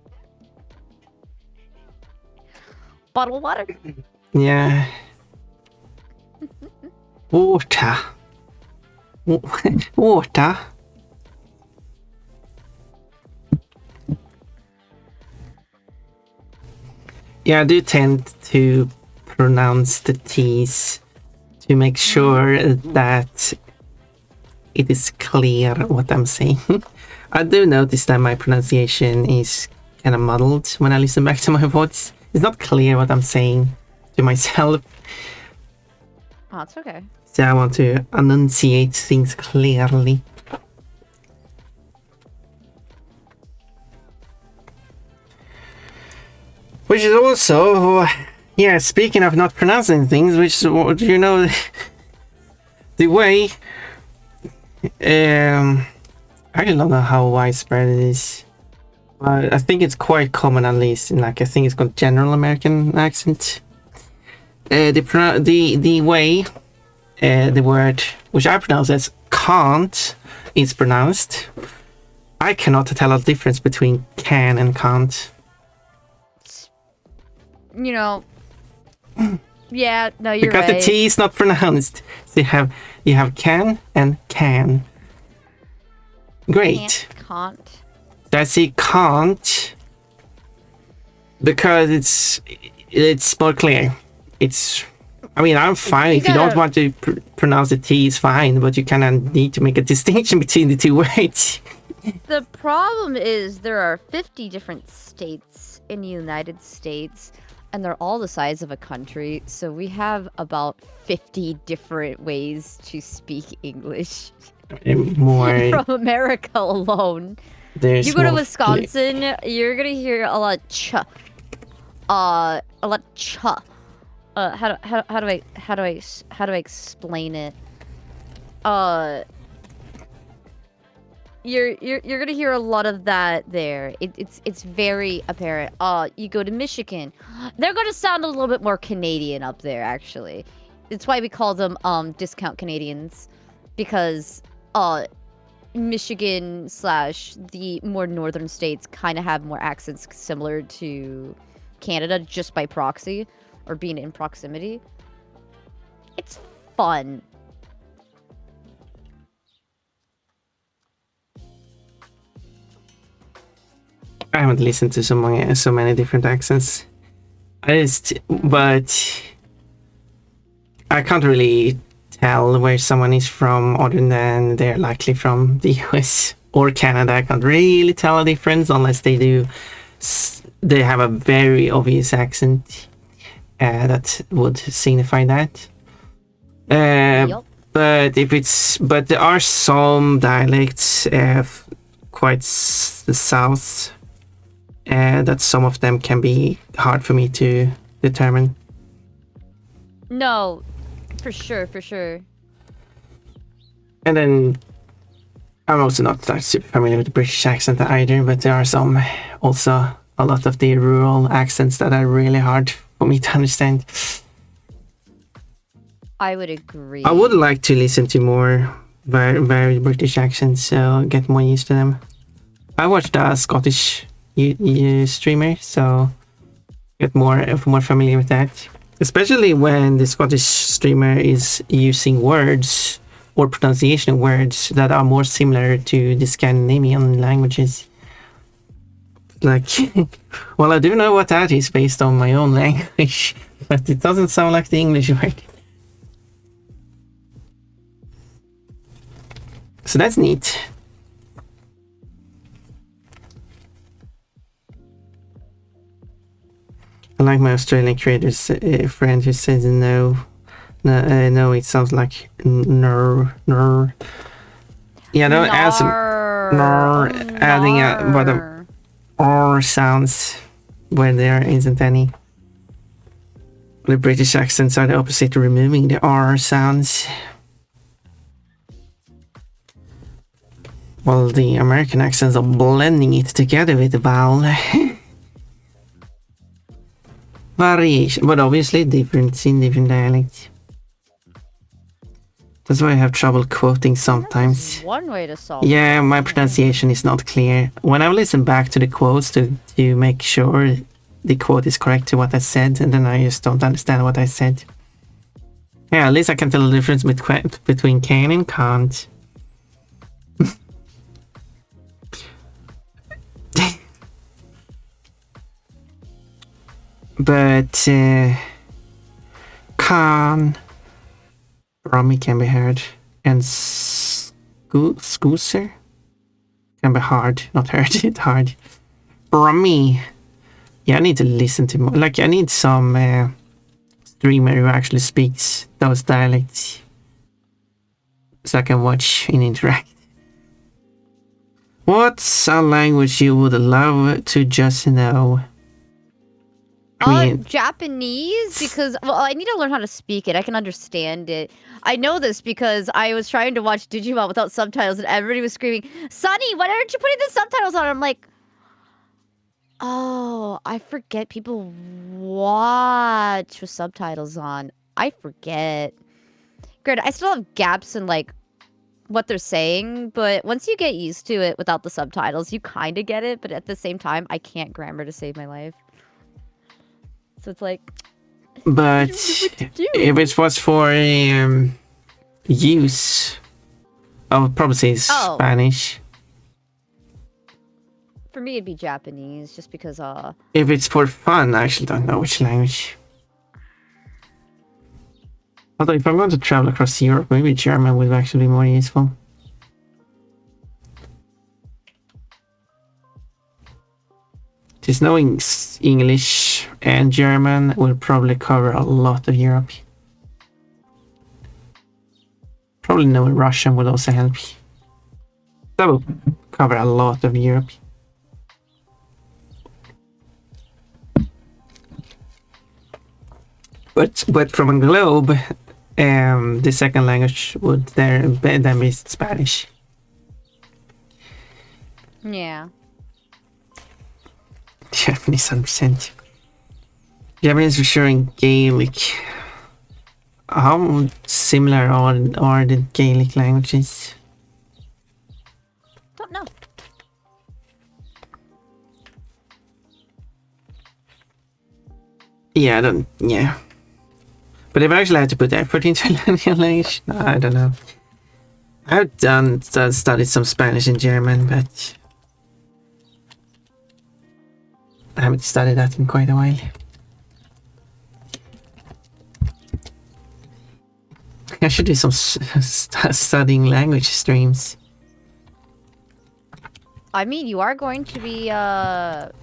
bottled water. Yeah. Water. Water. Yeah, I do tend to pronounce the T's to make sure that it is clear what I'm saying. I do notice that my pronunciation is kind of muddled when I listen back to my voice. It's not clear what I'm saying to myself. Oh, it's okay. So I want to enunciate things clearly. Which is also, yeah, speaking of not pronouncing things, which, you know, the way, I don't know how widespread it is. I think it's quite common, at least, in, like, I think it's called general American accent. The way the word, which I pronounce as can't, is pronounced, I cannot tell a difference between can and can't. You know, yeah, no, you're because right. the T is not pronounced. So you have can and can. Great. Can't. So I see can't because it's more clear. I mean, I'm fine if you don't want to pronounce the T. It's fine, but you kind of need to make a distinction between the two words. The problem is there are 50 different states in the United States. And they're all the size of a country, so we have about 50 different ways to speak English. More from America alone. You go to Wisconsin, you're gonna hear a lot of ch. A lot of ch. How do I explain it? You're gonna hear a lot of that there. It's very apparent. You go to Michigan, they're gonna sound a little bit more Canadian up there. Actually, it's why we call them discount Canadians, because Michigan / the more northern states kind of have more accents similar to Canada just by proxy or being in proximity. It's fun. I haven't listened to so many different accents. But I can't really tell where someone is from other than they're likely from the US or Canada. I can't really tell a difference unless they do. They have a very obvious accent that would signify that. Yep. But there are some dialects quite the south. That some of them can be hard for me to determine. No, for sure. And then I'm also not that super familiar with the British accent either, but there are some also a lot of the rural accents that are really hard for me to understand. I would agree. I would like to listen to more very British accents, so get more used to them. I watched a Scottish streamer, so get more familiar with that, especially when the Scottish streamer is using words or pronunciation of words that are more similar to the Scandinavian languages. Like, well, I do know what that is based on my own language, but it doesn't sound like the English word. So that's neat. I like my Australian creators friend who says no, it sounds like no. Yeah, don't add some adding but R sounds where there isn't any. The British accents are the opposite, removing the R sounds. While the American accents are blending it together with the vowel. Variation, but obviously difference in different dialects. That's why I have trouble quoting sometimes. One way to solve. Yeah, my pronunciation is not clear. When I listen back to the quotes to make sure the quote is correct to what I said, and then I just don't understand what I said. Yeah, at least I can tell the difference between can and can't. But can, Rummy can be heard, and Scooser can be hard, not heard, it's hard. Rummy, yeah, I need to listen to more. Like, I need some streamer who actually speaks those dialects so I can watch and interact. What's a language you would love to just know? I mean, Japanese, because, well, I need to learn how to speak it. I can understand it. I know this because I was trying to watch Digimon without subtitles, and everybody was screaming, Sunny, why aren't you putting the subtitles on? I'm like, oh, I forget people watch with subtitles on. I forget. Granted, I still have gaps in, like, what they're saying, but once you get used to it without the subtitles, you kind of get it, but at the same time, I can't grammar to save my life. So it's like, but if it was for use, I would probably say Spanish. For me, it'd be Japanese, just because, If it's for fun, I actually don't know which language. Although if I'm going to travel across Europe, maybe German would actually be more useful. Just knowing English and German will probably cover a lot of Europe. Probably knowing Russian would also help. That will cover a lot of Europe. But from a globe, the second language would then be Spanish. Yeah. Japanese 100%. Japanese for sure in Gaelic. How similar are the Gaelic languages? Don't know. Yeah, I don't. Yeah. But if I actually had to put effort into learning a language, no, I don't know. I've studied some Spanish and German, but I haven't studied that in quite a while. I should do some studying language streams. I mean, you are going to be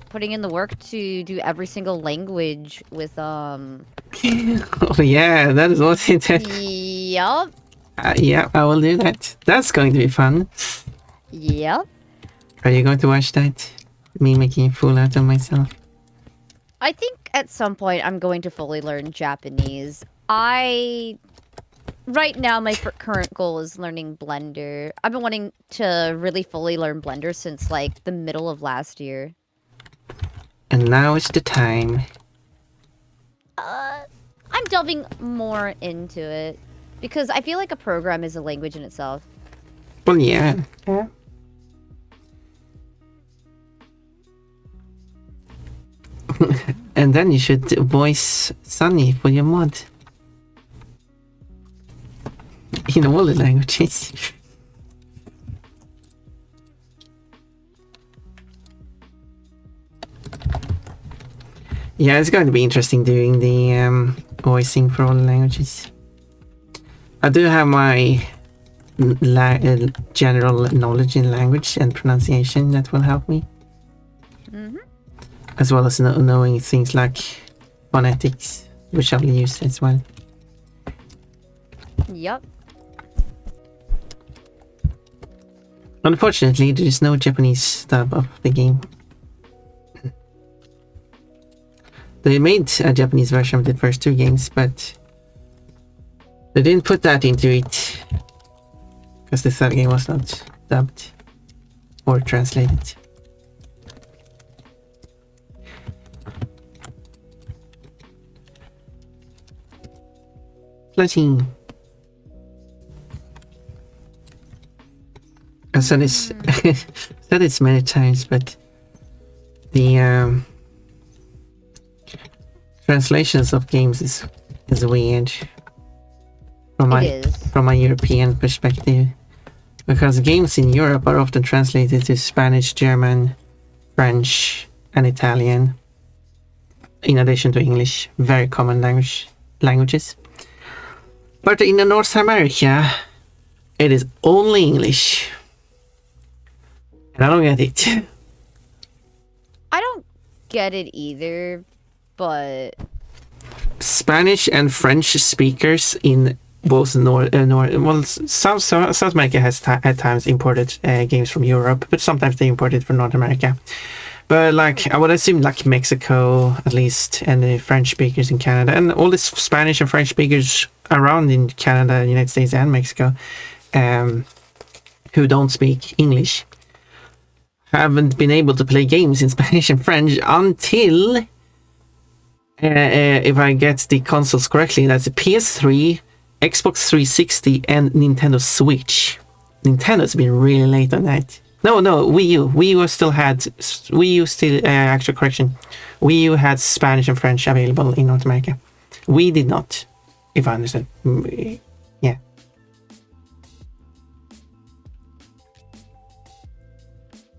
putting in the work to do every single language with Oh yeah, that is what it is. Yup. Yeah, I will do that. That's going to be fun. Yep. Are you going to watch that? Me making a fool out of myself? I think at some point I'm going to fully learn Japanese. Right now, my current goal is learning Blender. I've been wanting to really fully learn Blender since, like, the middle of last year. And now it's the time. I'm delving more into it. Because I feel like a program is a language in itself. Well, yeah. Yeah. And then you should voice Sunny for your mod. In all the languages. Yeah, it's going to be interesting doing the voicing for all the languages. I do have my general knowledge in language and pronunciation that will help me. Mm-hmm. As well as knowing things like phonetics, which I will use as well. Yep. Unfortunately, there is no Japanese dub of the game. They made a Japanese version of the first two games, but they didn't put that into it because the third game was not dubbed or translated. Floating. I said this said this many times, but the translations of games is weird from my European perspective, because games in Europe are often translated to Spanish, German, French, and Italian, in addition to English, very common languages. But in North America, it is only English, and I don't get it. I don't get it either, but Spanish and French speakers in both South America has at times imported games from Europe, but sometimes they import it from North America. But like, I would assume like Mexico at least, and the French speakers in Canada, and all the Spanish and French speakers around in Canada, United States, and Mexico, who don't speak English, haven't been able to play games in Spanish and French until, if I get the consoles correctly, that's the PS3, Xbox 360, and Nintendo Switch. Nintendo's been really late on that. No, Wii U. Actual correction. Wii U had Spanish and French available in North America. We did not, if I understand. Yeah.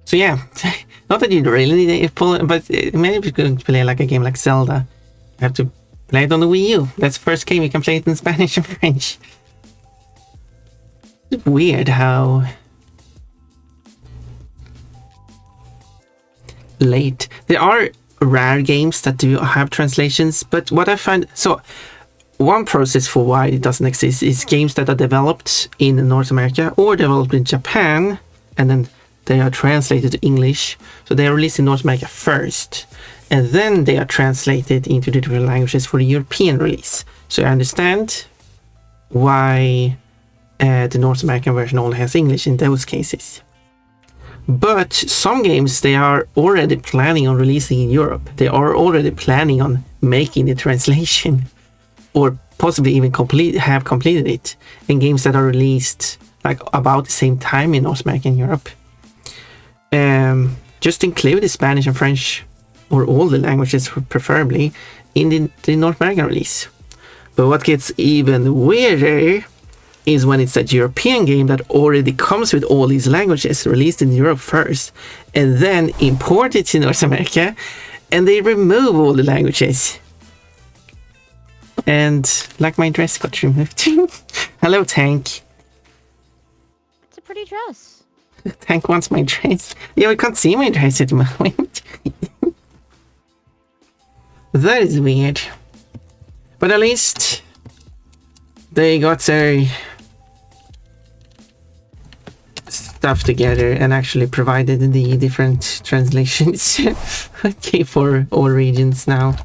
So yeah, not that you really need to pull it, but maybe if you're going to play like a game like Zelda, you have to play it on the Wii U. That's the first game you can play it in Spanish and French. It's weird how late. There are rare games that do have translations, but what I find, so one process for why it doesn't exist is games that are developed in North America or developed in Japan, and then they are translated to English. So they are released in North America first, and then they are translated into the different languages for the European release. So I understand why the North American version only has English in those cases. But some games they are already planning on releasing in Europe. They are already planning on making the translation, or possibly even have completed it. And games that are released like about the same time in North America and Europe. Just include the Spanish and French, or all the languages preferably, in the North American release. But what gets even weirder is when it's a European game that already comes with all these languages, released in Europe first, and then imported to North America, and they remove all the languages. And like my dress got removed. Hello, Tank. It's a pretty dress. Tank wants my dress. Yeah, we can't see my dress at the moment. That is weird. But at least they got their stuff together and actually provided the different translations okay, for all regions now.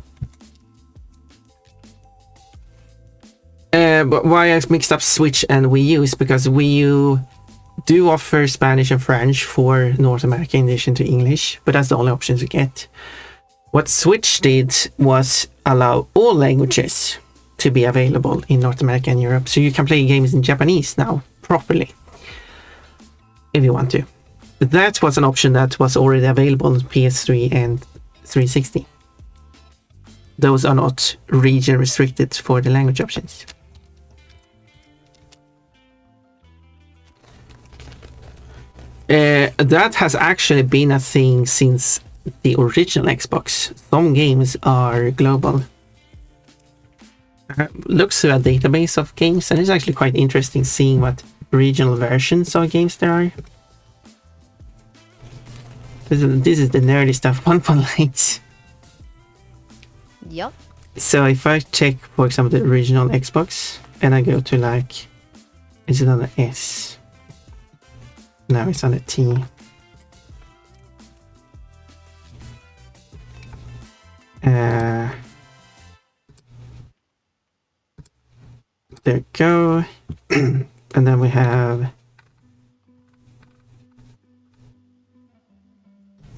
But why I mixed up Switch and Wii U is because Wii U do offer Spanish and French for North America in addition to English, but that's the only options you get. What Switch did was allow all languages to be available in North America and Europe, so you can play games in Japanese now properly if you want to. That was an option that was already available on PS3 and 360. Those are not region restricted for the language options. That has actually been a thing since the original Xbox. Some games are global. Looks through a database of games, and it's actually quite interesting seeing what regional versions of games there are. This is the nerdy stuff. 1.8. Yep. So if I check, for example, the original Xbox, and I go to like, is it on the S? No, it's on the T. There we go. And then we have,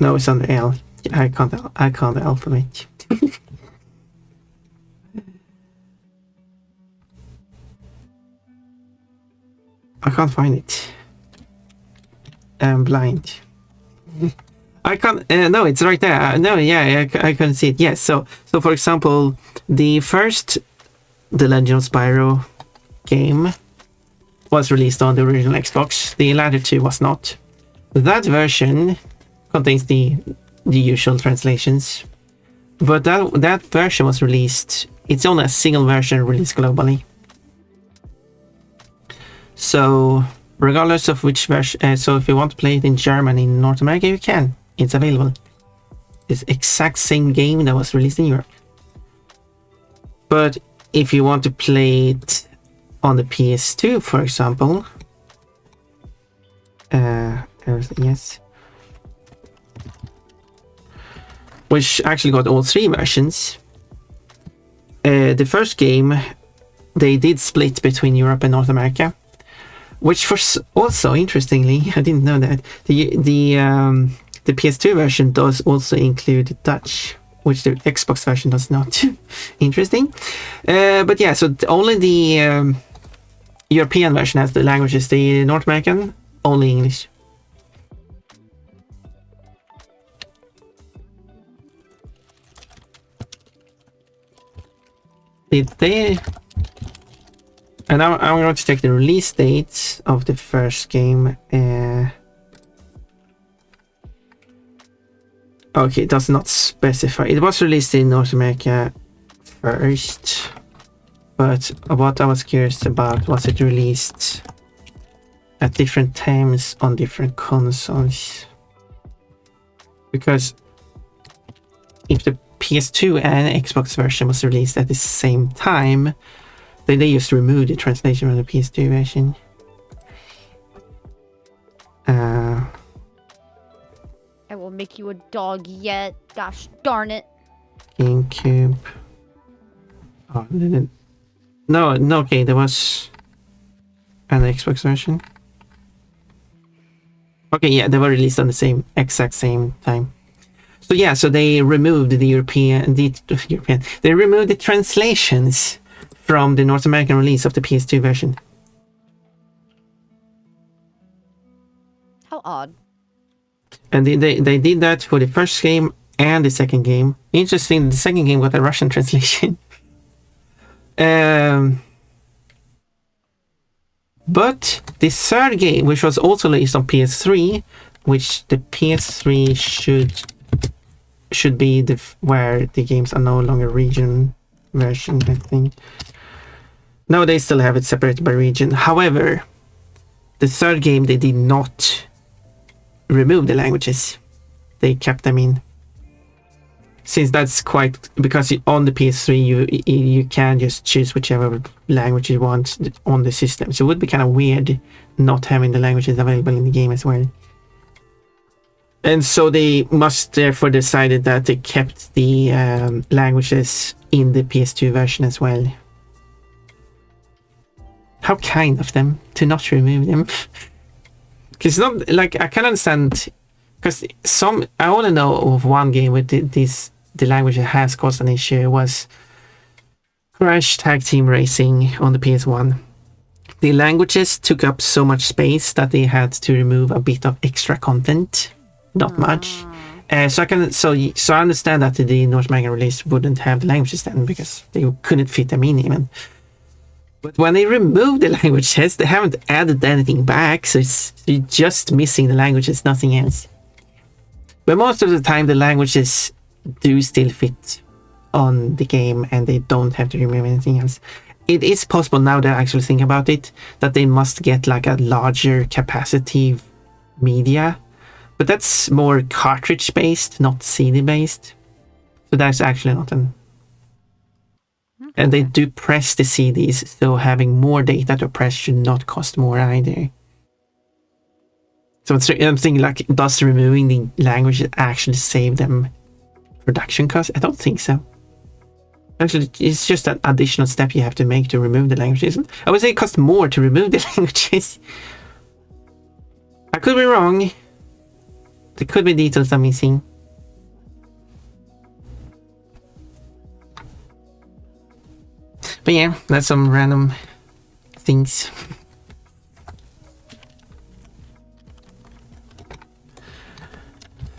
no, it's on the L. I can't the alphabet. I can't find it. I'm blind. I can't. No, it's right there. No, yeah, I couldn't see it. Yes. So for example, the first The Legend of Spyro game was released on the original Xbox. The latter two was not. That version contains the usual translations, but that version was released. It's only a single version released globally. So regardless of which version, so if you want to play it in German in North America, you can. It's available. It's exact same game that was released in Europe. But if you want to play it on the PS2, for example, yes, which actually got all three versions. The first game, they did split between Europe and North America, which was also interestingly, I didn't know that the PS2 version does also include Dutch, which the Xbox version does not. Interesting. But yeah, so only the European version has the languages. The North American, only English. Did they... And now I'm going to check the release dates of the first game. Okay, it does not specify. It was released in North America first, but what I was curious about, was it released at different times on different consoles? Because if the PS2 and Xbox version was released at the same time, then they just removed the translation from the PS2 version. I will make you a dog yet. Gosh darn it. GameCube. Oh, no, okay, there was an Xbox version. Okay, yeah, they were released on the exact same time. So yeah, so they removed they removed the translations from the North American release of the PS2 version. How odd. And they did that for the first game and the second game. Interesting, the second game got a Russian translation. But the third game, which was also released on PS3, which the PS3 should be where the games are no longer region version, I think. No, they still have it separated by region. However, the third game, they did not remove the languages. They kept them in. Since that's because on the PS3 you can just choose whichever language you want on the system. So it would be kind of weird not having the languages available in the game as well. And so they must therefore decided that they kept the languages in the PS2 version as well. How kind of them to not remove them. Because it's not like, I can understand, because I only know of one game with the language that has caused an issue was Crash Tag Team Racing on the PS1. The languages took up so much space that they had to remove a bit of extra content. Not much. So I understand that the North American release wouldn't have the languages then, because they couldn't fit them in even. But when they removed the languages, they haven't added anything back, so you're just missing the languages, nothing else. But most of the time, the languages do still fit on the game, and they don't have to remove anything else. It is possible, now that I actually think about it, that they must get like a larger capacity media, but that's more cartridge based, not CD based. So that's actually not an... Okay. And they do press the CDs, so having more data to press should not cost more either. So I'm thinking, like, does removing the language actually save them production costs? I don't think so. Actually, it's just an additional step you have to make to remove the languages. I would say it costs more to remove the languages. I could be wrong. There could be details I'm missing. But yeah, that's some random things.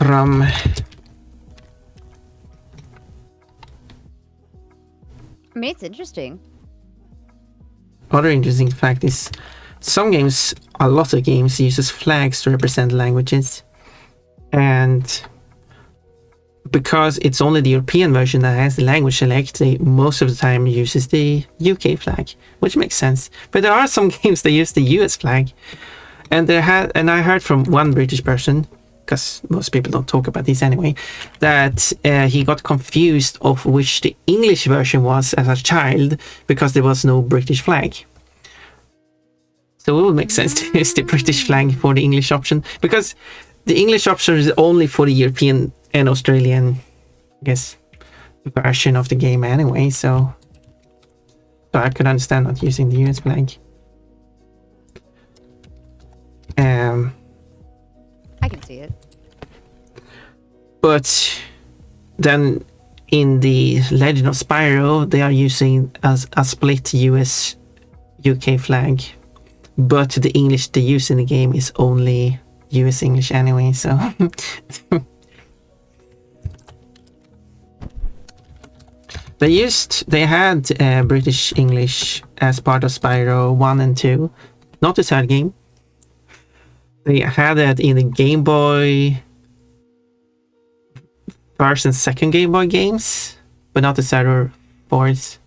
from I mean, it's interesting. other interesting fact is some games, a lot of games, uses flags to represent languages, and because it's only the European version that has the language select, they most of the time uses the UK flag, which makes sense. But there are some games that use the US flag, and I heard from one British person, because most people don't talk about this anyway, that he got confused of which the English version was as a child because there was no British flag. So it would make sense to use the British flag for the English option, because the English option is only for the European and Australian, I guess, version of the game anyway, so I could understand not using the US flag. I can see it. But then in the Legend of Spyro, they are using a split US UK flag, but the English they use in the game is only US English anyway, so they had British English as part of Spyro 1 and 2, not the third game. They had that in the Game Boy first and second Game Boy games, but not the third or fourth.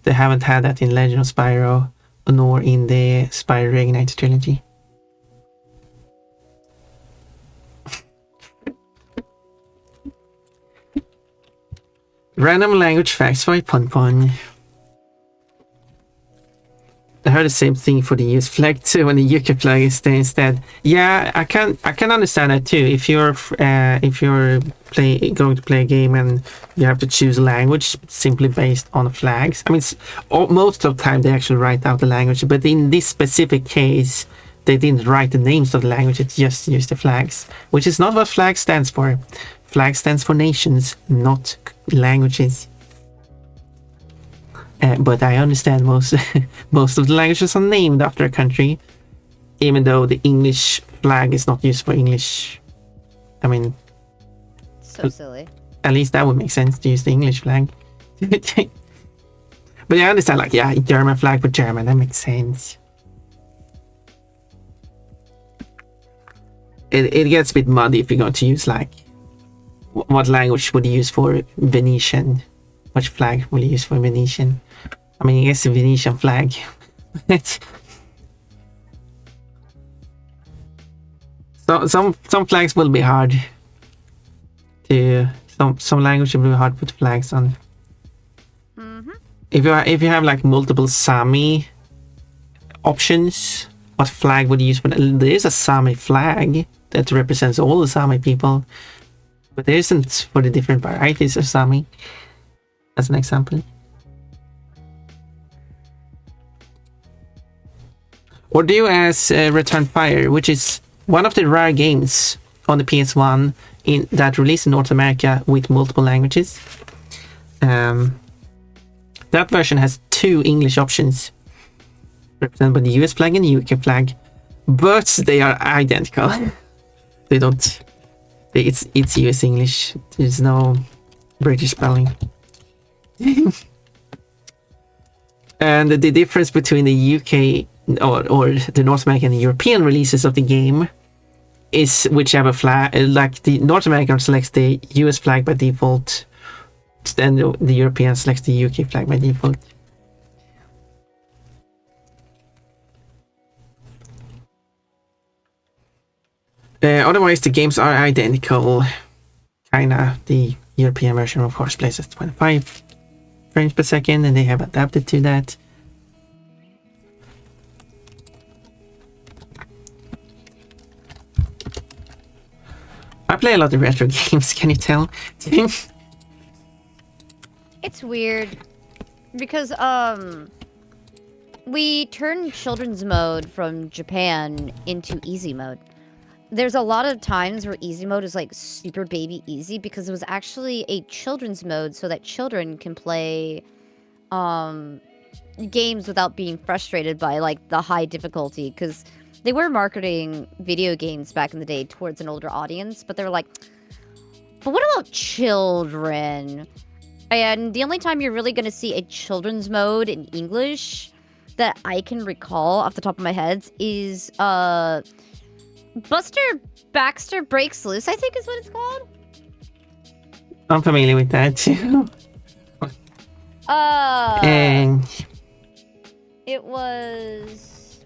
They haven't had that in Legend of Spyro, nor in the Spyro Reignited trilogy. Random language facts by Pon Pon. I heard the same thing for the US flag too, when the UK flag is there instead. Yeah, I can understand that too. If you're going to play a game and you have to choose a language simply based on flags. I mean, most of the time they actually write out the language, but in this specific case, they didn't write the names of the language. It just used the flags, which is not what flag stands for. Flag stands for nations, not languages. But I understand most of the languages are named after a country, even though the English flag is not used for English. I mean, So silly. At least that would make sense to use the English flag. But I understand, like, yeah, German flag for German, that makes sense. It gets a bit muddy if you're going to use, like, what language would you use for Venetian? Which flag will you use for Venetian? I mean, I guess the Venetian flag. So some flags will be hard to some language will be hard to put flags on. Mm-hmm. If you have like multiple Sami options, what flag would you use for that? There is a Sami flag that represents all the Sami people, but there isn't for the different varieties of Sami, as an example. Or do you as Return Fire, which is one of the rare games on the PS1 that released in North America with multiple languages. That version has 2 English options, represented by the US flag and the UK flag, but they are identical. They don't. It's US English. There's no British spelling. And the difference between the UK or the North American and European releases of the game is whichever flag, like the North American selects the US flag by default, then the European selects the UK flag by default. Otherwise, the games are identical. Kinda. The European version, of course, plays at 25 frames per second, and they have adapted to that. I play a lot of retro games, can you tell? It's weird because we turned children's mode from Japan into easy mode. There's a lot of times where easy mode is like super baby easy because it was actually a children's mode so that children can play games without being frustrated by like the high difficulty, because they were marketing video games back in the day towards an older audience, but they were like, but what about children? And the only time you're really going to see a children's mode in English that I can recall off the top of my head is Buster Baxter Breaks Loose, I think is what it's called. I'm familiar with that too. And it was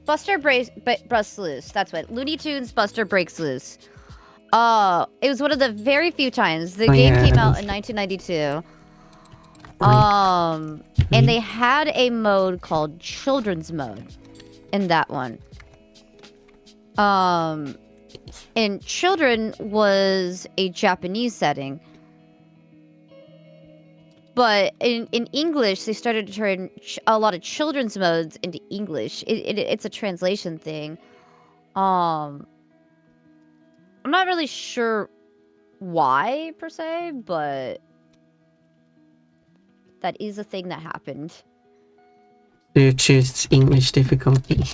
Buster Breaks Loose. That's what Looney Tunes Buster Breaks Loose. It was one of the very few times the game came out in 1992. And they had a mode called Children's Mode in that one. And Children was a Japanese setting. But in English, they started to turn a lot of children's modes into English. It's a translation thing. I'm not really sure why, per se, but that is a thing that happened. You choose English difficulty.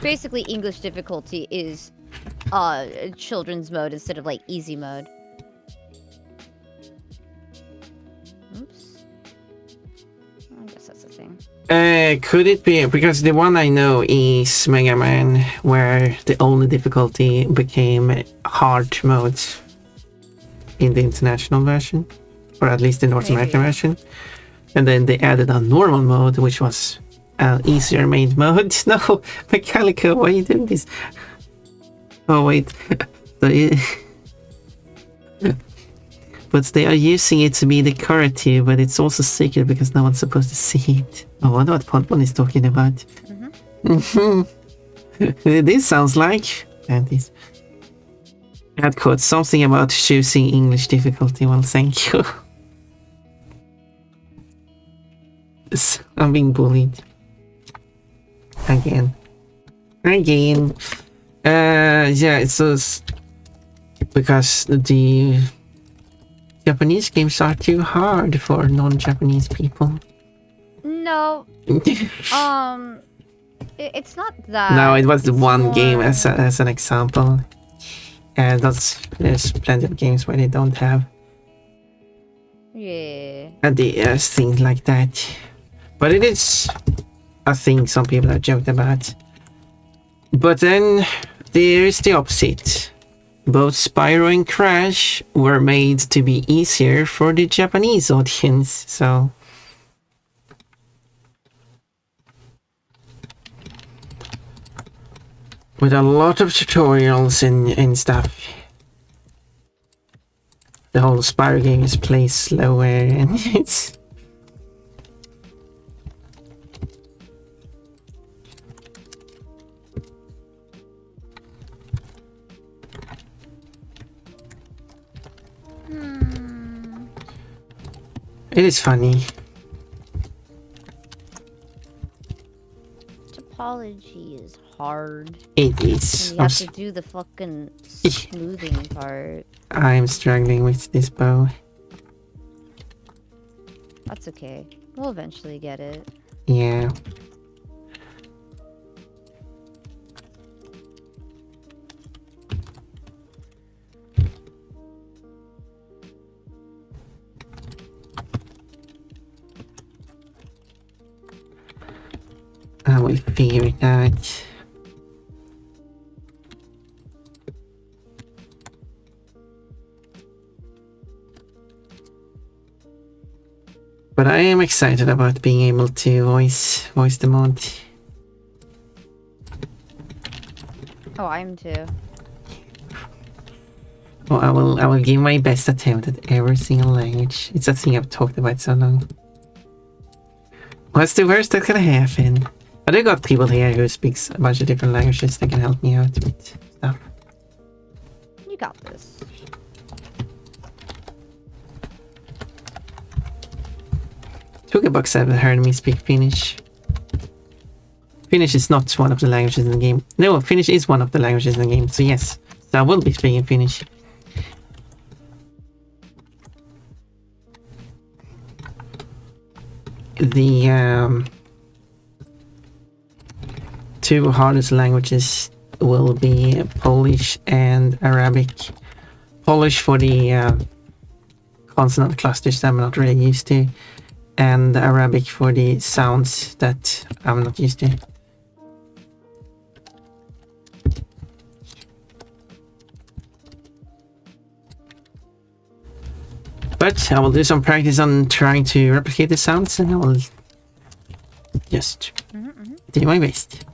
Basically, English difficulty is children's mode instead of, like, easy mode. Oops. I guess that's the thing. Could it be, because the one I know is Mega Man, where the only difficulty became hard mode in the international version, or at least the North American version, and then they added a normal mode, which was an easier made mode. No, Metallica, why are you doing this? Oh wait, but they are using it to be decorative, but it's also secret because no one's supposed to see it. I wonder what Podbon is talking about. This sounds like panties. Add code something about choosing English difficulty. Well, thank you. I'm being bullied. Again. Yeah, it's because the Japanese games are too hard for non-Japanese people. No. It's not that. No, it was the one more... game as an example. And there's plenty of games where they don't have. Yeah. And there's things like that. But it is a thing some people have joked about. But then there is the opposite. Both Spyro and Crash were made to be easier for the Japanese audience, so... With a lot of tutorials and stuff. The whole Spyro game is played slower and it's... It is funny. Topology is hard. It is. And you have to do the fucking smoothing part. I'm struggling with this bow. That's okay. We'll eventually get it. Yeah. I will figure it out. But I am excited about being able to voice the mod. Oh, I am too. Well, I will give my best attempt at every single language. It's a thing I've talked about so long. What's the worst that can happen? But I got people here who speaks a bunch of different languages that can help me out with stuff. You got this. Togebucks have heard me speak Finnish. Finnish is not one of the languages in the game. No, Finnish is one of the languages in the game, so yes. So I will be speaking Finnish. the two hardest languages will be Polish and Arabic. Polish for the consonant clusters that I'm not really used to, and Arabic for the sounds that I'm not used to. But I will do some practice on trying to replicate the sounds, and I will just do my best.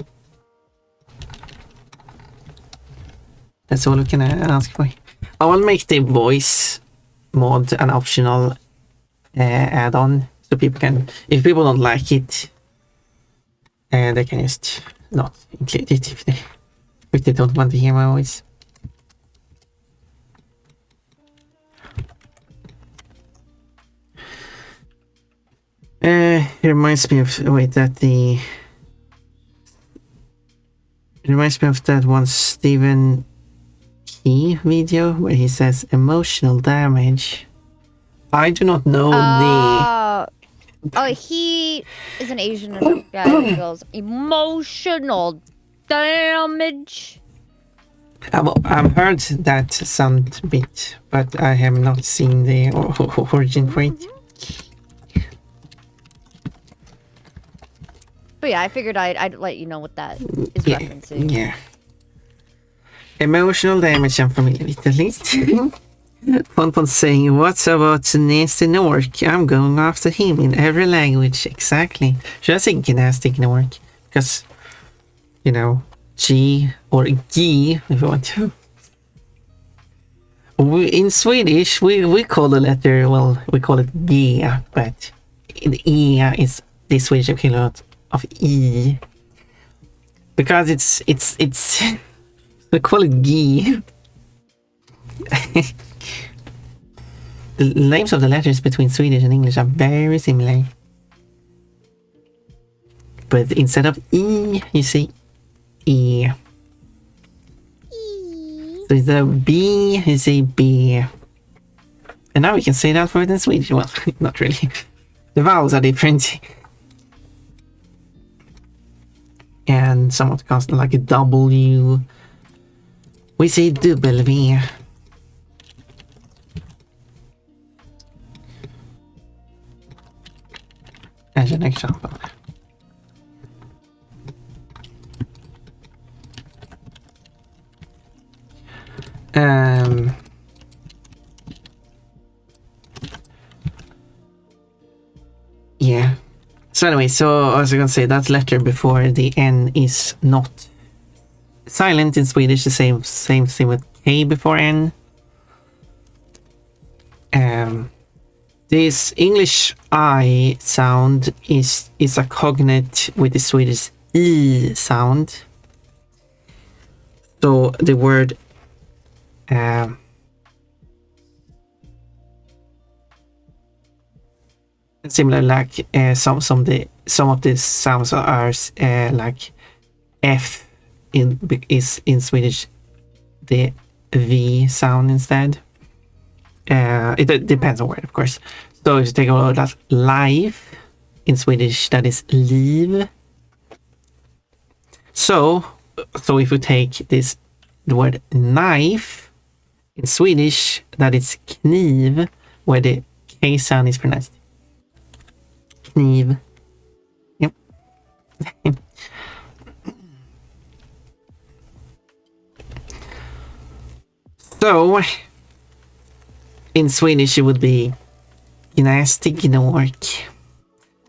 That's all I can ask for. I will make the voice mod an optional add-on, so people can, if people don't like it, they can just not include it if they don't want to hear my voice. It reminds me of it reminds me of that one Stephen Key video where he says emotional damage. I do not know he is an Asian guy who goes emotional damage. I've heard that sound bit, but I have not seen the origin for it. But yeah, I figured I'd let you know what that is referencing. Yeah. Emotional damage I'm familiar with, at least. Pon saying, what's about nasty Nork? I'm going after him in every language. Exactly. Should I say Gnastic Nork? Because, you know, G or G, if you want to. In Swedish, we call the letter, well, we call it G, but the E is the Swedish equivalent of E. Because it's we call it G. The names of the letters between Swedish and English are very similar. But instead of E, you say E. So instead of B, you say B. And now we can say the alphabet in Swedish. Well, not really. The vowels are different. And some of the consonants, like a W, we say W. As an example. Yeah. So anyway, so I was gonna say that letter before the N is not silent in Swedish. The same thing with K before N. This English I sound is a cognate with the Swedish E sound. So the word similar, like some of the sounds are like F is in Swedish the V sound instead. It depends on word, of course. So if you take a look at life in Swedish, that is liv. So if you take the word knife in Swedish, that is kniv, where the K sound is pronounced kniv. Yep. So in Swedish it would be Gnastig Nork.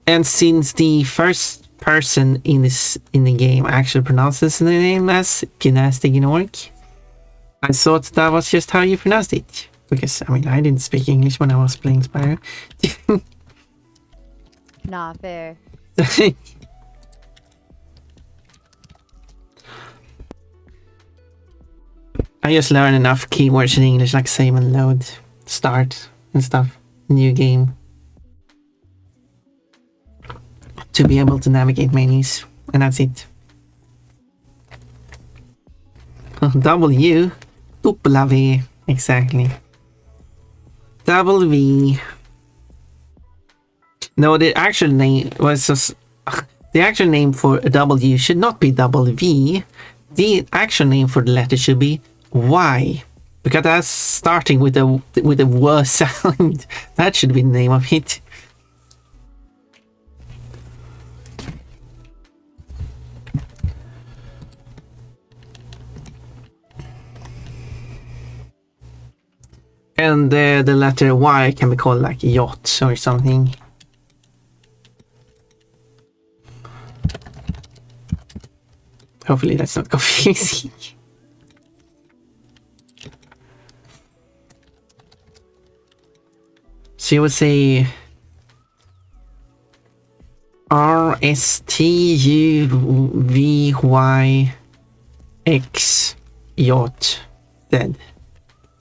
And since the first person in the game actually pronounces the name as Gnastig Nork, I thought that was just how you pronounced it. Because I mean, I didn't speak English when I was playing Spyro. Nah, fair. I just learned enough keywords in English, like save and load, start and stuff, new game, to be able to navigate menus, and that's it. W, W, exactly. W. No, the actual name was the actual name for a W should not be double V. The actual name for the letter should be Y, because that's starting with a W sound. That should be the name of it. And the letter Y can be called like yacht or something. Hopefully that's not confusing. So you would say RSTUVYX yacht Z.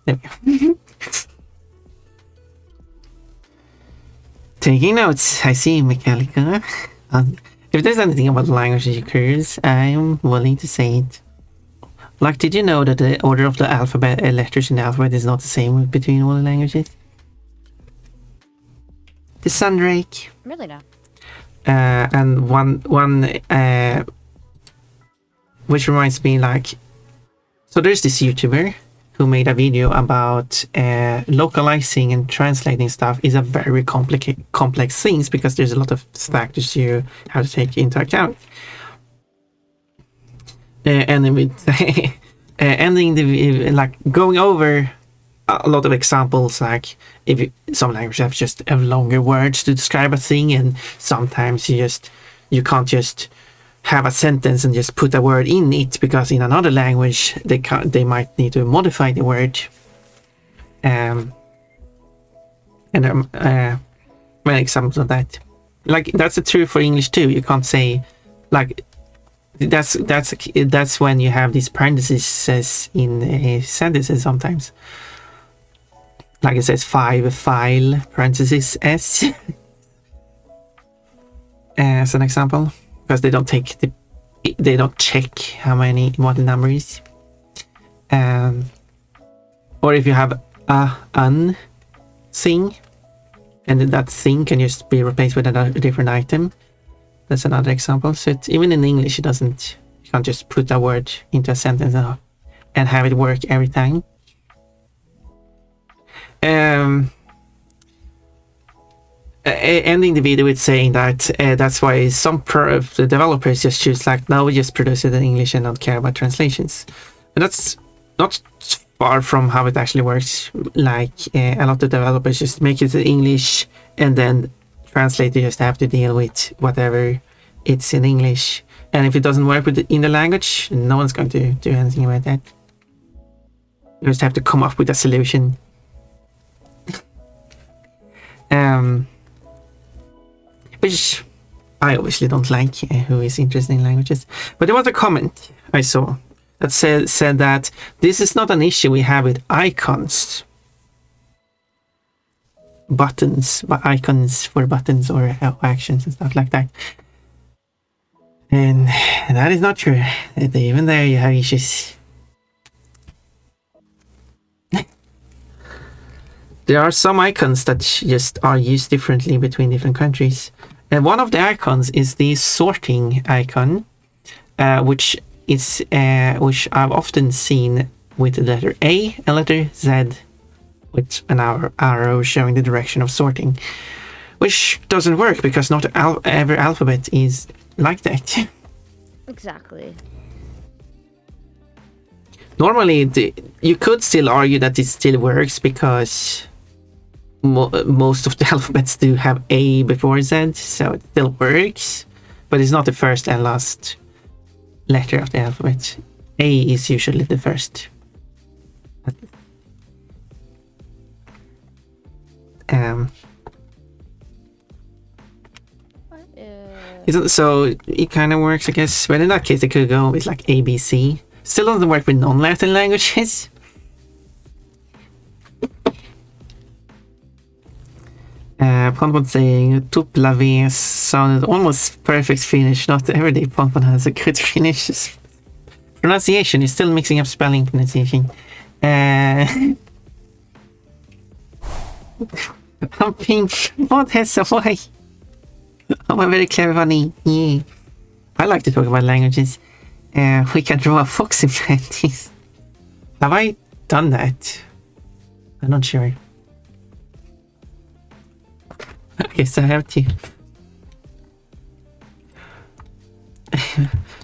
There we go. Taking notes, I see, Mechanica. If there's anything about language you're curious, I'm willing to say it. Like, did you know that the order of the alphabet, letters in the alphabet is not the same between all the languages? The Sundrake. Really not. And one which reminds me, like, so there's this YouTuber who made a video about localizing and translating stuff is a very complex things, because there's a lot of factors you have to take into account. And with ending the like going over a lot of examples, like if some languages have just have longer words to describe a thing, and sometimes you can't just have a sentence and just put a word in it, because in another language they might need to modify the word. And many examples of that. Like that's true for English too. You can't say like that's when you have these parentheses in sentences sometimes. Like it says file parentheses s as an example. Because they don't check what the number is. Or if you have an thing, and that thing can just be replaced with a different item. That's another example. So even in English, you can't just put a word into a sentence and have it work every time. Ending the video with saying that that's why some of the developers just choose like, no, we just produce it in English and don't care about translations. And that's not far from how it actually works. Like a lot of developers just make it in English, and then translators just have to deal with whatever it's in English. And if it doesn't work in the language, no one's going to do anything about that. You just have to come up with a solution. Which I obviously don't like, who is interested in languages. But there was a comment I saw that said that this is not an issue we have with icons. Buttons, but icons for buttons or actions and stuff like that. And that is not true. Even there you have issues. There are some icons that just are used differently between different countries. And one of the icons is the sorting icon, which I've often seen with the letter A and letter Z, with an arrow showing the direction of sorting, which doesn't work because not every alphabet is like that. Exactly. Normally, you could still argue that it still works because most of the alphabets do have A before Z, so it still works, but it's not the first and last letter of the alphabet. A is usually the first. So it kind of works, I guess. But in that case, it could go with like ABC. Still doesn't work with non-Latin languages. Ponpon saying Tupla V sounded almost perfect Finnish. Not every day Ponpon has a good Finnish. Pronunciation is still mixing up spelling pronunciation. I'm pink. What has a why? Oh, I'm very clever, Bunny. Yeah. I like to talk about languages. We can draw a fox in practice. Have I done that? I'm not sure. Okay, so I have to.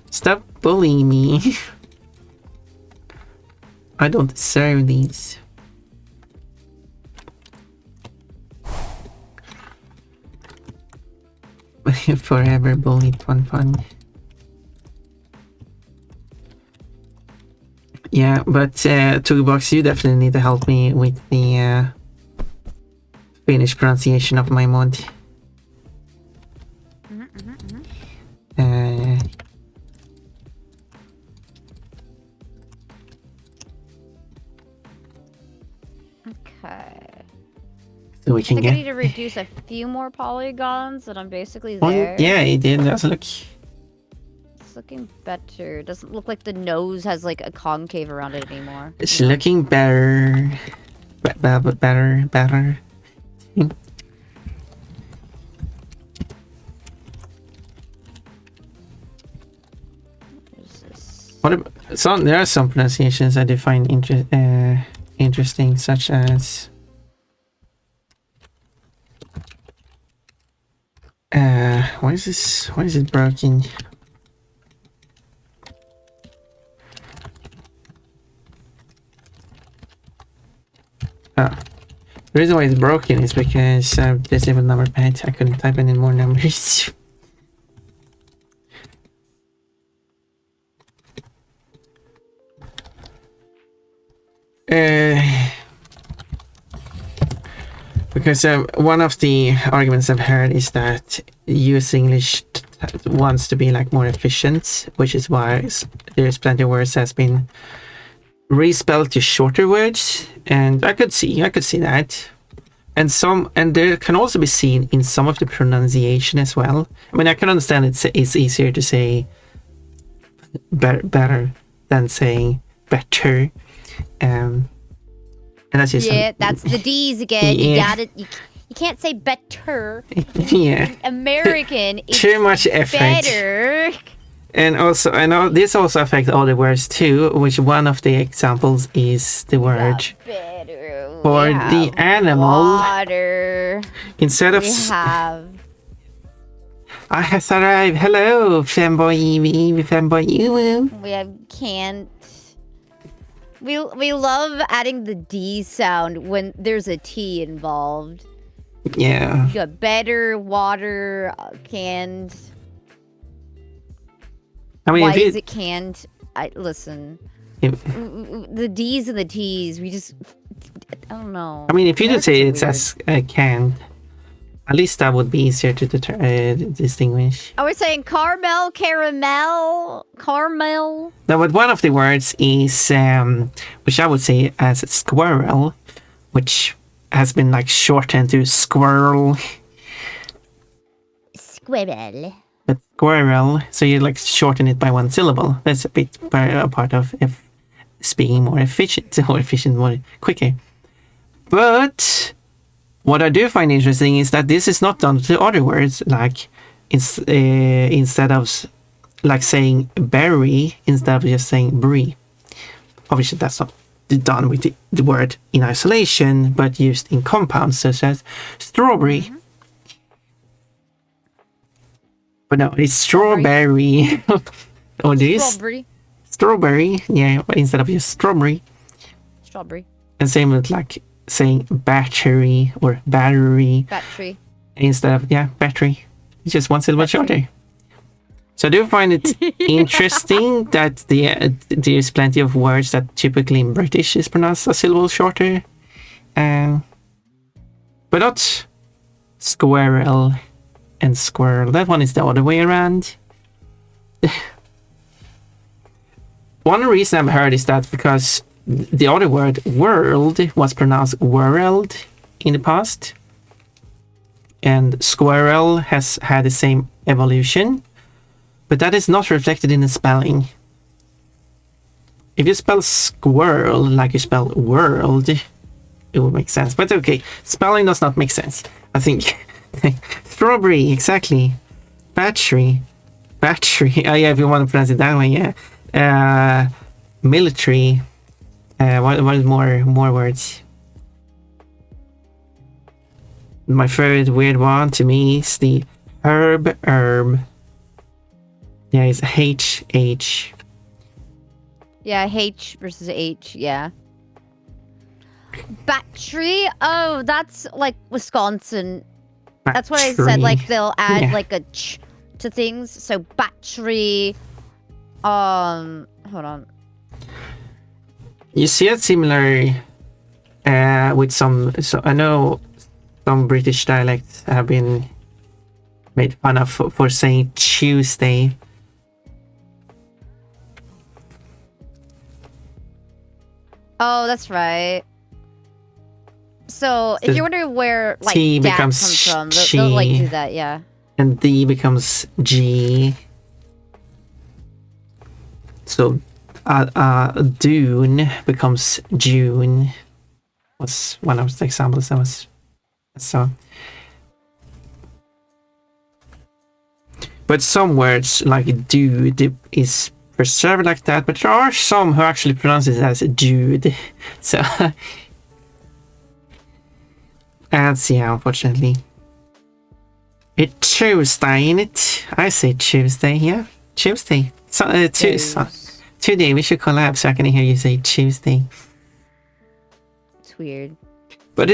Stop bullying me. I don't deserve these. Forever bullied Fun. Yeah, but Toolbox, you definitely need to help me with the Finnish pronunciation of my mod. Okay. So we I can think get. I need to reduce a few more polygons, and I'm basically there. Yeah, it did. Let's look. It's looking better. Doesn't look like the nose has like a concave around it anymore. It's looking better. Better. There are some pronunciations I do find interesting, such as why is this? Why is it broken? The reason why it's broken is because I've disabled number pad. I couldn't type any more numbers. Because one of the arguments I've heard is that US English wants to be like more efficient, which is why there's plenty of words that's been respelled to shorter words, and I could see that, and there can also be seen in some of the pronunciation as well. I mean, I can understand it's easier to say better than saying better. And that's just that's the D's again. Yeah. You got it. You can't say better. Yeah. In American, it's too much effort. better. And also, I know this also affects other words too, which one of the examples is the word Better. for the animal. Water. Instead of We have. I have arrived. Hello, fanboy Evie, fanboy Ewu. We have can't. We love adding the D sound when there's a T involved. Yeah. You got better, water, canned. I mean, Why is it canned? Listen. If, The D's and the T's, we just. I don't know. I mean, if you just say Americans it's are as canned, at least that would be easier to distinguish. Are we saying caramel, caramel? No, but one of the words is, which I would say as squirrel, which has been like shortened to squirrel. Squirrel. But squirrel, so you like shorten it by one syllable. That's a bit a part of speaking more efficient, more quicker. But what I do find interesting is that this is not done to other words, like instead of like saying berry, instead of just saying brie. Obviously, that's not done with the word in isolation, but used in compounds such as strawberry. Mm-hmm. But no, it's strawberry. Or this strawberry, yeah, instead of just strawberry. Strawberry. And same with like saying battery or battery. Battery. Instead of battery. It's just one syllable shorter. So I do find it interesting that there's plenty of words that typically in British is pronounced a syllable shorter. But not squirrel and squirrel. That one is the other way around. One reason I've heard is that because the other word world was pronounced world in the past, and squirrel has had the same evolution, but that is not reflected in the spelling. If you spell squirrel like you spell world, it would make sense. But okay, spelling does not make sense. I think Strawberry, exactly. Battery. Battery. Oh yeah, if you want to pronounce it that way, yeah. Military. What is more words? My favorite weird one to me is the herb. Yeah, it's HH. Yeah, H versus H, yeah. Battery? Oh, that's like Wisconsin. Battery. That's what I said, like they'll add like a ch to things. So battery. Hold on. You see it similar with some. So I know some British dialects have been made fun of for saying Tuesday. Oh, that's right. So if you're wondering where like T dat becomes comes from, they'll like do that, yeah. And D becomes G. So Dune becomes June. Was one of the examples I was saw. But some words like dude is preserved like that, but there are some who actually pronounce it as Jude. So and yeah, unfortunately. It's Tuesday, in it. I say Tuesday, yeah. Tuesday. So, today we should collab so I can hear you say Tuesday. It's weird. But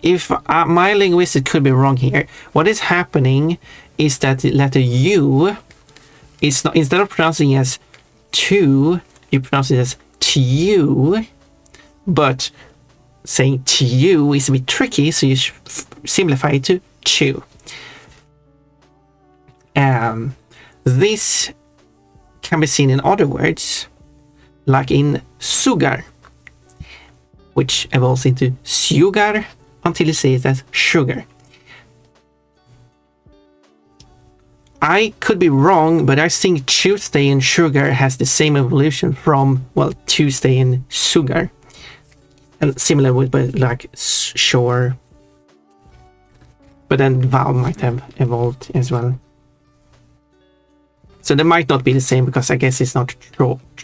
if my linguistic could be wrong here, what is happening is that the letter U is not, instead of pronouncing it as to, you pronounce it as tu, but saying tu is a bit tricky, so you simplify it to chew. This can be seen in other words, like in sugar, which evolves into sugar until you say it as sugar. I could be wrong, but I think Tuesday and sugar has the same evolution from, well, Tuesday and sugar. And similar with like shore. But then vowel might have evolved as well. So they might not be the same because I guess it's not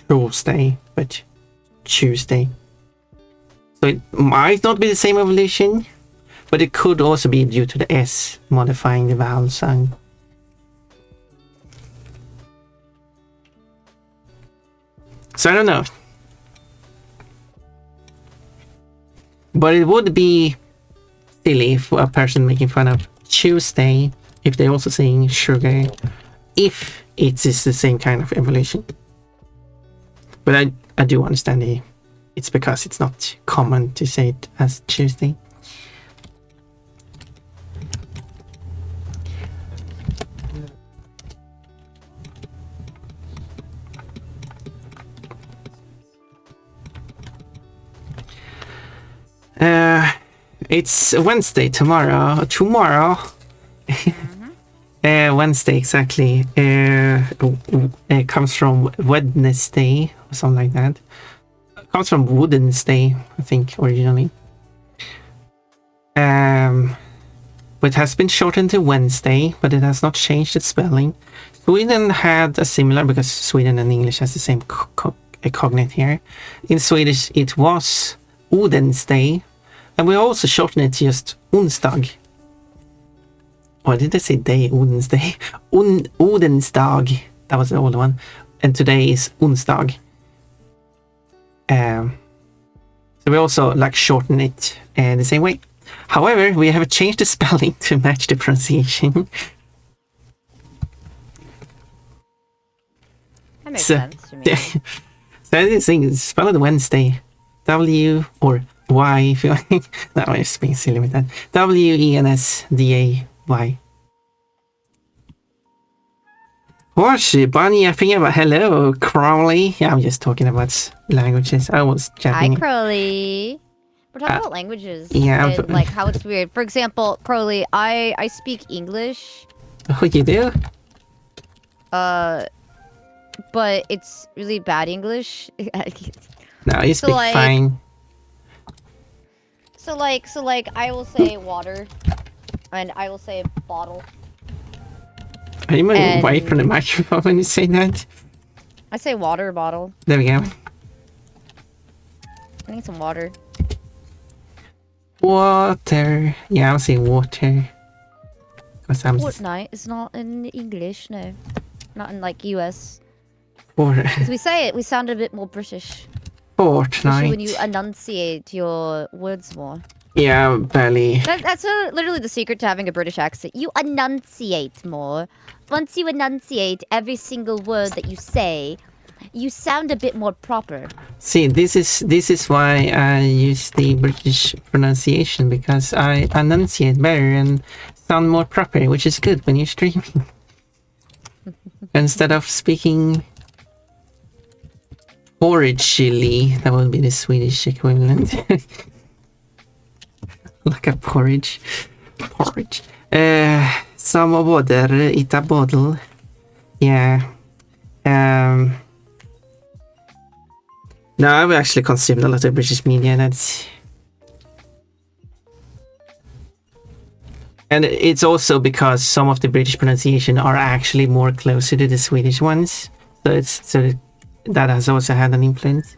Tuesday, but Tuesday. So it might not be the same evolution, but it could also be due to the S modifying the vowel sound. So I don't know. But it would be silly for a person making fun of Tuesday if they're also saying sugar, if it is the same kind of evolution. But I do understand it's because it's not common to say it as Tuesday. It's Wednesday tomorrow. Wednesday, exactly. It comes from Wednesday or something like that. It comes from Wednesday, I think, originally. But it has been shortened to Wednesday, but it has not changed its spelling. Sweden had a similar, because Sweden and English has the same cognate here. In Swedish, it was Odensday. And we also shorten it to just onsdag. Or did I say day? Odensday. Odensdag. That was the old one. And today is onsdag. So we also like shorten it the same way. However, we have changed the spelling to match the pronunciation. That makes sense to me. So I just think spell it Wednesday. W or Y, if you like. No, I'm just being silly with that. Wednesday. Washi, Bunny, I think about hello, Crowley. Yeah, I'm just talking about languages. I was chatting. Hi, Crowley. We're talking about languages. Yeah. And, like, how it's weird. For example, Crowley, I speak English. Oh, you do? But it's really bad English. No, you speak fine. So like, I will say water. And I will say bottle. Are you moving away from the microphone when you say that? I say water bottle. There we go. I need some water. Water. Yeah, I'll say water. Fortnite is not in English, no. Not in, like, US. Water. Because we say it, we sound a bit more British. Fortnite. Especially when you enunciate your words more. Yeah, barely. That's literally the secret to having a British accent. You enunciate more. Once you enunciate every single word that you say, you sound a bit more proper. See, this is why I use the British pronunciation, because I enunciate better and sound more proper, which is good when you're streaming. Instead of speaking porridgely, that would be the Swedish equivalent. Like a porridge. Porridge. Some water, eat a bottle. Yeah. No, I've actually consumed a lot of British media. And it's also because some of the British pronunciation are actually more closer to the Swedish ones. So that has also had an influence.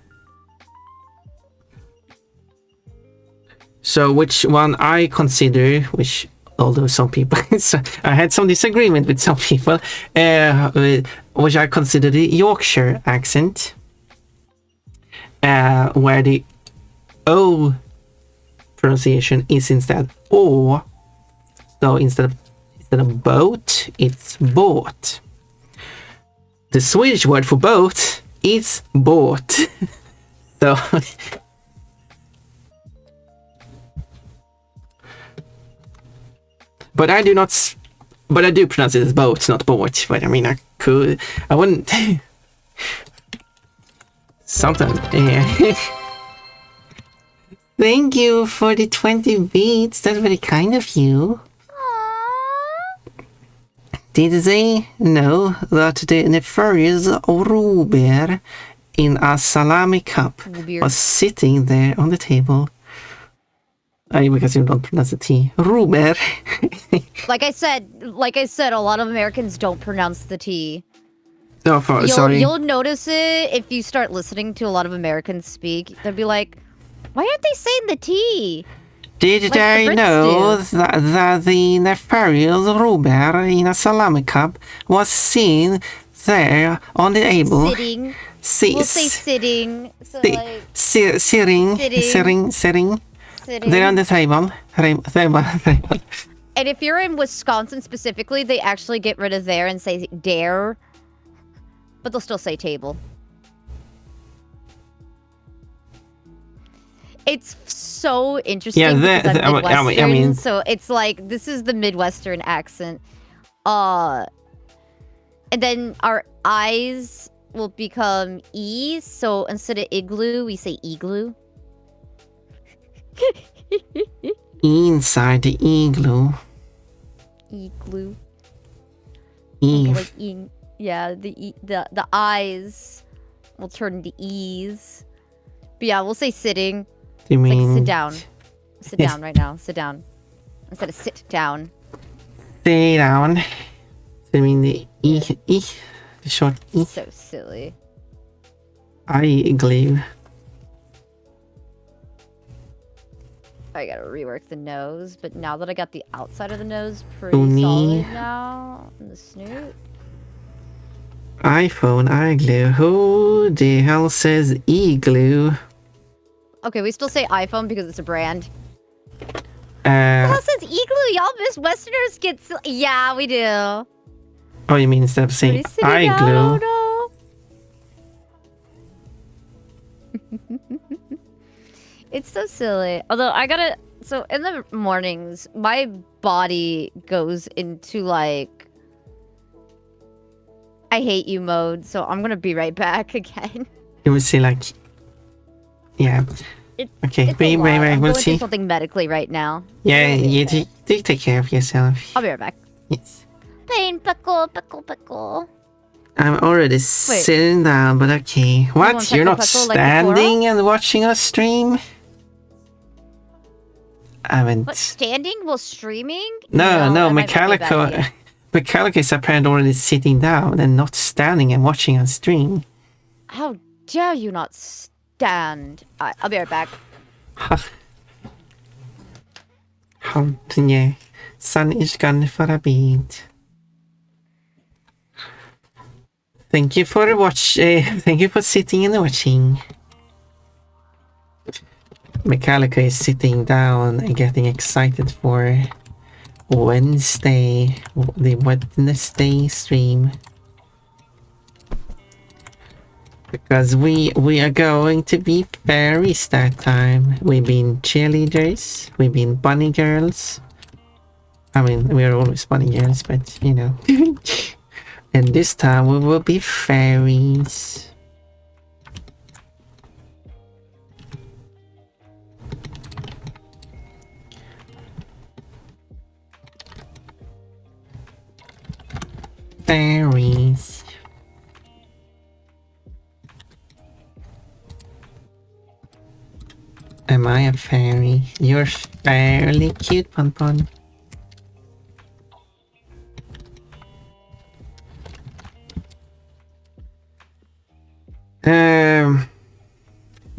So which one I consider, which although some people, so I had some disagreement with some people, which I consider the Yorkshire accent, where the O pronunciation is instead O. So instead of boat, it's båt. The Swedish word for boat is båt. So but I do pronounce it as boat, not boat. But I mean, I wouldn't. Sometimes, yeah. Thank you for the 20 beats. That's very kind of you. Did they know that the nefarious Ruber in a salami cup was sitting there on the table? Because you don't pronounce the T. Ruber. Like I said, a lot of Americans don't pronounce the T. Oh, sorry. You'll notice it if you start listening to a lot of Americans speak. They'll be like, why aren't they saying the T? Did they know that the nefarious Ruber in a salami cup was seen there on the table? Sitting. We'll say sitting. So like, sitting. They're on the table. And if you're in Wisconsin specifically, they actually get rid of there and say dare. But they'll still say table. It's so interesting because I'm Midwestern, I mean, so it's like, this is the Midwestern accent. And then our I's will become E's, so instead of igloo, we say igloo. Inside the igloo. Igloo. Eve. Like yeah, the I's will turn into E's. But yeah, we'll say sitting. You mean... Like, sit down. Sit down right now. Sit down. Instead of sit down. Sit down. I mean the the short E. So silly. Igloo. I gotta rework the nose, but now that I got the outside of the nose pretty solid now, and the snoot. iPhone iGlue. Who the hell says igloo? Okay, we still say iPhone because it's a brand. Who says igloo? Y'all Midwesterners get... Yeah, we do. Oh, you mean instead of saying igloo? It's so silly. Although I gotta... So in the mornings, my body goes into like... I hate you mode, so I'm gonna be right back again. You would say like... Yeah. Okay, wait, we'll see. I'm something medically right now. Yeah, you take care of yourself. I'll be right back. Yes. Pain, pickle. I'm already sitting down, but okay. What? You're not standing and watching us stream? I haven't. But standing while streaming? No, that might not be a bad Metallica. idea. Metallica is apparently already sitting down and not standing and watching on stream. How dare you not stand? I'll be right back. Yeah. Sun is gone for a beat. Thank you for thank you for sitting and watching. Metallica is sitting down and getting excited for Wednesday, the Wednesday stream. Because we are going to be fairies that time. We've been cheerleaders, we've been bunny girls. I mean, we are always bunny girls, but you know. And this time we will be fairies. Fairies. Am I a fairy? You're fairly cute, Pon Pon.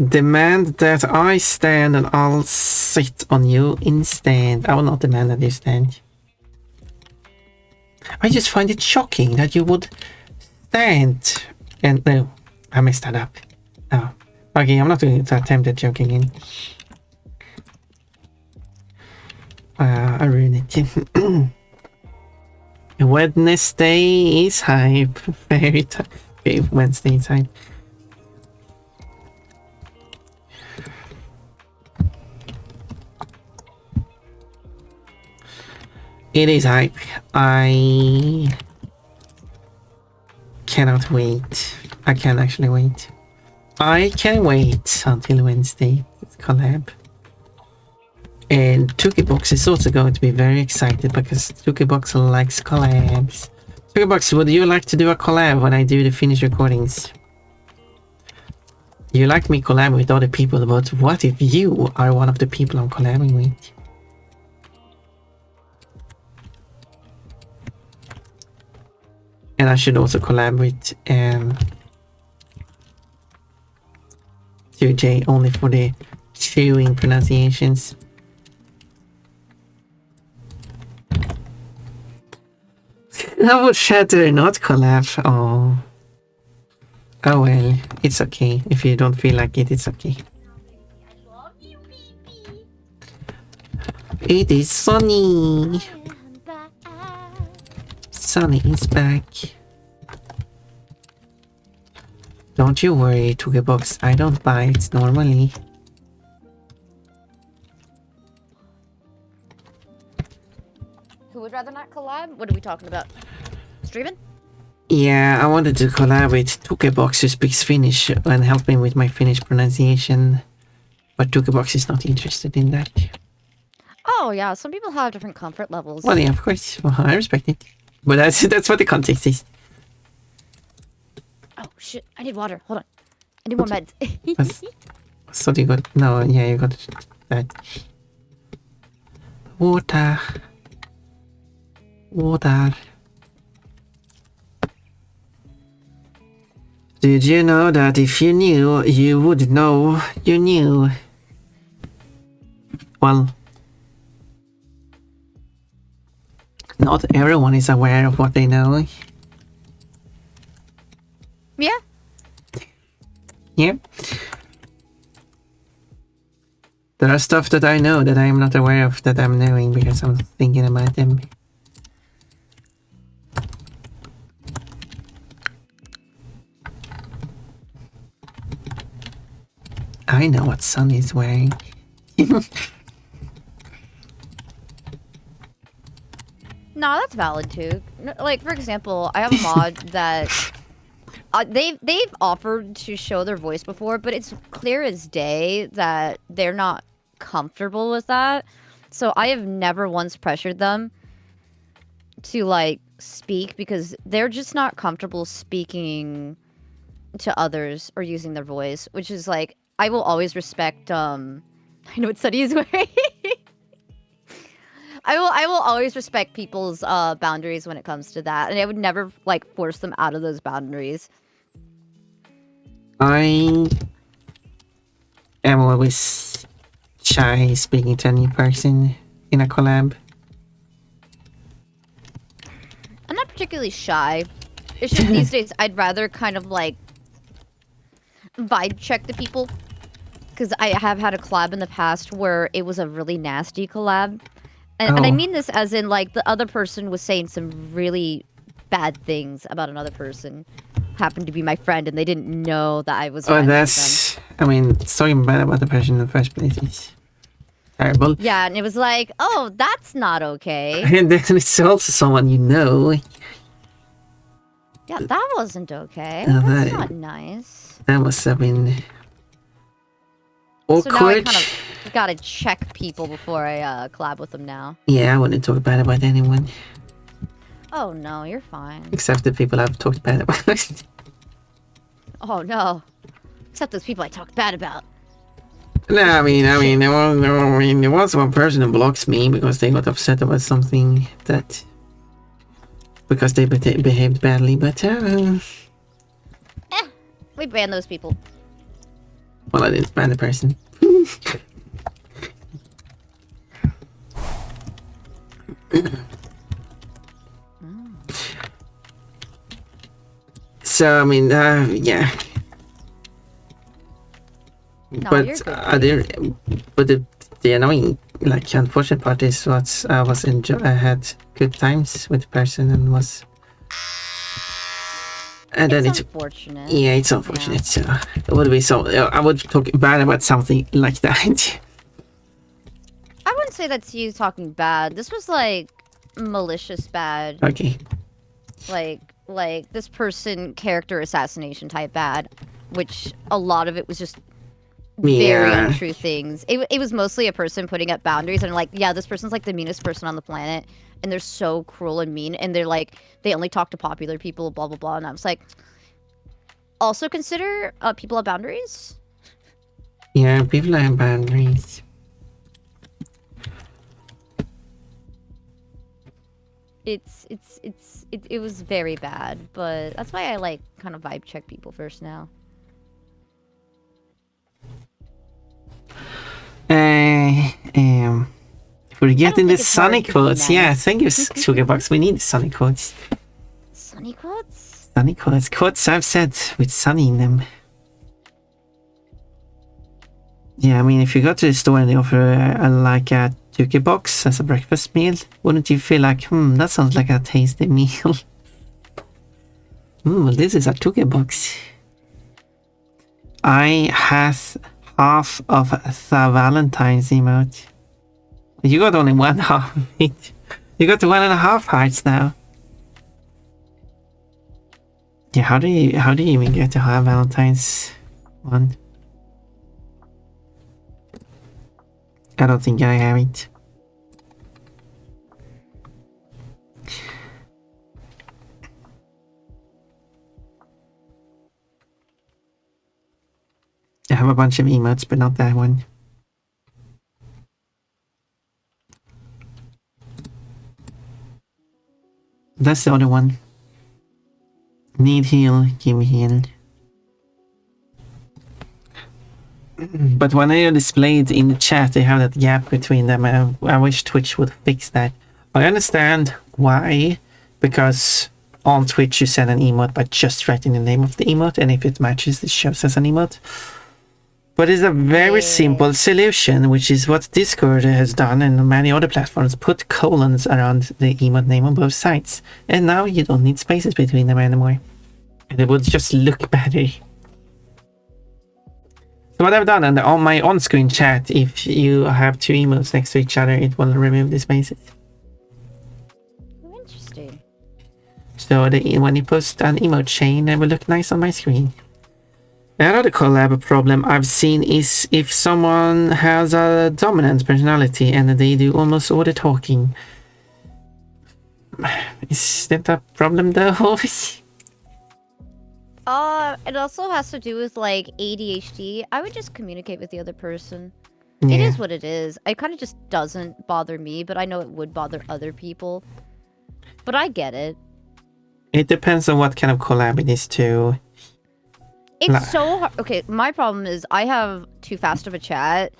Demand that I stand and I'll sit on you instead. I will not demand that you stand. I just find it shocking that you would stand and no, I messed that up. Oh, okay, I'm not going to attempt at joking in. I ruined it. Wednesday is hype. Very time. Okay, Wednesday is hype. It is hype. I cannot wait. I can't actually wait. I can wait until Wednesday. It's collab. And Tukibox is also going to be very excited because Tukibox likes collabs. Tukibox, would you like to do a collab when I do the finished recordings? You like me collab with other people, but what if you are one of the people I'm collabing with? And I should also collab with 2J only for the chewing pronunciations. I would shatter, not collab. Oh. Oh well, it's okay. If you don't feel like it, it's okay. It is Sunny. Sunny is back. Don't you worry, Tukibox. I don't bite normally. Who would rather not collab? What are we talking about? Streaming? Yeah, I wanted to collab with Tukibox who speaks Finnish and help me with my Finnish pronunciation. But Tukibox is not interested in that. Oh yeah, some people have different comfort levels. Well, yeah, of course. Well, I respect it. But that's what the context is. Oh shit, I need water. Hold on. I need more meds. So you got... No, yeah, you got that. Water. Water. Did you know that if you knew, you would know you knew? Well, not everyone is aware of what they know. Yeah. Yeah. There are stuff that I know that I am not aware of that I'm knowing because I'm thinking about them. I know what Sun is wearing. No, that's valid too. Like for example, I have a mod that they've offered to show their voice before, but it's clear as day that they're not comfortable with that. So I have never once pressured them to like speak because they're just not comfortable speaking to others or using their voice, which is like I will always respect I know what Sunny is wearing. I will always respect people's boundaries when it comes to that, and I would never like force them out of those boundaries. I am always shy speaking to a new person in a collab. I'm not particularly shy. It's just these days I'd rather kind of like vibe check the people. Because I have had a collab in the past where it was a really nasty collab. And I mean this as in like the other person was saying some really bad things about another person. Happened to be my friend and they didn't know that I was friends with them. I mean, talking bad about the person in the first place is terrible. Yeah, and it was like, oh, that's not okay. And then it's also someone you know. Yeah, that wasn't okay. That's not nice. That must have been awkward. So now I kind of gotta check people before I collab with them now. Yeah, I wouldn't talk bad about anyone. Oh no, you're fine. Except the people I've talked bad about. Oh no. Except those people I talked bad about. No, I mean, there was one person who blocks me because they got upset about something that... Because they behaved badly, but... We ban those people. Well, I didn't ban the person. So, I mean, yeah. No, But, you're good. The annoying, like, unfortunate part is what I had good times with the person and was... And then it's unfortunate. Yeah, it's unfortunate. So it would be so. I would talk bad about something like that. I wouldn't say that's you talking bad. This was like malicious bad. Okay. Like this person character assassination type bad, which a lot of it was just very untrue things. It was mostly a person putting up boundaries and like, yeah, this person's like the meanest person on the planet. And they're so cruel and mean, and they're like, they only talk to popular people, blah, blah, blah. And I was like, also consider people have boundaries? Yeah, people have boundaries. It was very bad, but that's why I like kind of vibe check people first now. We're getting the Sunny quotes. Yeah, thank you, Sugarbox. We need the Sunny quotes. Sunny quotes? Sunny quotes. Quotes I've said with Sunny in them. Yeah, I mean, if you go to the store and they offer like a turkey box as a breakfast meal, wouldn't you feel like, that sounds like a tasty meal? Well, this is a turkey box. I have half of the Valentine's emote. You got only one half of it. You got 1.5 hearts now. Yeah, how do you even get to have Valentine's one? I don't think I have it. I have a bunch of emotes, but not that one. That's the other one. Need heal, give me heal. But when they are displayed in the chat, they have that gap between them. I wish Twitch would fix that. I understand why, because on Twitch you send an emote by just writing the name of the emote, and if it matches, it shows as an emote. But it's a very simple solution, which is what Discord has done and many other platforms. Put colons around the emote name on both sides. And now you don't need spaces between them anymore. And it would just look better. So what I've done on my on-screen chat, if you have two emotes next to each other, it will remove the spaces. Interesting. So when you post an emote chain, it will look nice on my screen. Another collab problem I've seen is if someone has a dominant personality and they do almost all the talking. Is that a problem though? It also has to do with like ADHD. I would just communicate with the other person. It Yeah. is what it is. It kind of just doesn't bother me, but I know it would bother other people. But I get it. It depends on what kind of collab it is too. It's so hard. Okay, my problem is I have too fast of a chat.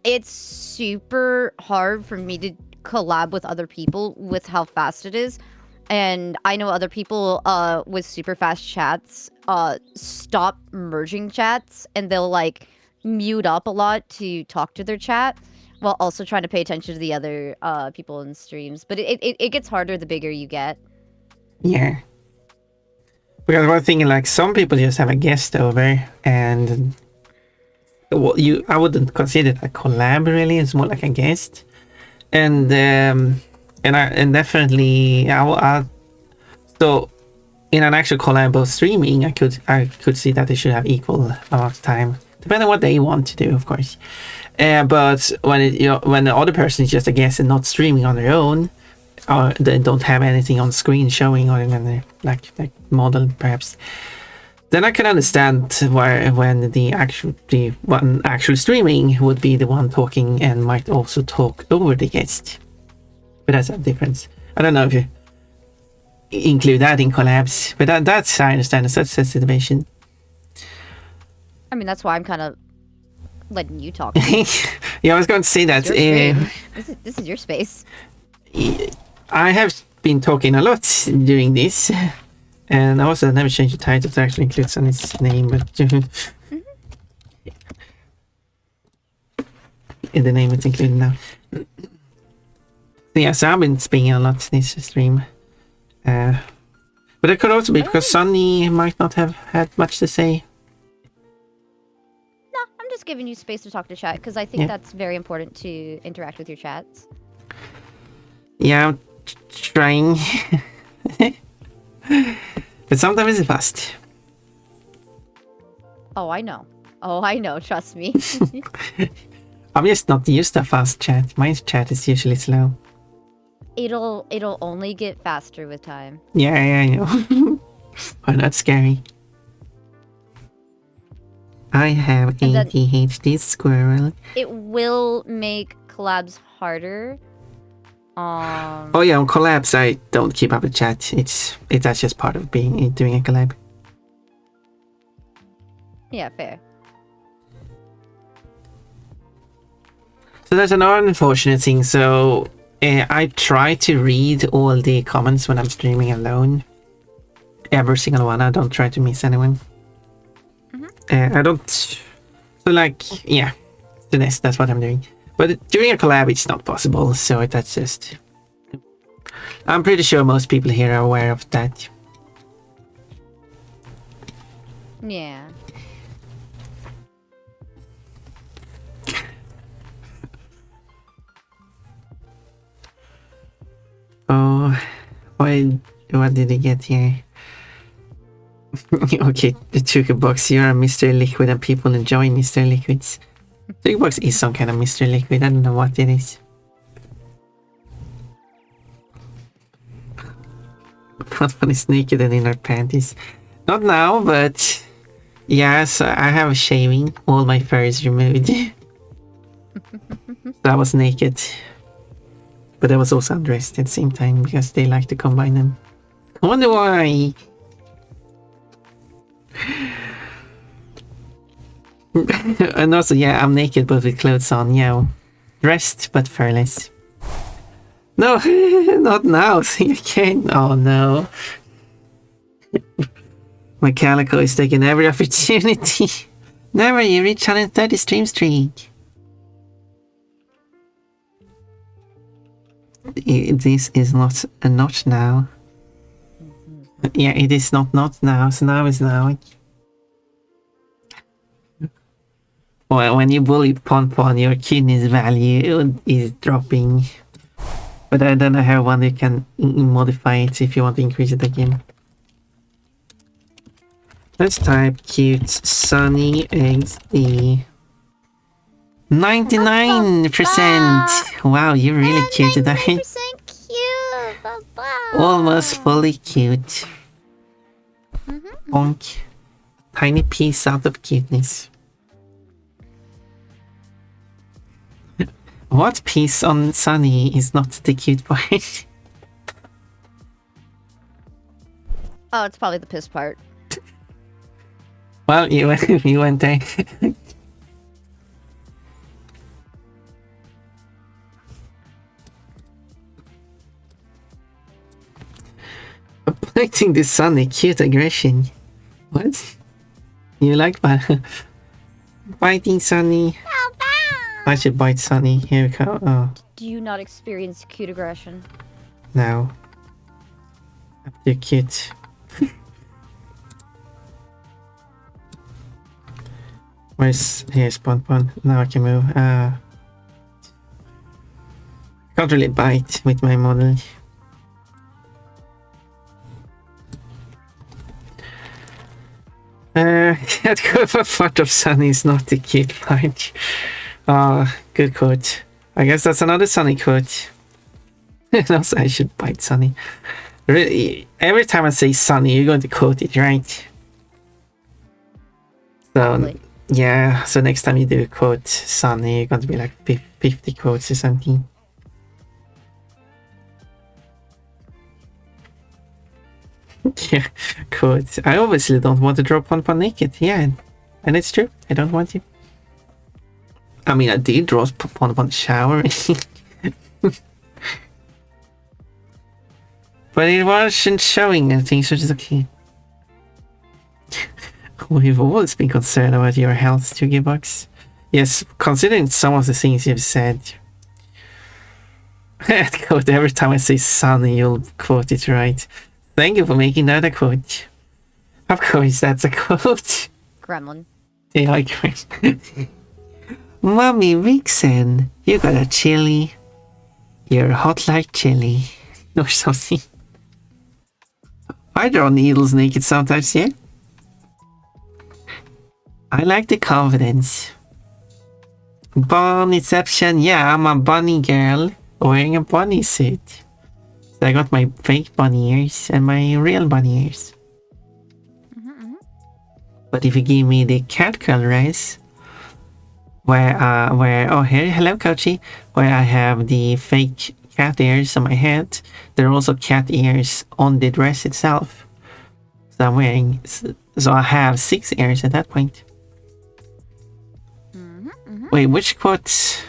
It's super hard for me to collab with other people with how fast it is. And I know other people with super fast chats stop merging chats, and they'll like mute up a lot to talk to their chat while also trying to pay attention to the other people in streams. But it gets harder the bigger you get. Yeah. Because one thing, like, some people just have a guest over, and well, I wouldn't consider it a collab really. It's more like a guest, and definitely so in an actual collab of streaming, I could see that they should have equal amount of time, depending on what they want to do, of course. But when the other person is just a guest and not streaming on their own, or they don't have anything on screen showing other than their like model perhaps, then I can understand why when the one actual streaming would be the one talking and might also talk over the guest. But that's a difference. I don't know if you include that in collabs, but that's I understand. That's the situation. I mean, that's why I'm kind of letting you talk. Yeah, I was going to say that. This is your space. I have been talking a lot during this, and I also never changed the title to actually include Sunny's name, but in the name it's included now. So yeah, so I've been speaking a lot this stream. But it could also be because Sunny might not have had much to say. No, I'm just giving you space to talk to chat because I think that's very important to interact with your chats. Yeah, I'm trying. But sometimes it's fast. Oh, I know. Trust me. I'm just not used to fast chat. My chat is usually slow. It'll only get faster with time. Yeah, I know. Oh, that's scary. I have ADHD squirrel. It will make collabs harder. Oh yeah, on collabs I don't keep up with chat. That's just part of doing a collab. Yeah, fair. So that's an unfortunate thing. So I try to read all the comments when I'm streaming alone. Every single one. I don't try to miss anyone. I don't. So like, yeah. So that's what I'm doing. But during a collab, it's not possible. So that's just. I'm pretty sure most people here are aware of that. Yeah. Oh, what did he get here? Okay, the Tuka box. You're a Mr. Liquid and people enjoy Mr. Liquids. Tuka box is some kind of Mr. Liquid. I don't know what it is. One is naked and in her panties. Not now, but yes, I have a shaving. All my fur is removed. So I was naked. But I was also undressed at the same time because they like to combine them. I wonder why. And also, yeah, I'm naked but with clothes on, yeah. Dressed but furless. No, not now. See again. Oh no. My calico is taking every opportunity. Never, you reach 130 stream streak. This is not a not now. Yeah, it is not now, so now is now. Well, when you bully Pon, your kidney's value is dropping. But I don't know how one you can modify it if you want to increase it again. Let's type cute SunnyEggsDee. 99%! Wow, you're really cute today. 99% cute! Bye-bye. Almost fully cute. Bonk. Tiny piece out of cuteness. What piece on Sunny is not the cute part? Oh, it's probably the piss part. Well, you went there. Biting the Sunny, cute aggression. What? You like biting Sunny? I should bite Sunny. Here we go. Oh, Do you not experience cute aggression? no. You're cute. Here's Pon. Now I can move. Can't really bite with my model. That part of Sunny is not the cute part. Good quote. I guess that's another Sunny quote. And also, I should bite Sunny. Really, every time I say Sunny, you're going to quote it, right? So, Probably. yeah, so next time you do a quote Sunny, you're going to be like 50 quotes or something. Yeah, quote. I obviously don't want to draw Pon naked. Yeah, and it's true. I don't want to. I mean, I did draw Pon showering. But it wasn't showing anything, so it's okay. We've always been concerned about your health, 2GB. Yes, considering some of the things you've said. Quote, every time I say Sunny, you'll quote it right. Thank you for making that a quote. Of course, that's a quote. Gremlin. Yeah, I agree. Mommy Vixen, you got a chili. You're hot like chili. Or something. I draw needles naked sometimes, yeah? I like the confidence. Bunnyception, yeah, I'm a bunny girl wearing a bunny suit. So I got my fake bunny ears and my real bunny ears. But if you give me the cat color eyes, oh here, hello Kochi, where I have the fake cat ears on my head, there are also cat ears on the dress itself. So I'm wearing, so I have 6 ears at that point. Wait, which quote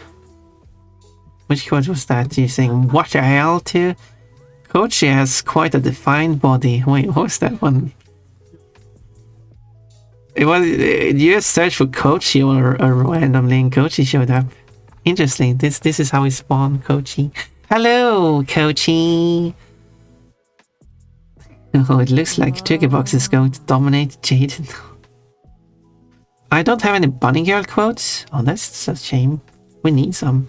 was that? You saying what the hell to? Kochi has quite a defined body. Wait, what was that one? It was, you just search for Kochi or randomly and Kochi showed up. Interesting, this is how we spawn Kochi. Hello, Kochi! Oh, it looks like Chickenbox is going to dominate Jaden. I don't have any bunny girl quotes. Oh, that's a shame. We need some.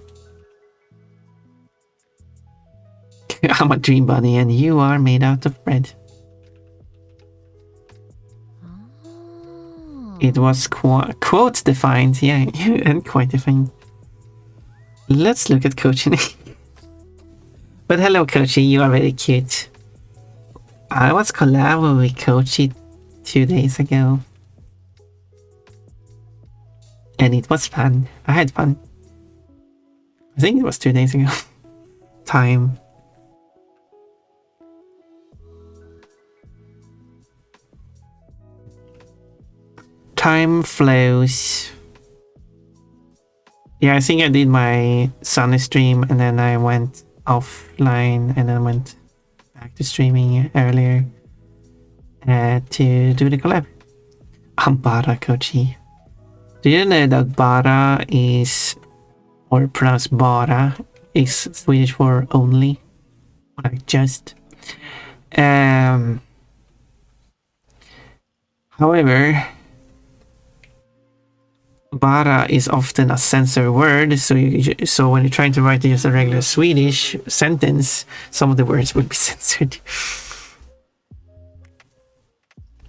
I'm a dream bunny and you are made out of bread. It was quote defined, yeah, and quite defined. Let's look at Kochi. But hello, Kochi, you are very cute. I was collabing with Kochi 2 days ago. And it was fun. I had fun. I think it was 2 days ago. Time. Time flows. Yeah, I think I did my Sunny stream and then I went offline and then went back to streaming earlier to do the collab. I'm Bara Kochi. Do you know that Bara is, or pronounced Bara, is Swedish for only? Like just. However, Bara is often a censored word, so when you're trying to write just a regular Swedish sentence, some of the words would be censored.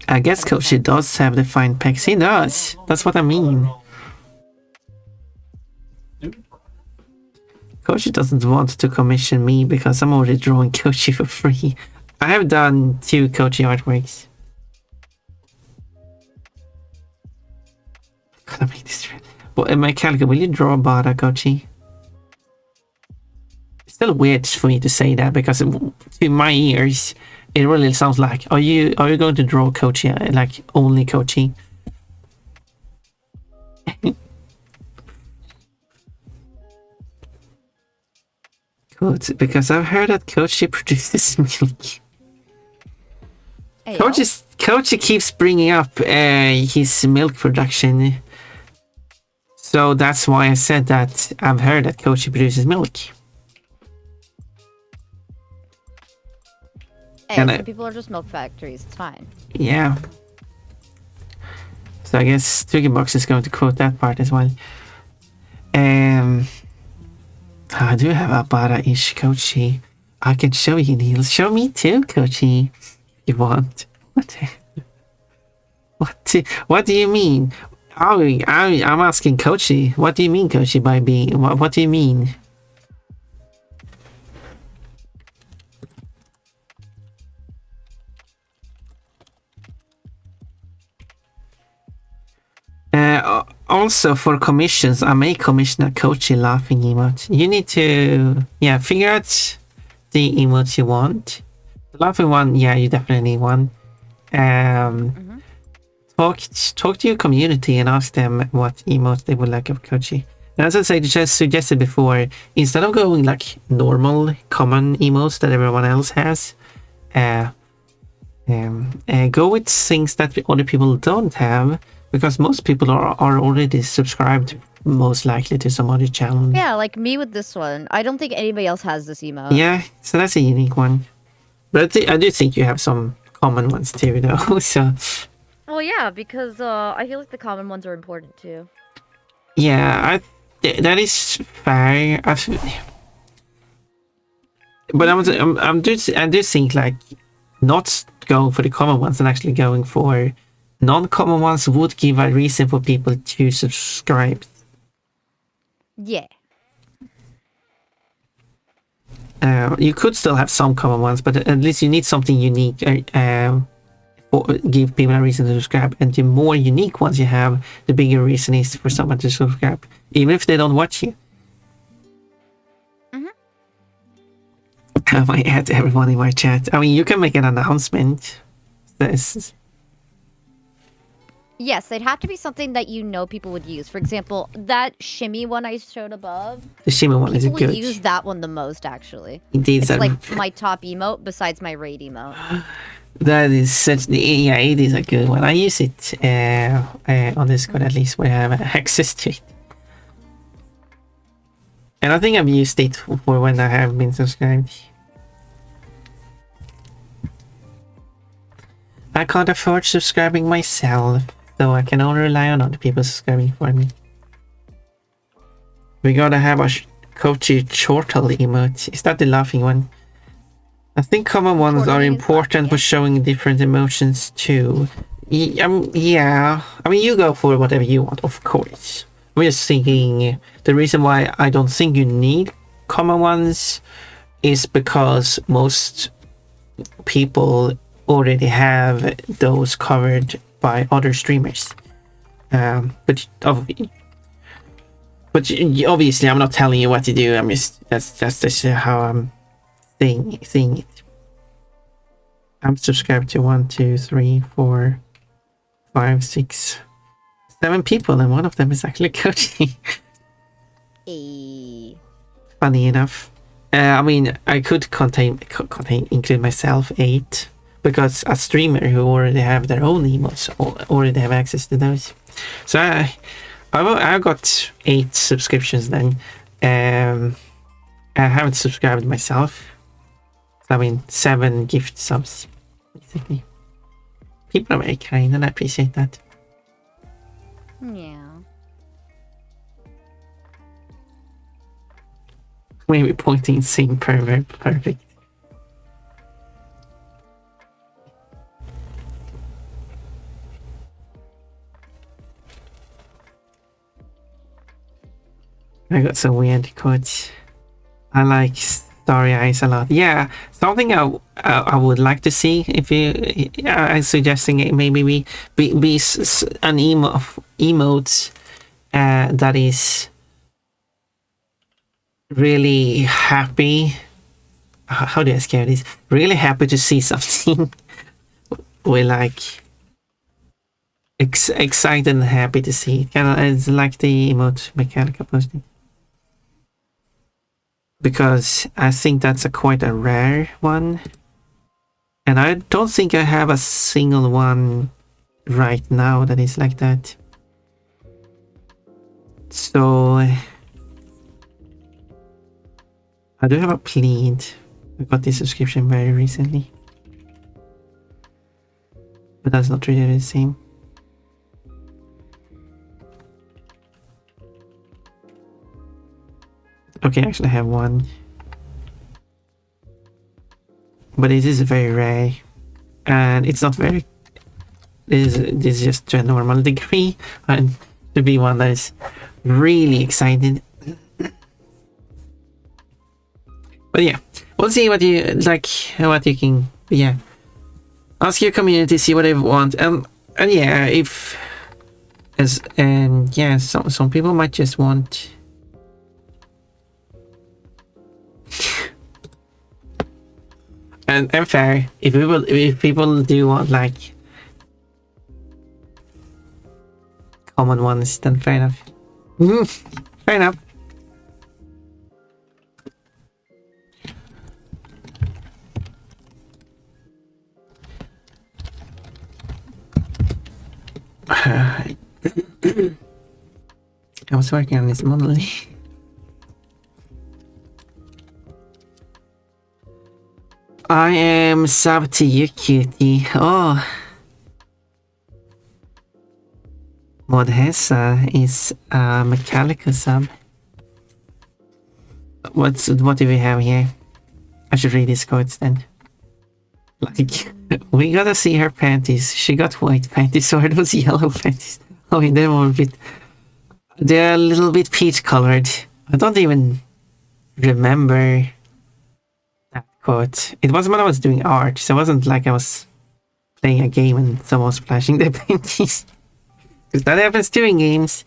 I guess Kochi does have defined pecs. He does. That's what I mean. Kochi doesn't want to commission me because I'm already drawing Kochi for free. I have done 2 Kochi artworks. Gotta make this. Well, in my calendar, will you draw Bara, Kochi? still weird for me to say that because to my ears, it really sounds like, are you going to draw Kochi, like only Kochi? Good, because I've heard that Kochi produces milk. Hey, Kochi keeps bringing up his milk production. So that's why I said that I've heard that Kochi produces milk. Hey, some people are just milk factories. It's fine. Yeah. So I guess Twiggybox is going to quote that part as well. I do have a Bara-ish Kochi. I can show you, Neil. Show me too, Kochi. If you want. What do you mean? I'm asking Kochi. What do you mean, Kochi, by being... What do you mean? Also, for commissions, I may commission a Kochi laughing emote. You need to, figure out the emotes you want. The laughing one, you definitely want. Talk to your community and ask them what emotes they would like of Kochi. And as I just suggested before, instead of going like normal, common emotes that everyone else has, go with things that other people don't have. Because most people are already subscribed, most likely, to some other channel. Yeah, like me with this one. I don't think anybody else has this emote. Yeah, so that's a unique one. But I do think you have some common ones too, though. So. Well, yeah, because I feel like the common ones are important too. Yeah, that is fair. But I do think like not going for the common ones and actually going for non-common ones would give a reason for people to subscribe. Yeah. You could still have some common ones, but at least you need something unique give people a reason to subscribe. And the more unique ones you have, the bigger reason is for someone to subscribe, even if they don't watch you. I might add everyone in my chat. I mean, you can make an announcement. Yes, it'd have to be something that you know people would use. For example, that shimmy one I showed above. The shimmy one is good. People use that one the most, actually. Indeed, it's like my top emote besides my raid emote. That is such... Yeah, it is a good one. I use it on Discord, at least, where I have access to it. And I think I've used it for when I have been subscribed. I can't afford subscribing myself, so I can only rely on other people subscribing for me. We gotta have a Kochi chortle emote. Is that the laughing one? I think common ones are important for showing different emotions too. Yeah. I mean, you go for whatever you want, of course. I'm just thinking the reason why I don't think you need common ones is because most people already have those covered by other streamers. But obviously I'm not telling you what to do. I'm just that's just how I'm seeing it. I'm subscribed to 1, 2, 3, 4, 5, 6, 7 people, and one of them is actually coaching. Funny enough. I mean, I could include myself 8. Because a streamer who already have their own emotes already have access to those. So I got 8 subscriptions then. I haven't subscribed myself. So, I mean, 7 gift subs, basically. People are very kind and I appreciate that. Yeah. Maybe pointing sing pervert. Perfect. I got some weird quotes. I like Starry Eyes a lot. Yeah, something I would like to see if you. I'm suggesting it maybe be an emote that is really happy. How do I scare this? Really happy to see something. We're like excited and happy to see it. Kind of, it's like the emote Mechanica posted. Because I think that's quite a rare one. And I don't think I have a single one right now that is like that. So I do have a plead. I got this subscription very recently. But that's not really the same. Okay, actually I have one. But it is very rare. And it's not very... This is just to a normal degree. And to be one that is really excited. But yeah, we'll see what you like, what you can... Yeah. Ask your community, see what they want. And yeah, if... yeah, some people might just want... and fair, if people do want like common ones, then fair enough. Fair enough. I was working on this model. I am sub to you, cutie. Oh. Modhessa is a Mechanica sub. What do we have here? I should read these codes then. Like, we gotta see her panties. She got white panties, or it was yellow panties. Oh, they were a bit... They're a little bit peach colored. I don't even remember that quote. It wasn't when I was doing art, so it wasn't like I was playing a game and someone was splashing their panties. Because that happens too in games.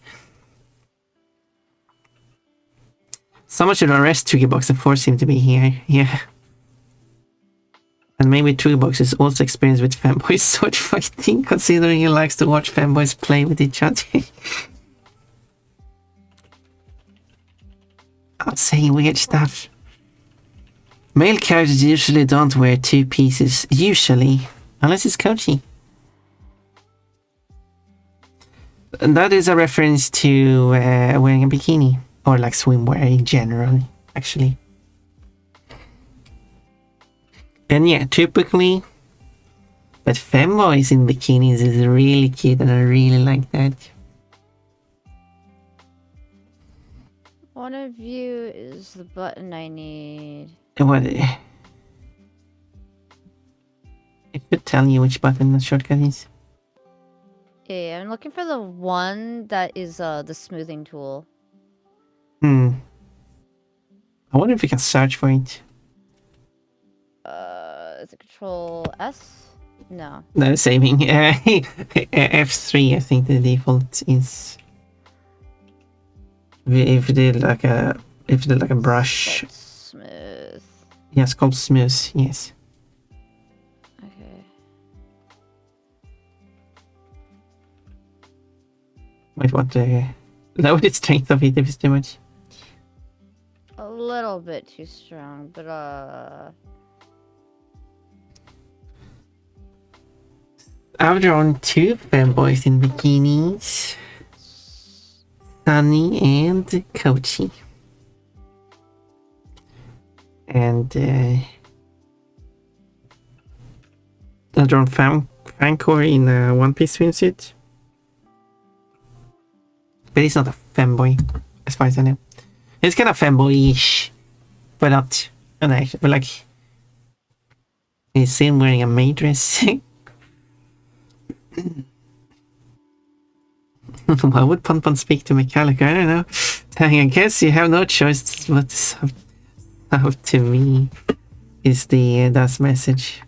Someone should arrest Twiggybox and force him to be here. Yeah. And maybe Twiggybox is also experienced with fanboys sword fighting, considering he likes to watch fanboys play with each other. I'm saying weird stuff. Male characters usually don't wear two pieces. Usually. Unless it's Kochi. And that is a reference to wearing a bikini. Or like swimwear in general, actually. And yeah, typically. But femboys in bikinis is really cute and I really like that. One of you is the button I need. What? It should tell you which button the shortcut is. Yeah, I'm looking for the one that is the smoothing tool. I wonder if we can search for it. Is it Control S? No. No, saving. F3, I think the default is. If you did like a brush. Smooth. Yes, called smooth. Yes. Okay. Might want to lower the strength of it if it's too much. A little bit too strong, but I've drawn two fanboys in bikinis. Sunny and Kochi. And I've drawn Fancor in a one-piece swimsuit. But he's not a fanboy, as far as I know. He's kind of fanboyish, but not an actual. But like, he's seen wearing a maid dress. Why would Pon speak to Mechanica? I don't know. I guess you have no choice but to sub to me. Is the DAS message.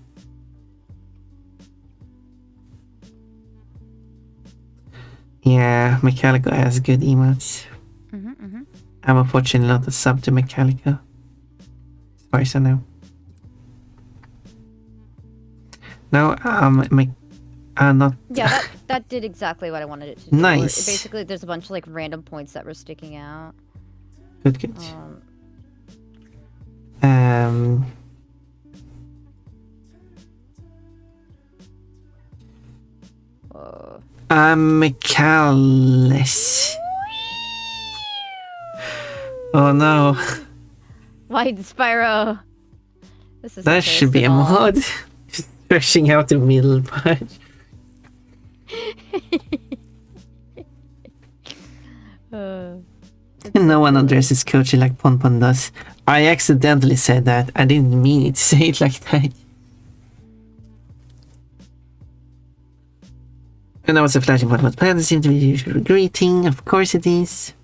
Yeah, Mechanica has good emotes. I'm unfortunately not a sub to Metallica. As far as I know. No, not... Yeah, that did exactly what I wanted it to do. Nice. Basically, there's a bunch of like random points that were sticking out. Good. I'm careless. Oh no. White Spyro. This is That should be a mod. Stretching out the middle part. No one addresses Kochi like Ponpon does. I accidentally said that. I didn't mean it to say it like that. And that was a flashing point. What plans seem to be usual greeting. Of course it is.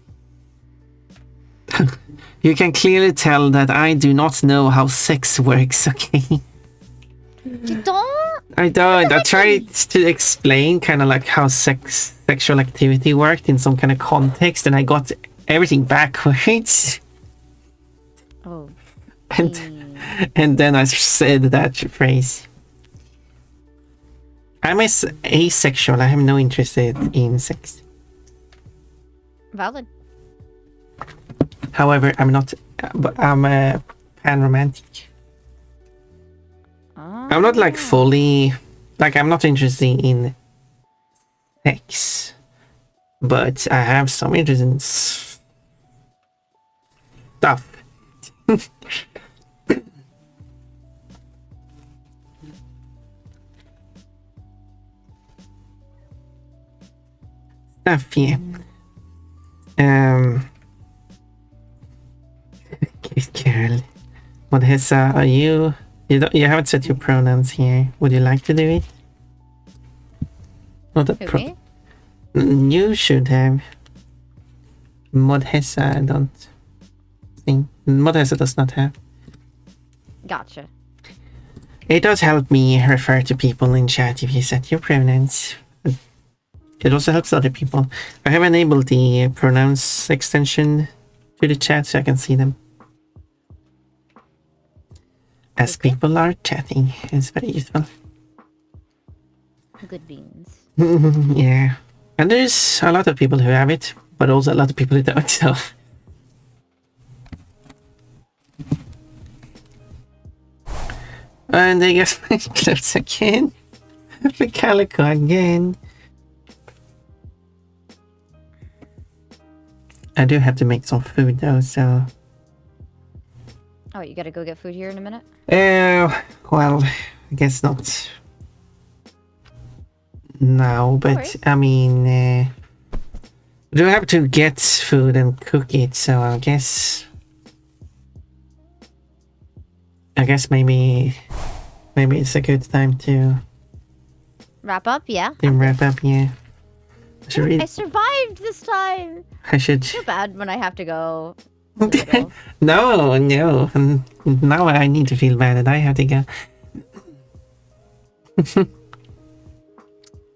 You can clearly tell that I do not know how sex works, okay? You don't? I don't. I tried to explain kind of like how sexual activity worked in some kind of context, and I got everything backwards. Oh. And then I said that phrase. I'm asexual. I have no interest in sex. Valid. However, I'm not. I'm a pan-romantic. I'm not like fully. Like, I'm not interested in sex, but I have some interest in stuff. Stuff, yeah. Cute girl. What has are you? You haven't set your pronouns here. Would you like to do it? Not a You should have. Modhessa, I don't think. Modhessa does not have. Gotcha. It does help me refer to people in chat if you set your pronouns. It also helps other people. I have enabled the pronouns extension to the chat so I can see them. As people are chatting. It's very useful. Good beans. Yeah. And there's a lot of people who have it, but also a lot of people who don't, so... And I guess my clothes again. The calico again. I do have to make some food though, so... Oh, you gotta go get food here in a minute? Well, I guess not now, but I mean, I do have to get food and cook it, so I guess maybe it's a good time to wrap up, yeah? Wrap up, yeah. I survived this time! I should... Too bad when I have to go. No. Now I need to feel bad that I have to go.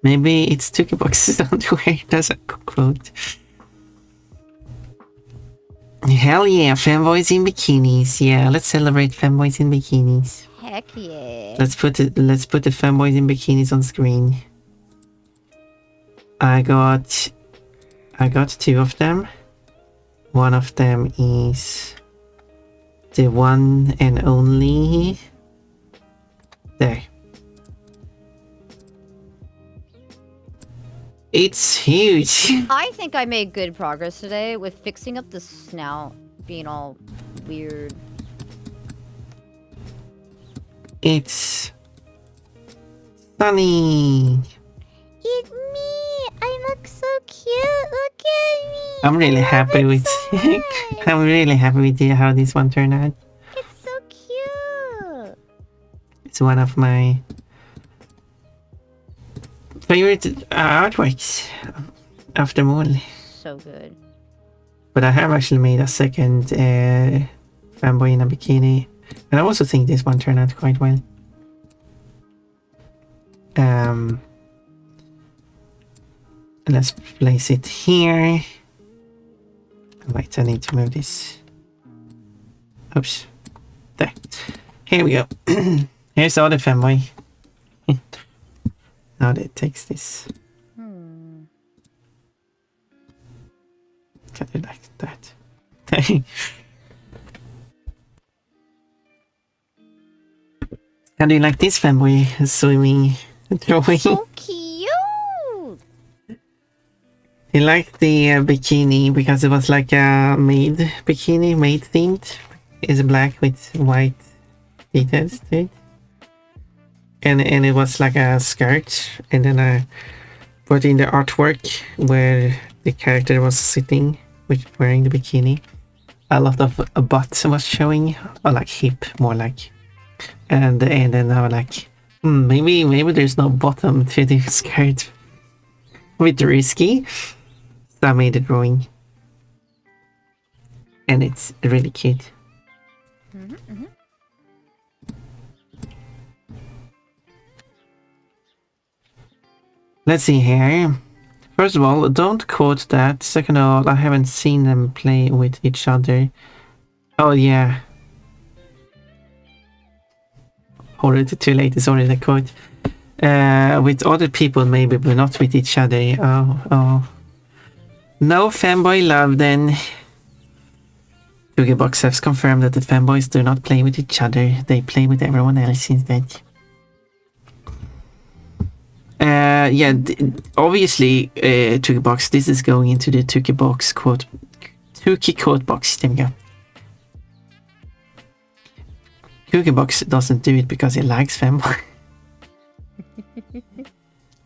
Maybe it's Tuki Box's underwear. That's a quote. Hell yeah, femboys in bikinis. Yeah, let's celebrate femboys in bikinis. Heck yeah. Let's put the femboys in bikinis on screen. I got 2 of them. One of them is the one and only. There. It's huge. I think I made good progress today with fixing up the snout being all weird. It's Sunny. It's me. I look so cute. Look at me. I'm really happy with so I'm really happy with how this one turned out. It's so cute. It's one of my favorite artworks of them all. So good. But I have actually made a second fanboy in a bikini, and I also think this one turned out quite well. Let's place it here. Wait, I need to move this. Oops. There. Here we go. Here's the other fanboy. Now that takes this. Can do like that. How do you like this fanboy swimming drawing? So cute! He liked the bikini because it was like a maid bikini, maid themed. It's black with white details to it. And it was like a skirt, and then I put in the artwork where the character was sitting with wearing the bikini. A lot of a butt was showing, or like hip, more like. And then I was like, maybe there's no bottom to the skirt. A bit risky. So I made a drawing. And it's really cute. Let's see here. First of all, don't quote that. Second of all, I haven't seen them play with each other. Oh yeah. Already too late, it's already a quote. With other people maybe, but not with each other. Oh. No fanboy love then. Box has confirmed that the fanboys do not play with each other. They play with everyone else instead. Yeah, obviously, Box, this is going into the Box quote. Quote box, there we go. Box doesn't do it because he likes fanboy.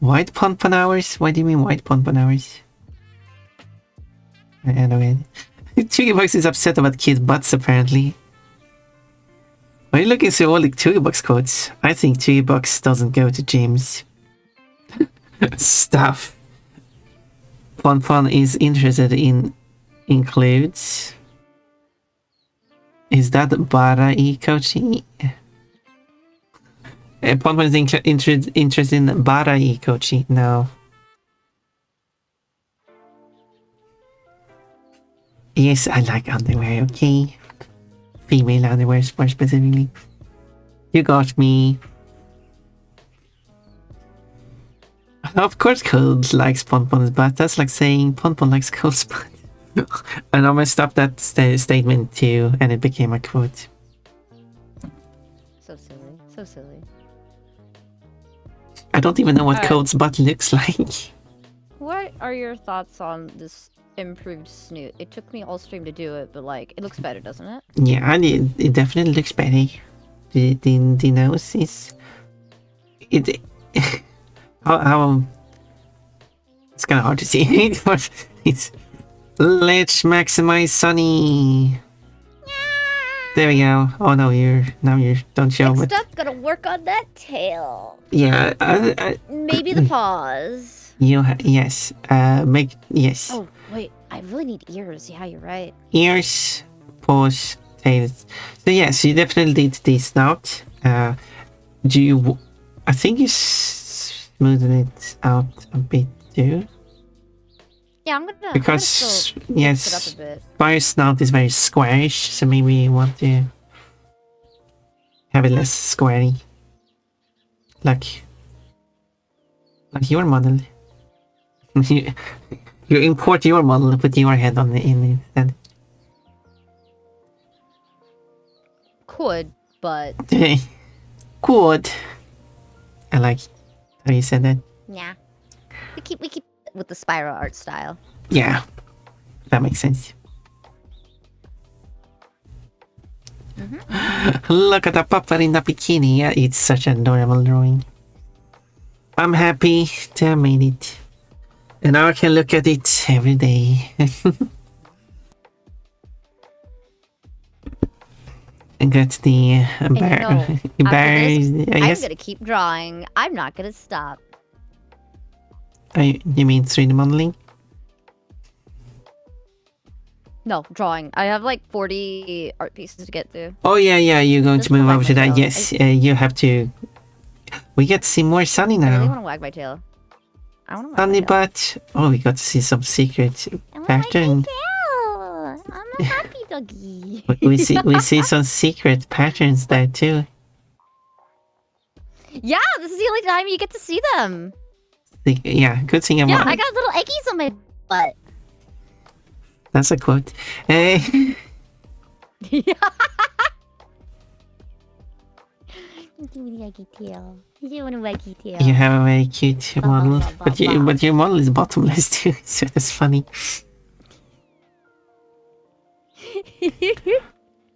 White Ponpon hours? What do you mean white Ponpon hours? Anyway, Box is upset about kid butts apparently. Why are you looking through all the Box quotes? I think Box doesn't go to gyms. Stuff. Ponpon is interested in includes. Is that Bara-e coaching? Ponpon is interested in Bara-e coaching. No. Yes, I like underwear, okay? Female underwear, more specifically. You got me. Of course, Cold likes Ponpon's butt. That's like saying Ponpon likes Cold's butt. And I'm gonna stop that statement too, and it became a quote. So silly. So silly. I don't even know what Cold's butt looks like. What are your thoughts on this improved snoot? It took me all stream to do it, but like, it looks better, doesn't it? Yeah, it definitely looks better. The nose is... It... how it's kind of hard to see, but it's... Let's maximize Sunny. There we go. Oh no, you're don't show. Next up, gotta work on that tail. Yeah, maybe the paws. Yes. Yes. Oh wait, I really need ears. Yeah, you're right. Ears, paws, tails. So yes, you definitely did the snout. Do you? I think you smoothed it out a bit too. Yeah, I'm gonna. Because I'm gonna yes, it up a bit. Fire's snout is very squarish, so maybe you want to have it less squarey, like your model. you import your model and put your head on the in instead. Could, but Could. I like how you said that. yeah, we keep with the spiral art style. Yeah, that makes sense. Look at the pupper in the bikini. Yeah, it's such an adorable drawing. I'm happy to have made it. And now I can look at it every day. And get the bear. I'm gonna keep drawing. I'm not gonna stop. You mean 3D modeling? No, drawing. I have like 40 art pieces to get through. Oh yeah, you're going Just to move wag over to my that. tail. Yes, you have to. We get to see more Sunny I really now. want to wag my tail. I want to wag Sunny my tail. butt. Oh, we got to see some secret I wanna wag my pattern. tail. I'm a happy doggy. We see some secret patterns there too. Yeah, this is the only time you get to see them. Yeah, good thing I'm. Yeah, I got little eggies on my butt. That's a quote. Yeah. You want a waggy tail. You have a very cute model, but your model is bottomless too, so that's funny.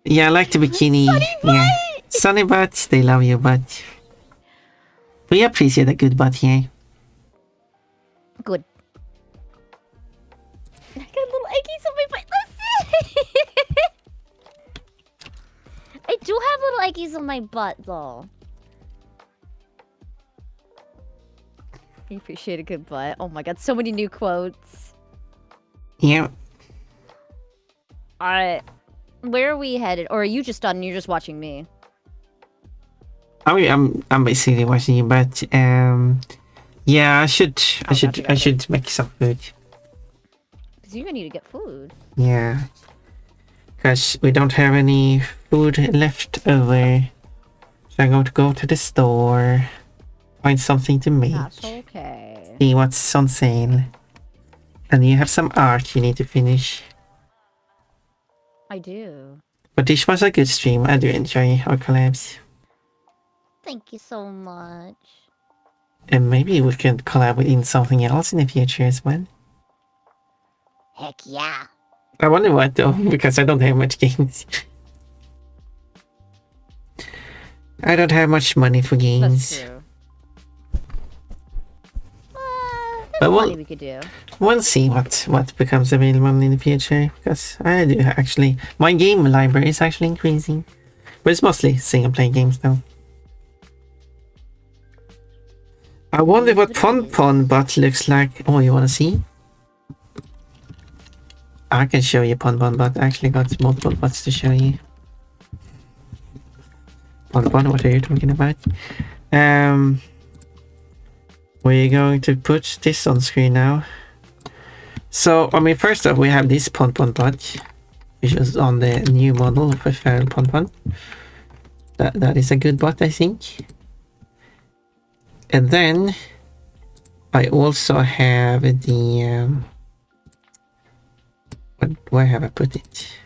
Yeah, I like the bikini. Yeah, Sunny butt, they love your butt. We appreciate a good butt here. Good. I got little eggies on my butt. Listen! I do have little eggies on my butt, though. I appreciate a good butt. Oh my god, so many new quotes. Yeah. Alright. Where are we headed? Or are you just done and you're just watching me? I'm basically watching you, but yeah, I should make some food. Because you're gonna need to get food. Yeah. Because we don't have any food left over. So I'm going to go to the store, find something to make. That's okay. See what's on sale. And you have some art you need to finish. I do. But this was a good stream. I do enjoy our collabs. Thank you so much. And maybe we can collab in something else in the future as well. Heck yeah. I wonder what though, because I don't have much games. I don't have much money for games. That's true. But There's plenty we could do. We'll see what becomes available in the future, because I do actually, my game library is actually increasing, but it's mostly single player games now. I wonder what Pon Butt looks like. Oh, you wanna see? I can show you Pon Butt. I actually got multiple butts to show you. Pon, what are you talking about? We're going to put this on screen now. So, I mean, first off, we have this Pon Butt, which is on the new model of a feral Pon. That is a good butt, I think. And then I also have the where have I put it?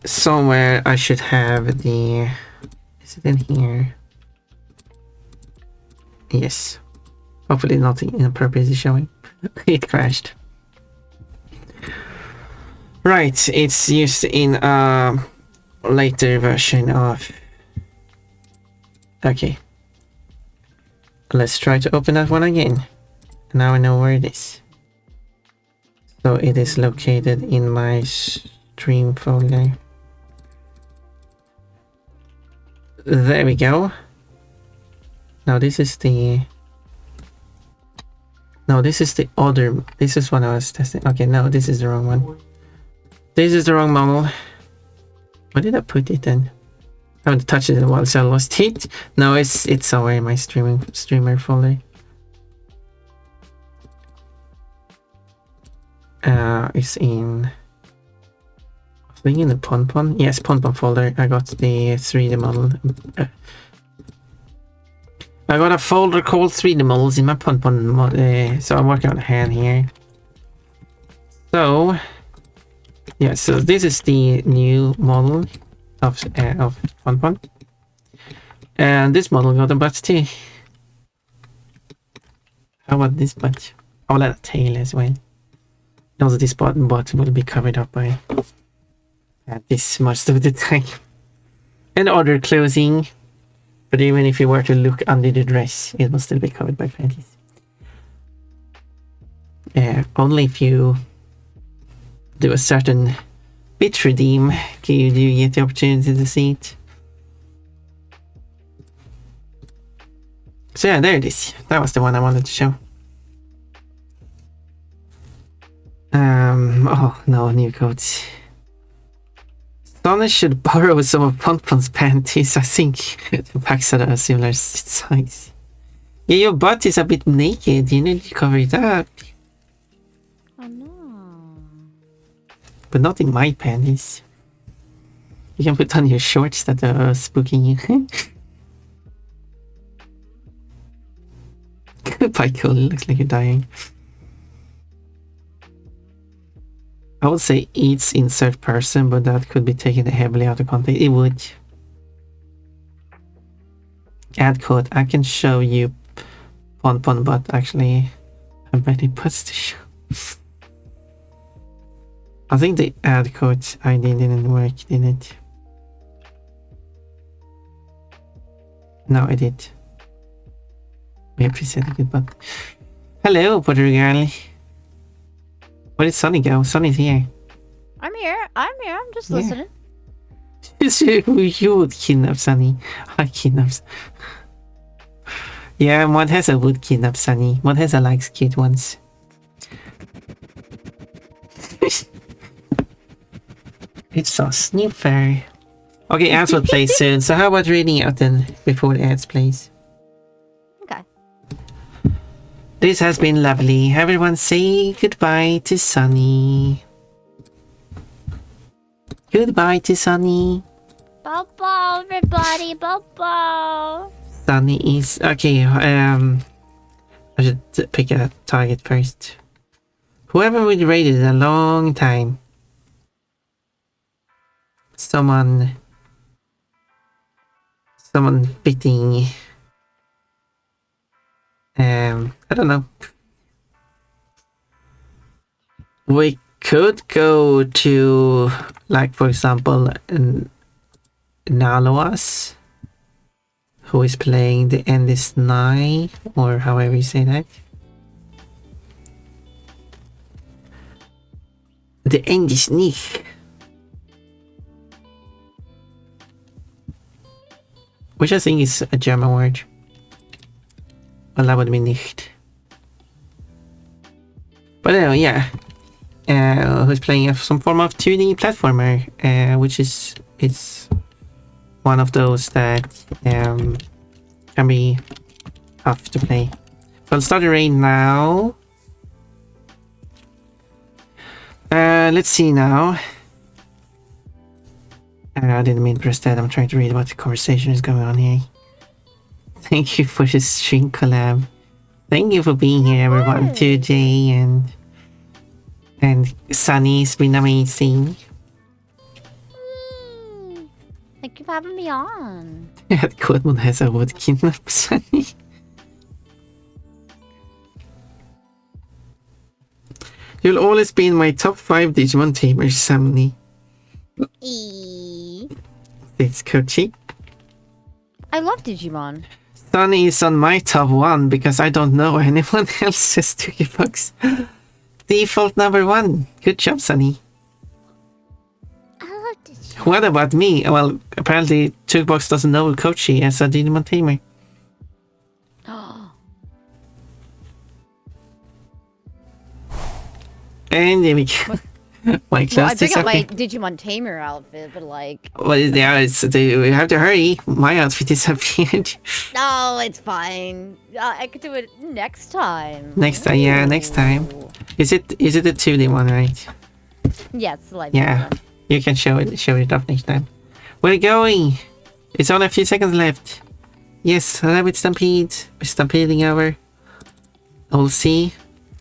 Somewhere I should have the. Is it in here? Yes. Hopefully nothing inappropriate is showing. It crashed. Right, it's used in a later version of. Okay. Let's try to open that one again. Now I know where it is. So it is located in my stream folder. There we go. Now this is the... No, this is the other... This is what I was testing. Okay, no, this is the wrong one. This is the wrong model. Where did I put it then? I haven't touched it in a while, so I lost it. No, it's somewhere in my streamer folder. It's in... I think in the Pon. Yes, Pon folder. I got the 3D model. I got a folder called 3D models in my Pon. So I'm working on a hand here. So... yeah, so this is the new model of Pon. And this model got a butt too. How about this butt? I'll add a tail as well. Also this butt will be covered up by this most of the time. And other clothing. But even if you were to look under the dress, it will still be covered by panties. Only if you do a certain bit redeem do you get the opportunity to see it. So yeah, there it is. That was the one I wanted to show. Oh no, new coats. Sunny should borrow some of Pon's panties. I think the packs are a similar size. Yeah, your butt is a bit naked. You need to cover it up. Oh no. But not in my panties. You can put on your shorts that are spooking you. Goodbye, Cole. Looks like you're dying. I would say eats insert person, but that could be taken heavily out of context. It would. Add code. I can show you Pon, but actually I bet it puts to show. I think the add code ID didn't work, did it? No, it did. We appreciate it, but hello, Puerto Girl. Where did Sunny go? Sunny's here. I'm here. I'm just listening. You would kidnap Sunny. I kidnap. Yeah, Montesa would kidnap Sunny. Montesa likes cute ones. It's so sniffer. Okay, ads will play soon. So how about reading out then before the ads plays? Okay. This has been lovely. Everyone say goodbye to Sunny. Goodbye to Sunny. Bye-bye, everybody. Bye-bye. Sunny is okay. I should pick a target first. Whoever we raided in a long time. Someone fitting. I don't know. We could go to, like, for example, Naloas, who is playing The End is Nigh, or however you say that. The End is Nigh. Which I think is a German word. Well, that would be nicht. But anyway, yeah. Who's playing some form of 2D platformer, which is it's one of those that can be tough to play. So I'll start the raid now. Let's see now. I didn't mean to press that. I'm trying to read what the conversation is going on here. Thank you for the stream collab. Thank you for being here, everyone. 2J and Sunny's been amazing. Thank you for having me on. Att Kodmon has a would kidnap Sunny. You'll always be in my top 5 Digimon tamers, Sunny. It's Kochi. I love Digimon. Sunny is on my top 1 because I don't know anyone else's Tukibox. Default number 1. Good job, Sunny. I love Digimon. What about me? Well, apparently Tukibox doesn't know Kochi as a Digimon tamer. And there we go. My class I pick up my disappeared. Digimon tamer outfit, but like... Well, yeah, we have to hurry. My outfit disappeared. No, it's fine. I could do it next time. Next time, yeah, next time. Is it a 2D one, right? Yes, like Yeah, you can show it off next time. We're going. It's only a few seconds left. Yes, Rabbit Stampede. We're stampeding over. We'll see